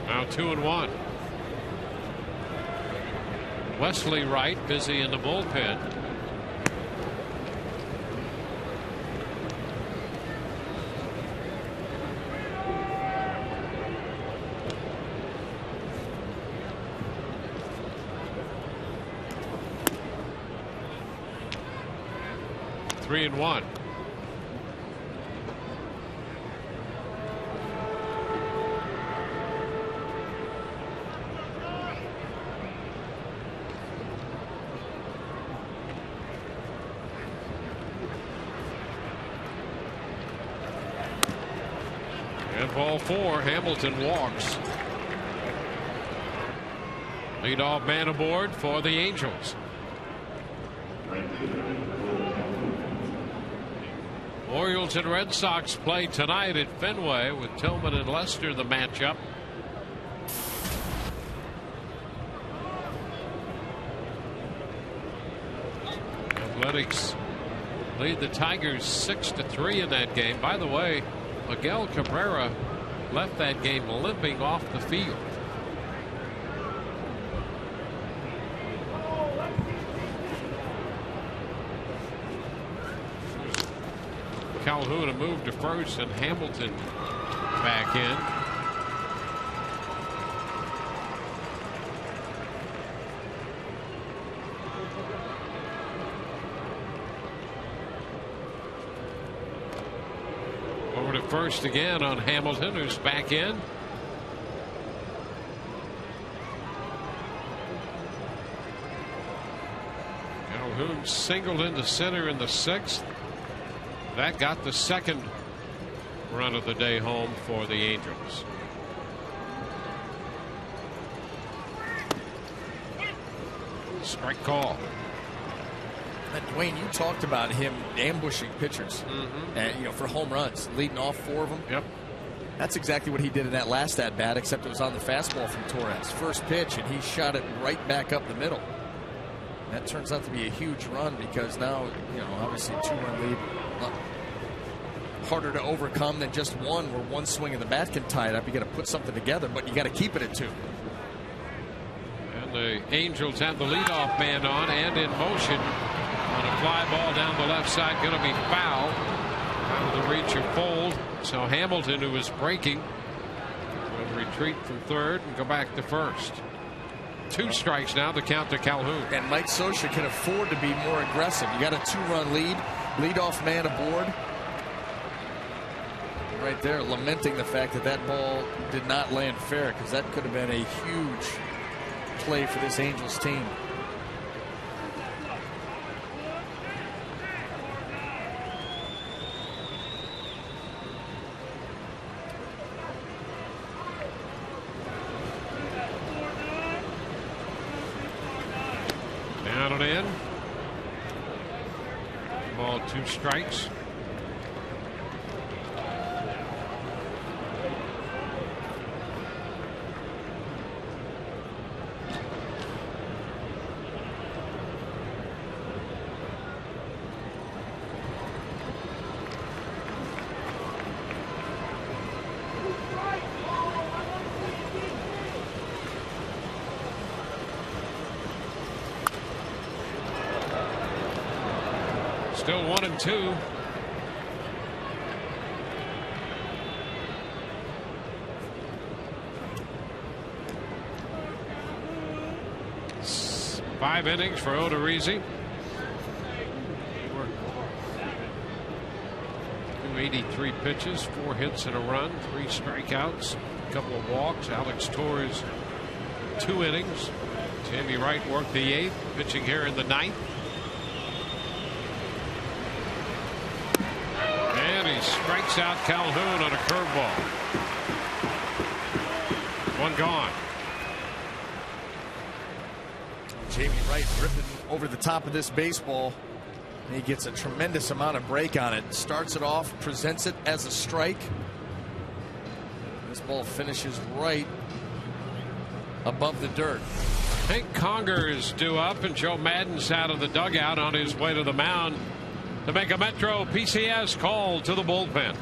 Now 2-1. Wesley Wright busy in the bullpen. Three and one. And ball four, Hamilton walks. Leadoff man aboard for the Angels. Orioles and Red Sox play tonight at Fenway with Tillman and Lester the matchup. Athletics lead the Tigers 6-3 in that game. By the way, Miguel Cabrera left that game limping off the field. Calhoun a move to first and Hamilton back in. Over to first again on Hamilton, who's back in. Calhoun singled into center in the sixth. That got the second run of the day home for the Angels. Strike call. And Dwayne, you talked about him ambushing pitchers, and for home runs, leading off four of them. Yep. That's exactly what he did in that last at bat, except it was on the fastball from Torres. First pitch, and he shot it right back up the middle. That turns out to be a huge run because now, obviously 2-run lead. Harder to overcome than just one, where one swing of the bat can tie it up. You got to put something together, but you got to keep it at 2. And the Angels have the leadoff man on and in motion on a fly ball down the left side, going to be foul out of the reach of Fold. So Hamilton, who is breaking, will retreat from third and go back to first. 2 strikes now, the count to Calhoun. And Mike Scioscia can afford to be more aggressive. You got a 2-run lead, leadoff man aboard. Right there, lamenting the fact that that ball did not land fair, because that could have been a huge play for this Angels team. Down and in. Ball 2 strikes. Still 1-2. 5 innings for Odorizzi. 283 pitches, 4 hits and a run, 3 strikeouts, a couple of walks. Alex Torres, 2 innings. Tammy Wright worked the 8th, pitching here in the 9th. And he strikes out Calhoun on a curveball. 1 gone. Jamie Wright ripping over the top of this baseball. And he gets a tremendous amount of break on it. Starts it off, presents it as a strike. This ball finishes right above the dirt. Hank Conger is due up, and Joe Maddon's out of the dugout on his way to the mound to make a Metro PCS call to the bullpen.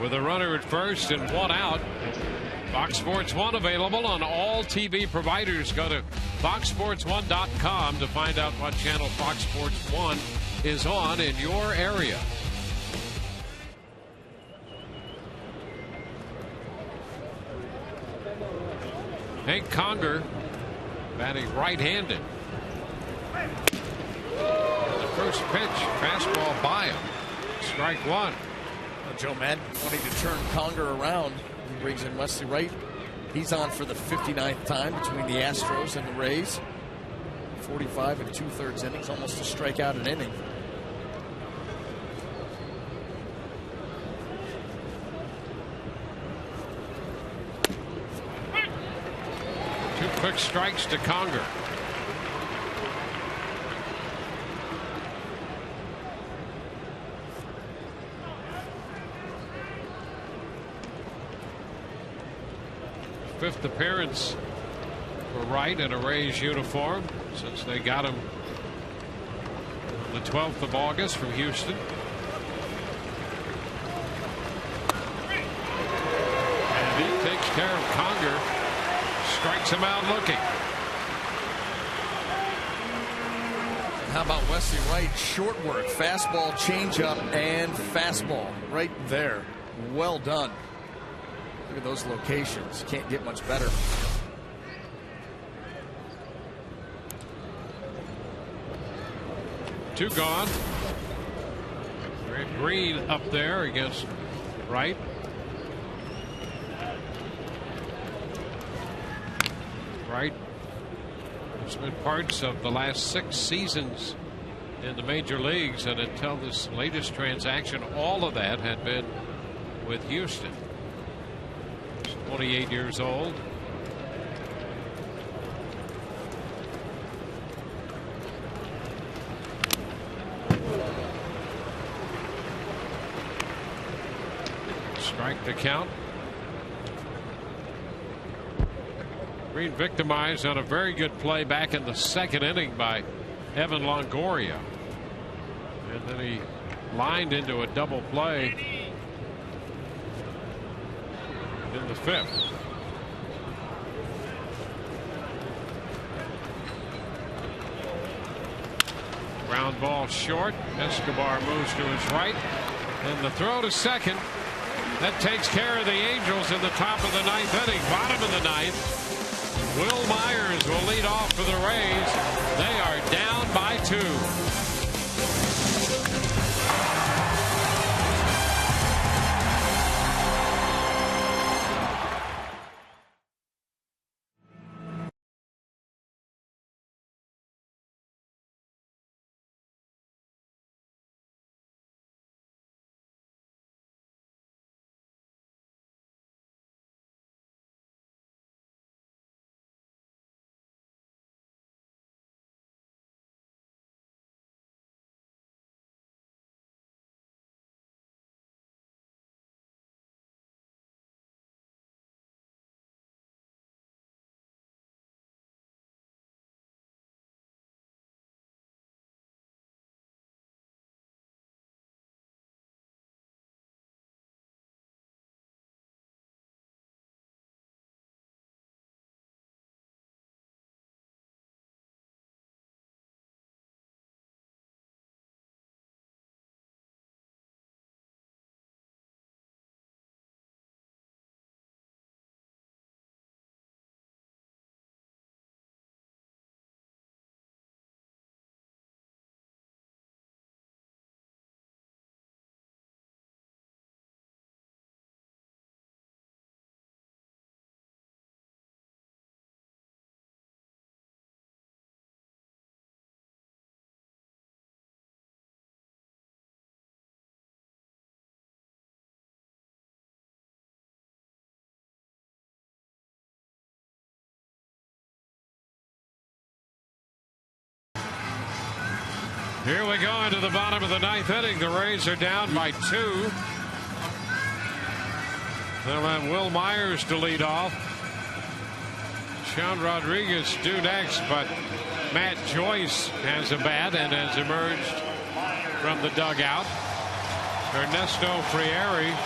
With a runner at first and 1 out, Fox Sports 1 available on all TV providers. Go to foxsports1.com to find out what channel Fox Sports 1 is on in your area. Hank Conger batting right-handed. The first pitch, fastball by him. Strike 1. Joe Madden wanting to turn Conger around. He brings in Wesley Wright. He's on for the 59th time between the Astros and the Rays. 45 and 2/3 innings, almost a strikeout an inning. Two quick strikes to Conger. Fifth appearance for Wright in a Rays uniform since they got him on the 12th of August from Houston. And he takes care of Conger, strikes him out looking. How about Wesley Wright? Short work, fastball, changeup, and fastball right there. Well done. Look at those locations. Can't get much better. Two gone. Green up there against Wright. Wright has been parts of the last 6 seasons in the major leagues, and until this latest transaction, all of that had been with Houston. 28 years old. Strike to count. Green victimized on a very good play back in the second inning by Evan Longoria. And then he lined into a double play in the fifth. Ground ball short. Escobar moves to his right. And the throw to second. That takes care of the Angels in the top of the ninth inning. Bottom of the ninth. Will Myers will lead off for the Rays. They are down by 2. Here we go into the bottom of the ninth inning. The Rays are down by 2. They'll have Will Myers to lead off. Sean Rodriguez due next, but Matt Joyce has a bat and has emerged from the dugout. Ernesto Frieri,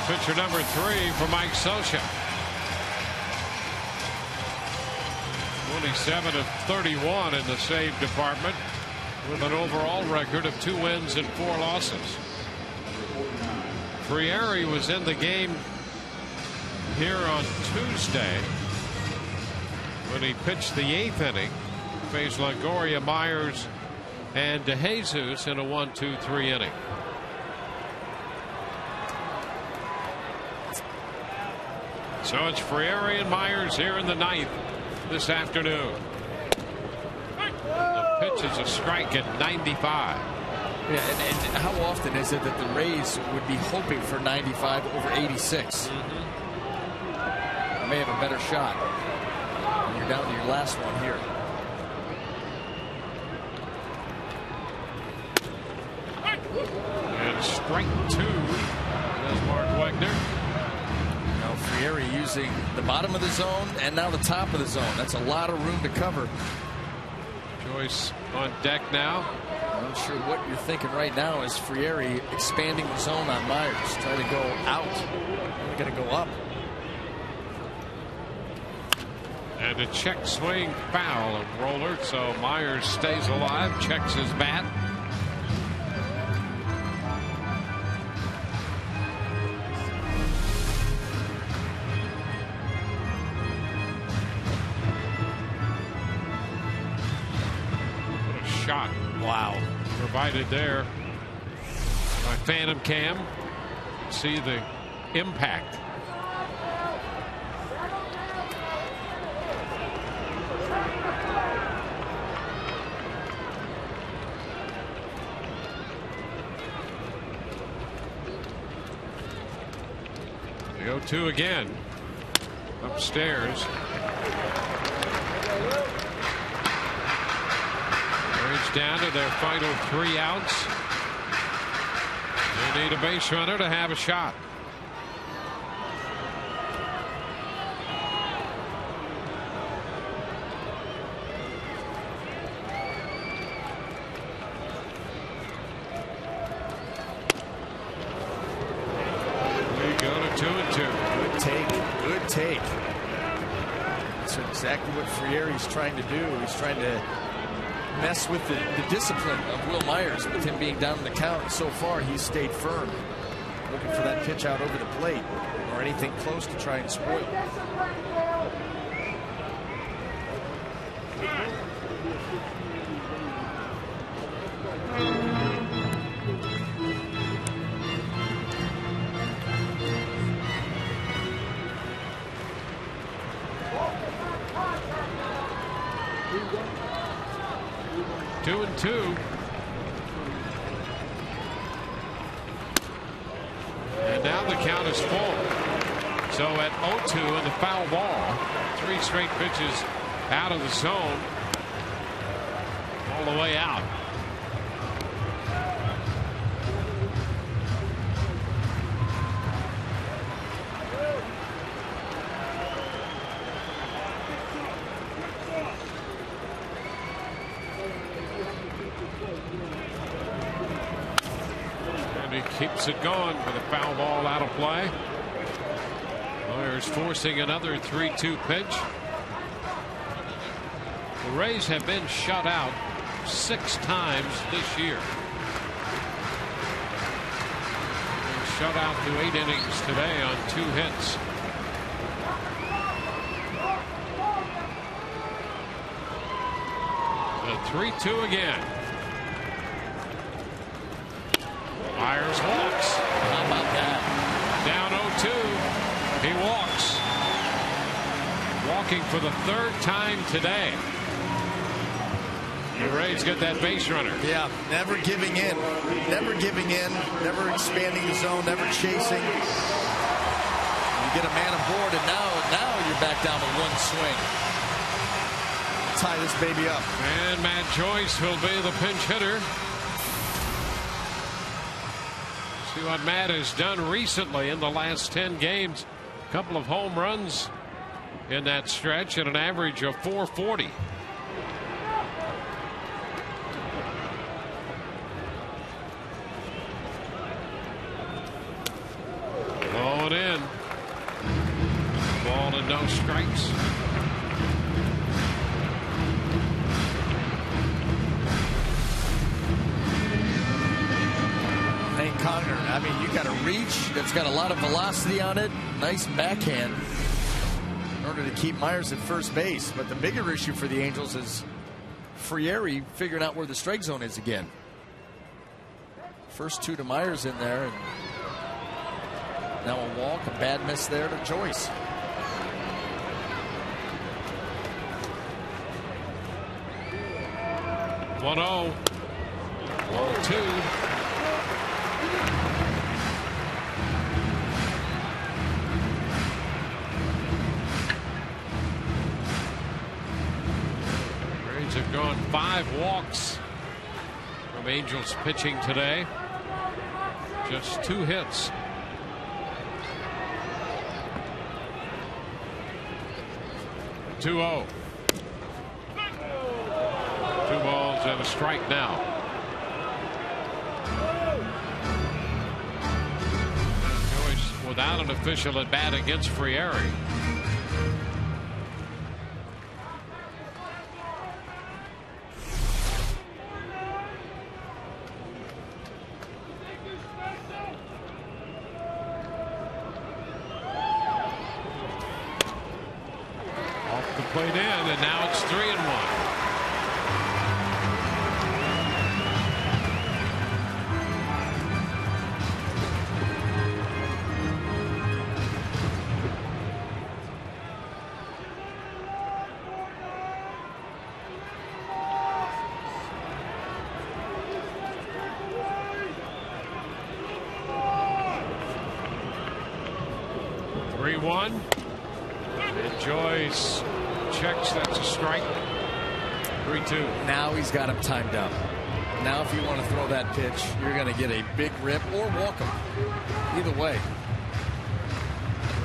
pitcher number 3 for Mike Scioscia. 27 of 31 in the save department, with an overall record of 2 wins and 4 losses. Frieri was in the game here on Tuesday when he pitched the 8th inning, faced Longoria, Myers, and DeJesus in a 1-2-3 inning. So it's Frieri and Myers here in the 9th this afternoon. The pitch is a strike at 95. Yeah, and how often is it that the Rays would be hoping for 95 over 86? May have a better shot. You're down to your last one here. And strike 2 as Mark Wegner. Now Frieri using the bottom of the zone and now the top of the zone. That's a lot of room to cover. Joyce on deck now. I'm not sure what you're thinking right now as Frieri expanding the zone on Myers. Try to go out. We're going to go up. And a check swing foul of Roller, so Myers stays alive, checks his bat. What a shot. Wow. Provided there by Phantom Cam. See the impact. They go 2 again. Upstairs. Rays down to their final 3 outs. They need a base runner to have a shot. take. That's exactly what Frieri's trying to do. He's trying to mess with the discipline of Will Myers with him being down in the count. So far, he's stayed firm, looking for that pitch out over the plate or anything close to try and spoil. 2-2. And now the count is full. So at 0-2 and the foul ball, 3 straight pitches out of the zone, all the way out. Keeps it going with a foul ball out of play. Myers forcing another 3-2 pitch. The Rays have been shut out 6 times this year. Been shut out through 8 innings today on 2 hits. The 3-2 again. Myers walks. How about that? Down 0-2. He walks. Walking for the 3rd time today. The Rays get that base runner. Yeah, never giving in. Never giving in. Never expanding the zone. Never chasing. You get a man aboard, and now you're back down to 1 swing. Tie this baby up. And Matt Joyce will be the pinch hitter. See what Matt has done recently in the last 10 games. A couple of home runs in that stretch and an average of 440. Low and in. Ball and no strikes. Connor. I mean, you got a reach that's got a lot of velocity on it. Nice backhand in order to keep Myers at first base. But the bigger issue for the Angels is Frieri figuring out where the strike zone is again. First 2 to Myers in there, and now a walk, a bad miss there to Joyce. One-0. 1-2. Rays have gone 5 walks from Angels pitching today. Just 2 hits. Two 0. 2 balls and a strike now. Joyce without an official at bat against Frieri. Off the plate in, and now it's 3-1. And Joyce checks. That's a strike. 3-2. Now he's got him timed up. Now if you want to throw that pitch, you're going to get a big rip or walk him. Either way.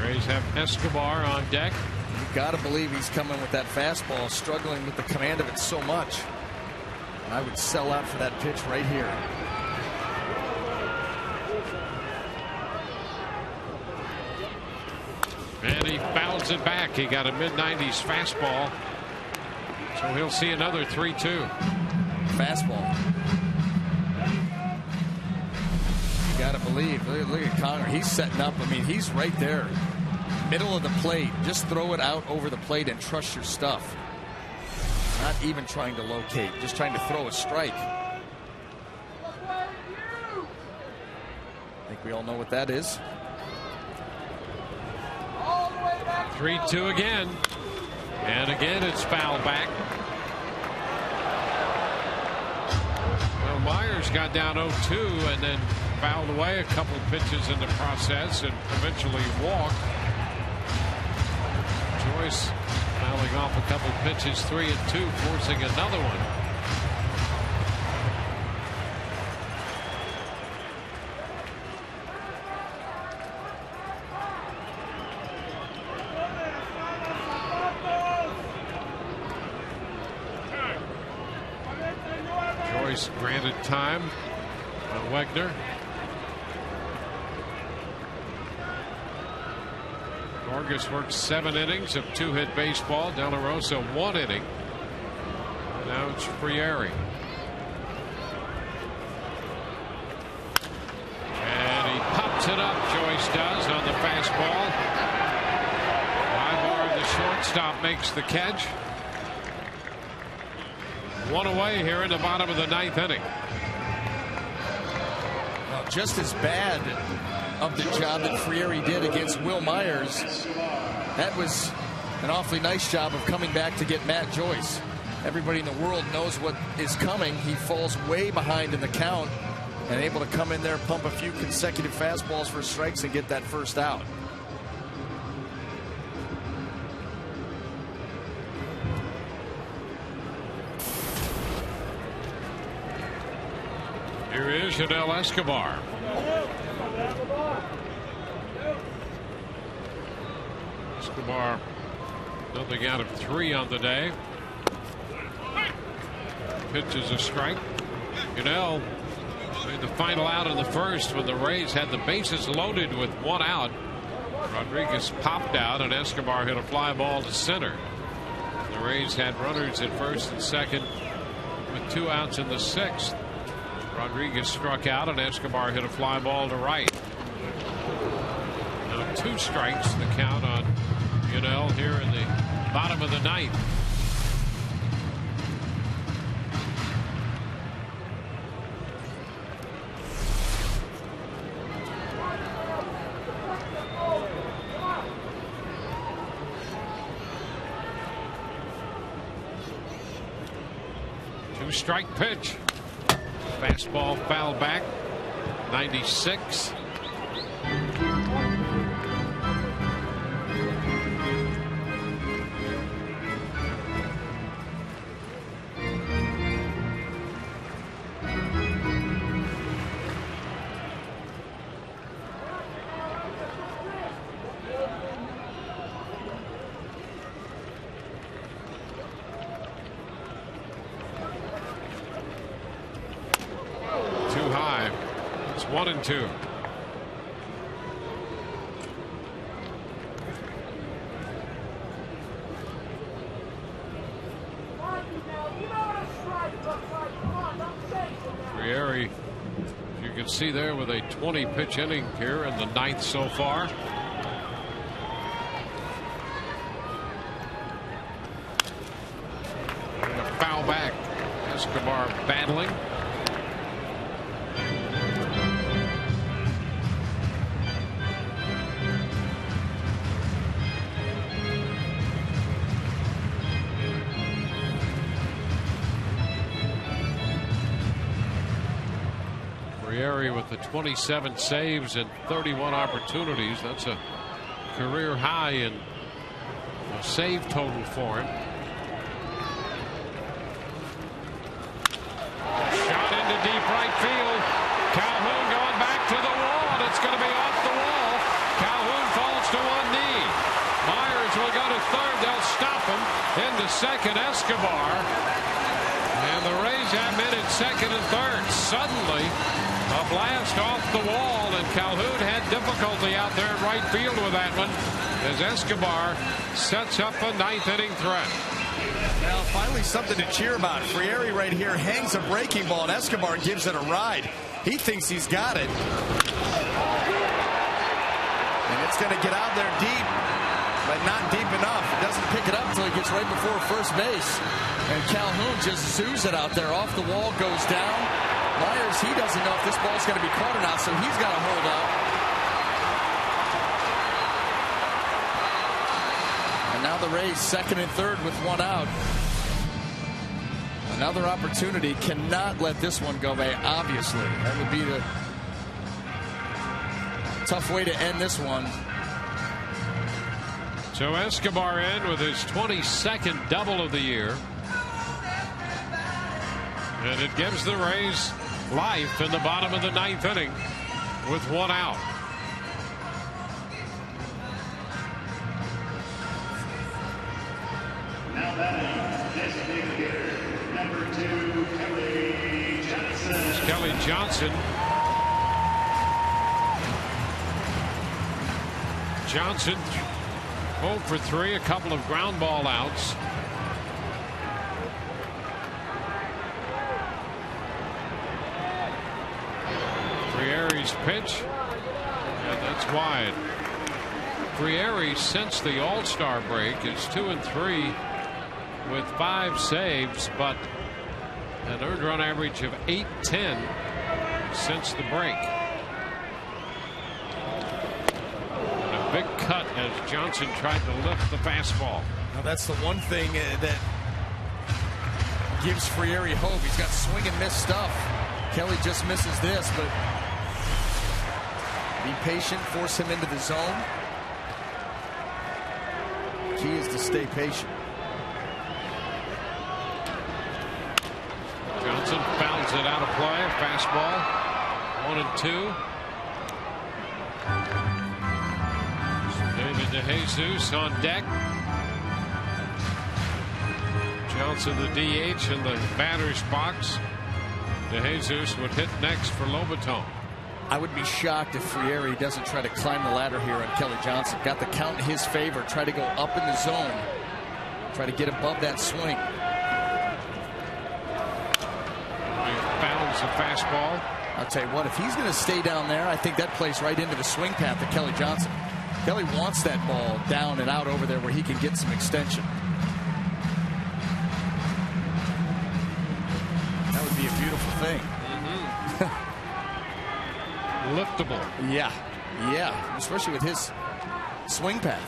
Rays have Escobar on deck. You've got to believe he's coming with that fastball, struggling with the command of it so much. I would sell out for that pitch right here. And he fouls it back. He got a mid-90s fastball. So he'll see another 3-2. Fastball. You got to believe. Look at Connor. He's setting up. I mean, he's right there. Middle of the plate. Just throw it out over the plate and trust your stuff. Not even trying to locate. Just trying to throw a strike. I think we all know what that is. 3-2 again. And again it's fouled back. Well, Myers got down 0-2 and then fouled away a couple pitches in the process and eventually walked. Joyce fouling off a couple pitches, 3-2, forcing another one. Joyce granted time on Wegner. Vargas worked 7 innings of 2-hit baseball. De La Rosa 1 inning. Now it's Frieri. And he pops it up. Joyce does on the fastball. Ibar, the shortstop, makes the catch. 1 away here in the bottom of the 9th inning. Well, just as bad of the job that Frieri did against Will Myers. That was an awfully nice job of coming back to get Matt Joyce. Everybody in the world knows what is coming. He falls way behind in the count and able to come in there, pump a few consecutive fastballs for strikes and get that first out. Here is Yadiel Escobar. Escobar, nothing out of 3 on the day. Pitch is a strike. Yadiel made the final out in the first when the Rays had the bases loaded with 1 out. Rodriguez popped out and Escobar hit a fly ball to center. The Rays had runners at first and second with 2 outs in the 6th. Rodriguez struck out and Escobar hit a fly ball to right. Now 2 strikes, the count on Yadiel here in the bottom of the 9th. Two-strike pitch. Fastball fouled back. 96. Too high. It's 1-2. Frieri, you can see there with a 20-pitch inning here in the 9th so far. And a foul back. Escobar battling. Frieri with the 27 saves and 31 opportunities. That's a career high in a save total for him. Shot into deep right field. Calhoun going back to the wall, and it's going to be off the wall. Calhoun falls to one knee. Myers will go to third. They'll stop him. Into second, Escobar. And the Rays have men at second and third. Suddenly, a blast off the wall, and Calhoun had difficulty out there in right field with that one. as Escobar sets up a ninth-inning threat. Now, finally something to cheer about. Frieri right here hangs a breaking ball, and Escobar gives it a ride. He thinks he's got it. And it's going to get out there deep, but not deep enough. It doesn't pick it up until he gets right before first base. And Calhoun just zoos it out there. Off the wall, goes down. Myers, he doesn't know if this ball's going to be caught or not, so he's got to hold up. And now the Rays second and third with one out. Another opportunity. Cannot let this one go away, obviously. That would be the tough way to end this one. So Escobar in with his 22nd double of the year. And it gives the Rays life in the bottom of the ninth inning with one out. Now batting, designated hitter, number 2, Kelly Johnson. It's Kelly Johnson. Johnson 0 for 3, a couple of ground ball outs. Frieri's pitch, and that's wide. Frieri, since the All-Star break, is 2-3 with 5 saves, but an earned run average of 810 since the break. And a big cut as Johnson tried to lift the fastball. Now that's the one thing that gives Frieri hope. He's got swing and miss stuff. Kelly just misses this, but be patient, force him into the zone. Key is to stay patient. Johnson fouls it out of play. Fastball 1-2. David DeJesus on deck. Johnson the DH in the batter's box. DeJesus would hit next for Lobaton. I would be shocked if Frieri doesn't try to climb the ladder here on Kelly Johnson. Got the count in his favor. Try to go up in the zone. Try to get above that swing. He bounds the fastball. I'll tell you what, if he's going to stay down there, I think that plays right into the swing path of Kelly Johnson. Kelly wants that ball down and out over there where he can get some extension. That would be a beautiful thing. Liftable. Yeah, especially with his swing path.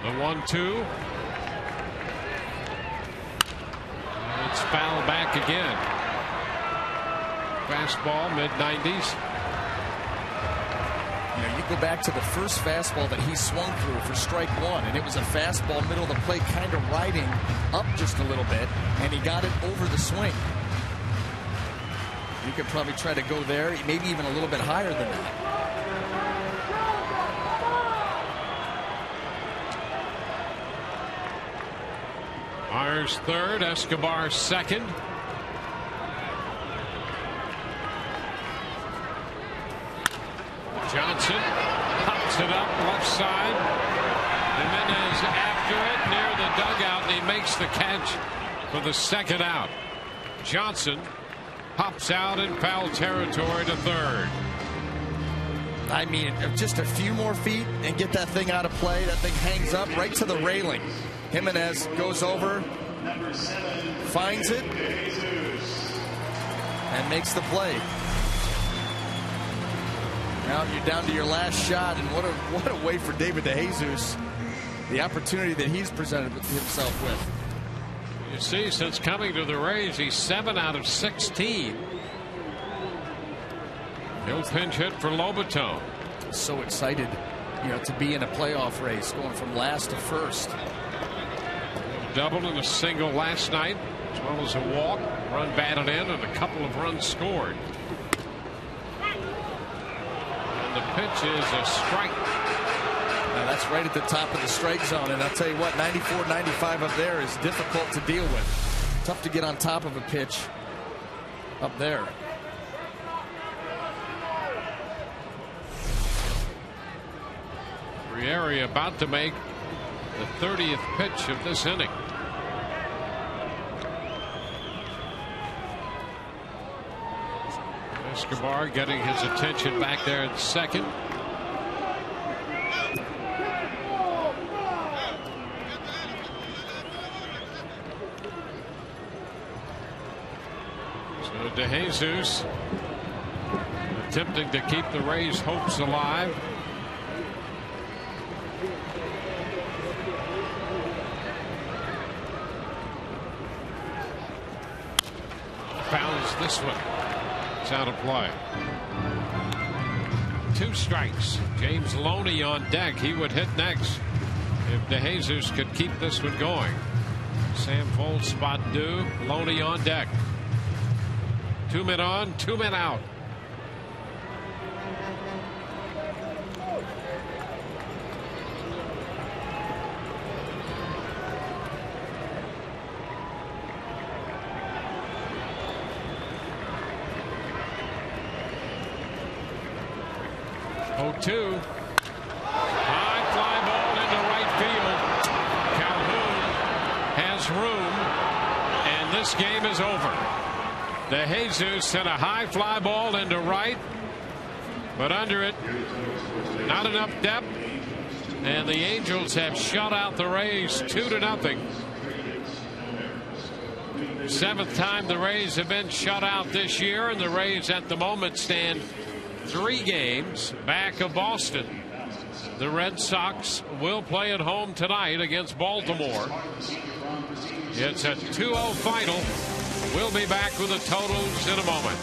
The 1-2. It's fouled back again. Fastball, mid-90s. You know, you go back to the first fastball that he swung through for strike one, and it was a fastball middle of the plate, kind of riding up just a little bit, and he got it over the swing. You could probably try to go there, maybe even a little bit higher than that. Myers third, Escobar second. Johnson pops it up left side. Jimenez after it near the dugout, and he makes the catch for the second out. Johnson pops out in foul territory to third. I mean, just a few more feet and get that thing out of play. That thing hangs up right to the railing. Jimenez goes over, finds it, and makes the play. Now you're down to your last shot, and what a way for David DeJesus. The opportunity that he's presented himself with. You see, since coming to the Rays, he's 7 out of 16. He'll pinch hit for Lobaton. So excited, to be in a playoff race, going from last to first. Double and a single last night, as well as a walk, run batted in, and a couple of runs scored. And the pitch is a strike. Now that's right at the top of the strike zone, and I'll tell you what, 94, 95 up there is difficult to deal with. Tough to get on top of a pitch up there. Rieri about to make the 30th pitch of this inning. Escobar getting his attention back there at second. So DeJesus attempting to keep the Rays' hopes alive. Fouls this one. It's out of play. 2 strikes. James Loney on deck. He would hit next if DeJesus could keep this one going. Sam Folds spot due. Loney on deck. 2 men on, 2 men out. Two. High fly ball into right field. Calhoun has room, and this game is over. DeJesus sent a high fly ball into right, but under it, not enough depth, and the Angels have shut out the Rays 2-0. 7th time the Rays have been shut out this year, and the Rays at the moment stand 3 games back of Boston. The Red Sox will play at home tonight against Baltimore. It's a 2-0 final. We'll be back with the totals in a moment.